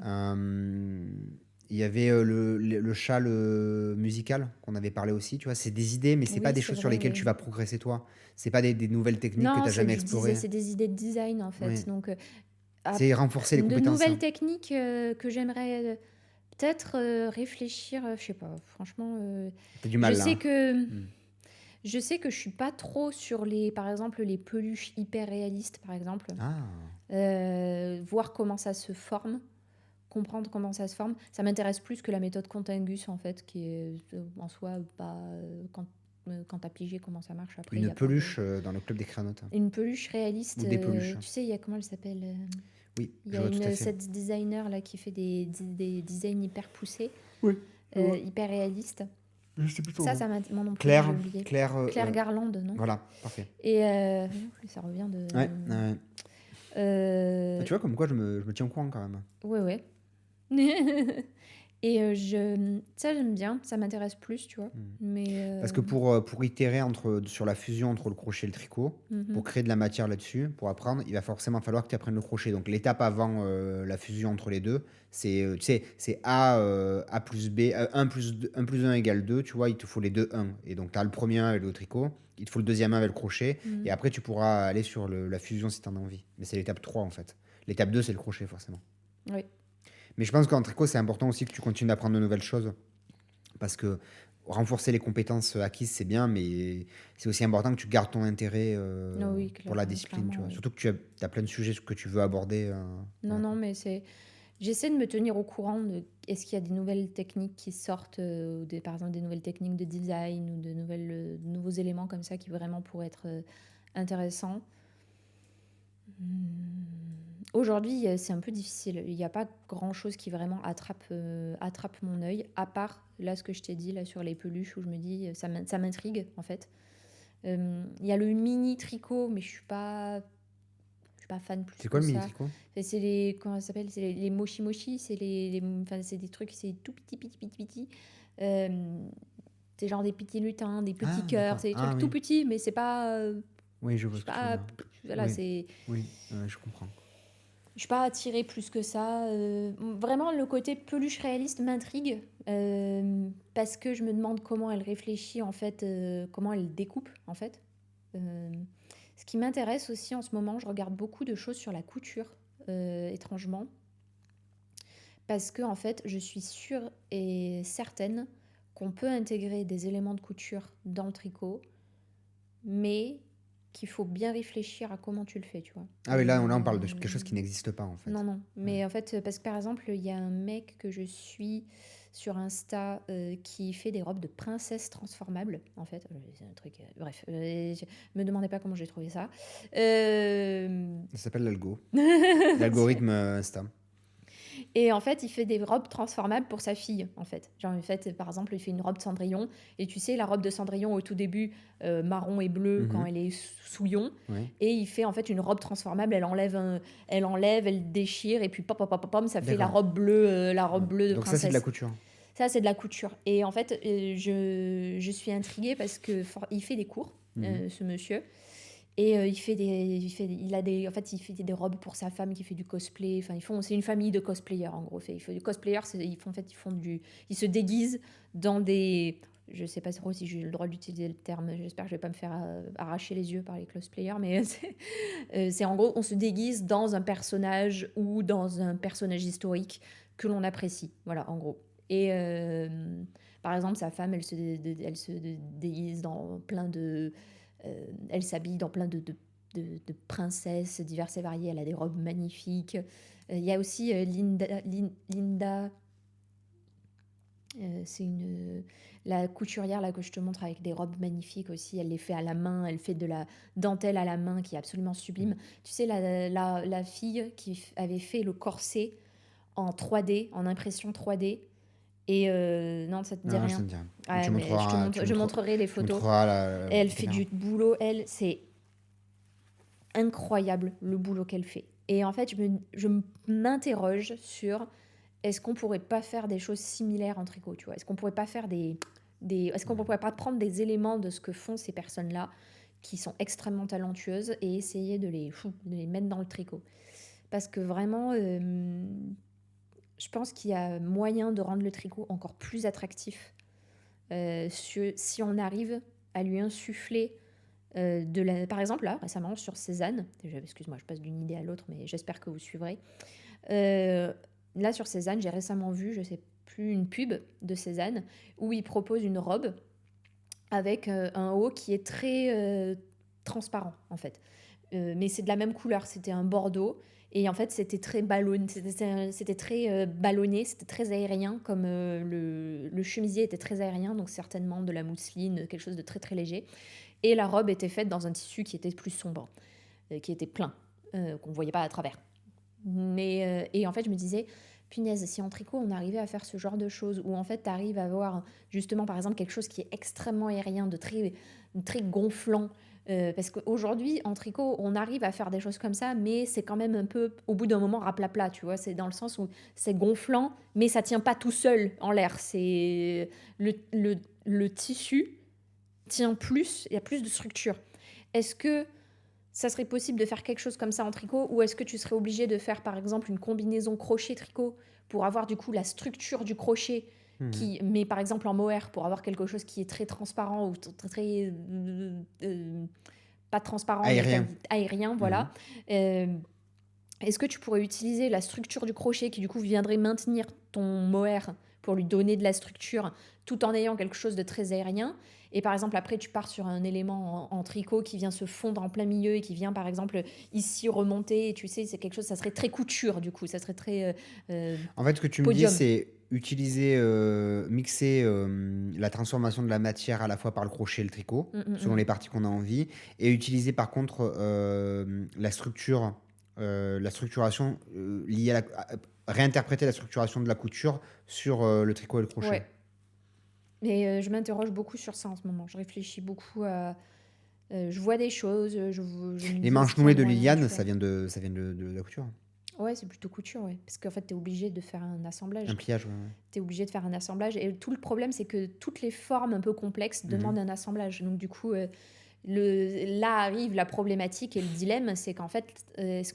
Il y avait le châle musical qu'on avait parlé aussi, tu vois, c'est des idées, mais c'est pas des choses sur lesquelles tu vas progresser toi. C'est pas des nouvelles techniques que tu n'as jamais explorées. C'est des idées de design en fait. Oui. Donc, c'est renforcer les compétences. De nouvelles techniques que j'aimerais peut-être réfléchir, je sais pas, franchement. T'as du mal je là. sais que Je sais que je suis pas trop sur par exemple, les peluches hyper réalistes, par exemple. Voir comment ça se forme, comprendre comment ça se forme. Ça m'intéresse plus que la méthode Contingus, en fait, qui est en soi pas... quand t'as pigé comment ça marche après. Une peluche dans le club des créanotes. Une peluche réaliste. Ou des peluches. Tu sais, il y a comment elle s'appelle Oui, il y a une set designer là, qui fait des designs hyper poussés, hyper réalistes. Je sais plus ça m'a mon nom Claire Garland, non? Voilà, parfait. Et ça revient de... Tu vois, comme quoi je me tiens au courant quand même. Ouais. Et ça, j'aime bien, ça m'intéresse plus, tu vois. Mais Parce que pour itérer sur la fusion entre le crochet et le tricot, pour créer de la matière là-dessus, pour apprendre, il va forcément falloir que tu apprennes le crochet. Donc l'étape avant la fusion entre les deux, c'est c'est A plus B, 1 plus 1 égale 2, tu vois, il te faut les deux 1. Et donc tu as le premier 1 avec le tricot, il te faut le deuxième 1 avec le crochet, et après tu pourras aller sur la fusion si tu en as envie. Mais c'est l'étape 3 en fait. L'étape 2, c'est le crochet forcément. Oui. Mais je pense qu'en tricot, c'est important aussi que tu continues d'apprendre de nouvelles choses. Parce que renforcer les compétences acquises, c'est bien, mais c'est aussi important que tu gardes ton intérêt pour la discipline. Tu vois. Surtout que tu as plein de sujets que tu veux aborder. Non, mais j'essaie de me tenir au courant de est-ce qu'il y a des nouvelles techniques qui sortent, par exemple des nouvelles techniques de design ou de nouveaux éléments comme ça qui vraiment pourraient être intéressants. Aujourd'hui, c'est un peu difficile. Il n'y a pas grand-chose qui vraiment attrape mon œil, à part là ce que je t'ai dit là sur les peluches où je me dis ça m'intrigue en fait. Il y a le mini tricot, mais je suis pas fan plus. C'est quoi le mini tricot? C'est les comment ça s'appelle? C'est les mochi mochi. C'est c'est des trucs, c'est tout petit. C'est genre des petits lutins, des petits cœurs. C'est des trucs tout petits, mais c'est pas. Oui, je vois. Voilà, oui. c'est. Oui, je comprends. Je suis pas attirée plus que ça. Vraiment, le côté peluche réaliste m'intrigue parce que je me demande comment elle réfléchit, en fait, comment elle découpe, en fait. Ce qui m'intéresse aussi en ce moment, je regarde beaucoup de choses sur la couture, étrangement. Parce que, en fait, je suis sûre et certaine qu'on peut intégrer des éléments de couture dans le tricot, mais qu'il faut bien réfléchir à comment tu le fais, tu vois. Ah oui, là on parle de quelque chose qui n'existe pas, en fait. Non. Mais en fait, parce que par exemple, il y a un mec que je suis sur Insta qui fait des robes de princesse transformables, en fait. C'est un truc... bref, me demandez pas comment j'ai trouvé ça. Ça s'appelle l'algorithme Insta. Et en fait, il fait des robes transformables pour sa fille, en fait. Genre, en fait, par exemple, il fait une robe de Cendrillon. Et tu sais, la robe de Cendrillon, au tout début, marron et bleu, quand elle est souillon. Ouais. Et il fait, en fait, une robe transformable. Elle enlève, elle déchire. Et puis, pom, ça fait la robe bleue, bleue de Donc princesse. Ça, c'est de la couture. Ça, c'est de la couture. Et en fait, je suis intriguée parce que il fait des cours, ce monsieur. Et il fait des robes pour sa femme qui fait du cosplay. Enfin, c'est une famille de cosplayers en gros. Les cosplayers, ils se déguisent dans des, je sais pas trop si j'ai le droit d'utiliser le terme. J'espère que je vais pas me faire arracher les yeux par les cosplayers, mais c'est en gros, on se déguise dans un personnage ou dans un personnage historique que l'on apprécie. Voilà, en gros. Et par exemple, sa femme, elle se déguise dans plein de elle s'habille dans plein de princesses diverses et variées. Elle a des robes magnifiques. Il y a aussi Linda. C'est la couturière là, que je te montre avec des robes magnifiques aussi. Elle les fait à la main. Elle fait de la dentelle à la main qui est absolument sublime. Tu sais, la fille qui avait fait le corset en 3D, en impression 3D. Et non, ça te dit rien. Je montrerai les photos. Elle fait du boulot. C'est incroyable le boulot qu'elle fait. Et en fait, je m'interroge sur est-ce qu'on pourrait pas faire des choses similaires en tricot, tu vois ? Est-ce qu'on pourrait pas faire est-ce qu'on pourrait pas prendre des éléments de ce que font ces personnes-là qui sont extrêmement talentueuses et essayer de les mettre dans le tricot ? Parce que vraiment... je pense qu'il y a moyen de rendre le tricot encore plus attractif si on arrive à lui insuffler par exemple, là, récemment, sur Cézanne, excuse-moi, je passe d'une idée à l'autre, mais j'espère que vous suivrez. Là, sur Cézanne, j'ai récemment vu, je sais plus, une pub de Cézanne où il propose une robe avec un haut qui est très transparent, en fait. Mais c'est de la même couleur, c'était un bordeaux. Et en fait, c'était très ballonné, c'était très ballonné, c'était très aérien, comme le chemisier était très aérien, donc certainement de la mousseline, quelque chose de très très léger. Et la robe était faite dans un tissu qui était plus sombre, qui était plein, qu'on ne voyait pas à travers. Et en fait, je me disais, punaise, si en tricot, on arrivait à faire ce genre de choses, où en fait, tu arrives à avoir justement, par exemple, quelque chose qui est extrêmement aérien, de très, très gonflant, parce qu'aujourd'hui, en tricot, on arrive à faire des choses comme ça, mais c'est quand même un peu, au bout d'un moment, raplapla, tu vois. C'est dans le sens où c'est gonflant, mais ça tient pas tout seul en l'air. C'est le tissu tient plus, il y a plus de structure. Est-ce que ça serait possible de faire quelque chose comme ça en tricot, ou est-ce que tu serais obligé de faire, par exemple, une combinaison crochet-tricot pour avoir du coup la structure du crochet mais par exemple en mohair, pour avoir quelque chose qui est très transparent ou très pas transparent, aérien, mais aérien, voilà. Est-ce que tu pourrais utiliser la structure du crochet qui du coup viendrait maintenir ton mohair pour lui donner de la structure tout en ayant quelque chose de très aérien? Et par exemple, après, tu pars sur un élément en tricot qui vient se fondre en plein milieu et qui vient, par exemple, ici remonter. Et tu sais, c'est quelque chose, ça serait très couture, du coup. Ça serait très En fait, ce que tu me dis, c'est utiliser, mixer la transformation de la matière à la fois par le crochet et le tricot, selon les parties qu'on a envie, et utiliser par contre la structuration liée à réinterpréter la structuration de la couture sur le tricot et le crochet. Ouais. Et je m'interroge beaucoup sur ça en ce moment. Je réfléchis beaucoup à... je vois des choses. Les manches nouées de Liliane, ça vient de la couture. Ouais, c'est plutôt couture, ouais. Parce qu'en fait, tu es obligé de faire un assemblage. Un pliage, ouais. Tu es obligé de faire un assemblage. Et tout le problème, c'est que toutes les formes un peu complexes demandent un assemblage. Donc, du coup, là arrive la problématique et le dilemme, c'est qu'en fait, est-ce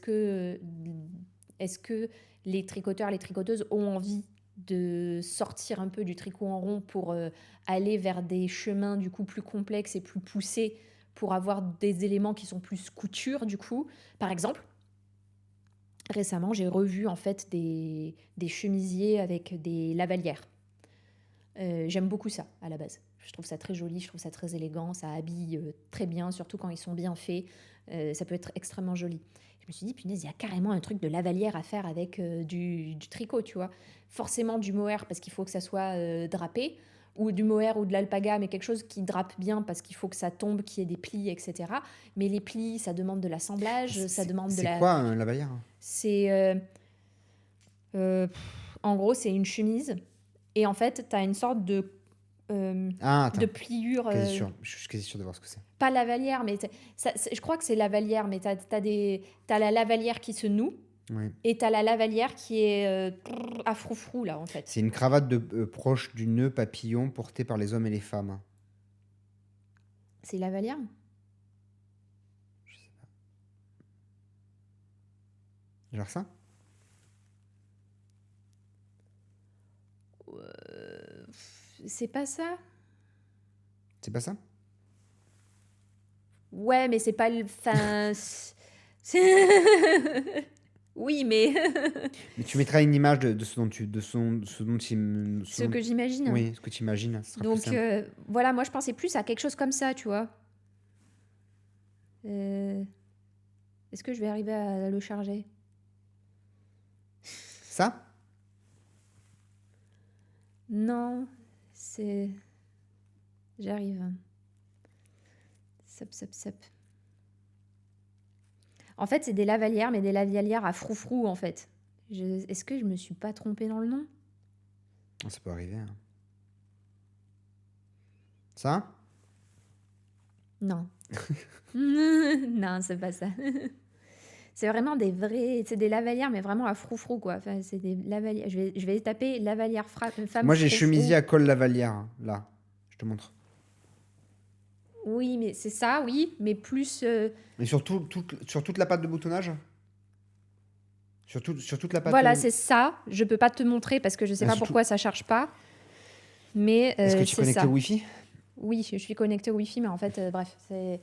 que les tricoteurs, les tricoteuses ont envie de sortir un peu du tricot en rond pour aller vers des chemins du coup plus complexes et plus poussés pour avoir des éléments qui sont plus couture du coup. Par exemple, récemment, j'ai revu en fait des chemisiers avec des lavalières. J'aime beaucoup ça à la base. Je trouve ça très joli, je trouve ça très élégant, ça habille très bien, surtout quand ils sont bien faits. Ça peut être extrêmement joli. Je me suis dit, punaise, il y a carrément un truc de lavalière à faire avec du tricot, tu vois. Forcément du mohair parce qu'il faut que ça soit drapé, ou du mohair ou de l'alpaga, mais quelque chose qui drape bien parce qu'il faut que ça tombe, qu'il y ait des plis, etc. Mais les plis, ça demande de l'assemblage, ça demande de la... C'est quoi un lavalière ? C'est... en gros, c'est une chemise. Et en fait, tu as une sorte de pliure. Je suis quasi sûr de voir ce que c'est. Pas lavalière, mais je crois que c'est lavalière, mais t'as la lavalière qui se noue. Oui. Et t'as la lavalière qui est à froufrou, là, en fait. C'est une cravate proche du nœud papillon portée par les hommes et les femmes. C'est lavalière ? Je sais pas. Genre ça ? C'est pas ça ? C'est pas ça ? Ouais, mais c'est pas le... Enfin... Oui, mais... Mais tu mettras une image de ce dont tu... Ce que j'imagine. Oui, ce que tu imagines. Donc, voilà, moi, je pensais plus à quelque chose comme ça, tu vois. Est-ce que je vais arriver à le charger ? Ça ? Non, c'est... J'arrive. Sop. En fait, c'est des lavalières, mais des lavalières à froufrou, en fait. Est-ce que je me suis pas trompée dans le nom ? Ça peut arriver. Hein. Ça ? Non. Non, c'est pas ça. C'est vraiment des vrais... C'est des lavalières, mais vraiment à froufrou, quoi. Enfin, c'est des lavalières... Je vais taper lavalière femme. Moi, j'ai chemisier à col lavalière, hein, là. Je te montre. Oui, mais c'est ça, oui, mais plus... Et sur toute la patte de boutonnage ? Sur toute la patte... Voilà, c'est ça. Je peux pas te montrer parce que je sais pas pourquoi ça charge pas. Mais est-ce que tu es connecté au Wi-Fi ? Oui, je suis connectée au Wi-Fi, mais en fait, bref, c'est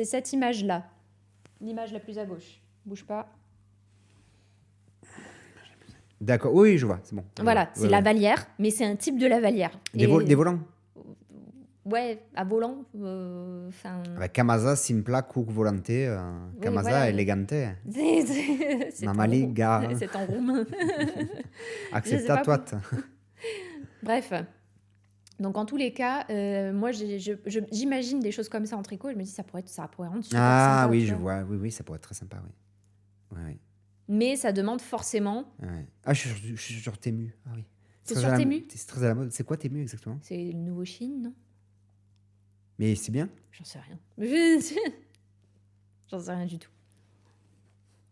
cette image-là. L'image la plus à gauche. Bouge pas. D'accord, oui, je vois, c'est bon. Voilà, c'est lavalière, mais c'est un type de lavalière. Des volants ? Ouais, à volant. Avec Kamasa, Simpla, Cook, Volante, Kamasa, voilà. Elegante. C'est Mamaliga. C'est en roumain. Accepta toi. Bref. Donc, en tous les cas, moi, j'imagine des choses comme ça en tricot. Je me dis, ça pourrait rendre super sympa. Ah oui, je vois. Oui, ça pourrait être très sympa, oui. Ouais. Mais ça demande forcément... Ouais. Ah, je suis sur Temu. Ah oui. C'est sur Temu ? C'est très à la mode. C'est quoi Temu exactement ? C'est le nouveau Shein, non ? Mais c'est bien ? J'en sais rien. J'en sais rien du tout.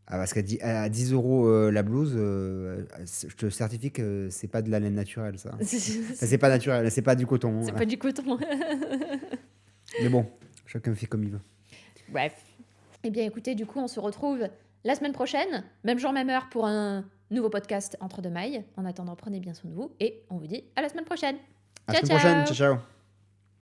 Ah, parce qu'à 10 € la blouse, je te certifie que c'est pas de la laine naturelle, ça. C'est pas naturel, c'est pas du coton. C'est pas du coton. Mais bon, chacun fait comme il veut. Bref. Eh bien, écoutez, du coup, on se retrouve la semaine prochaine, même jour, même heure, pour un nouveau podcast Entre deux mailles. En attendant, prenez bien soin de vous et on vous dit à la semaine prochaine. À la semaine prochaine, ciao.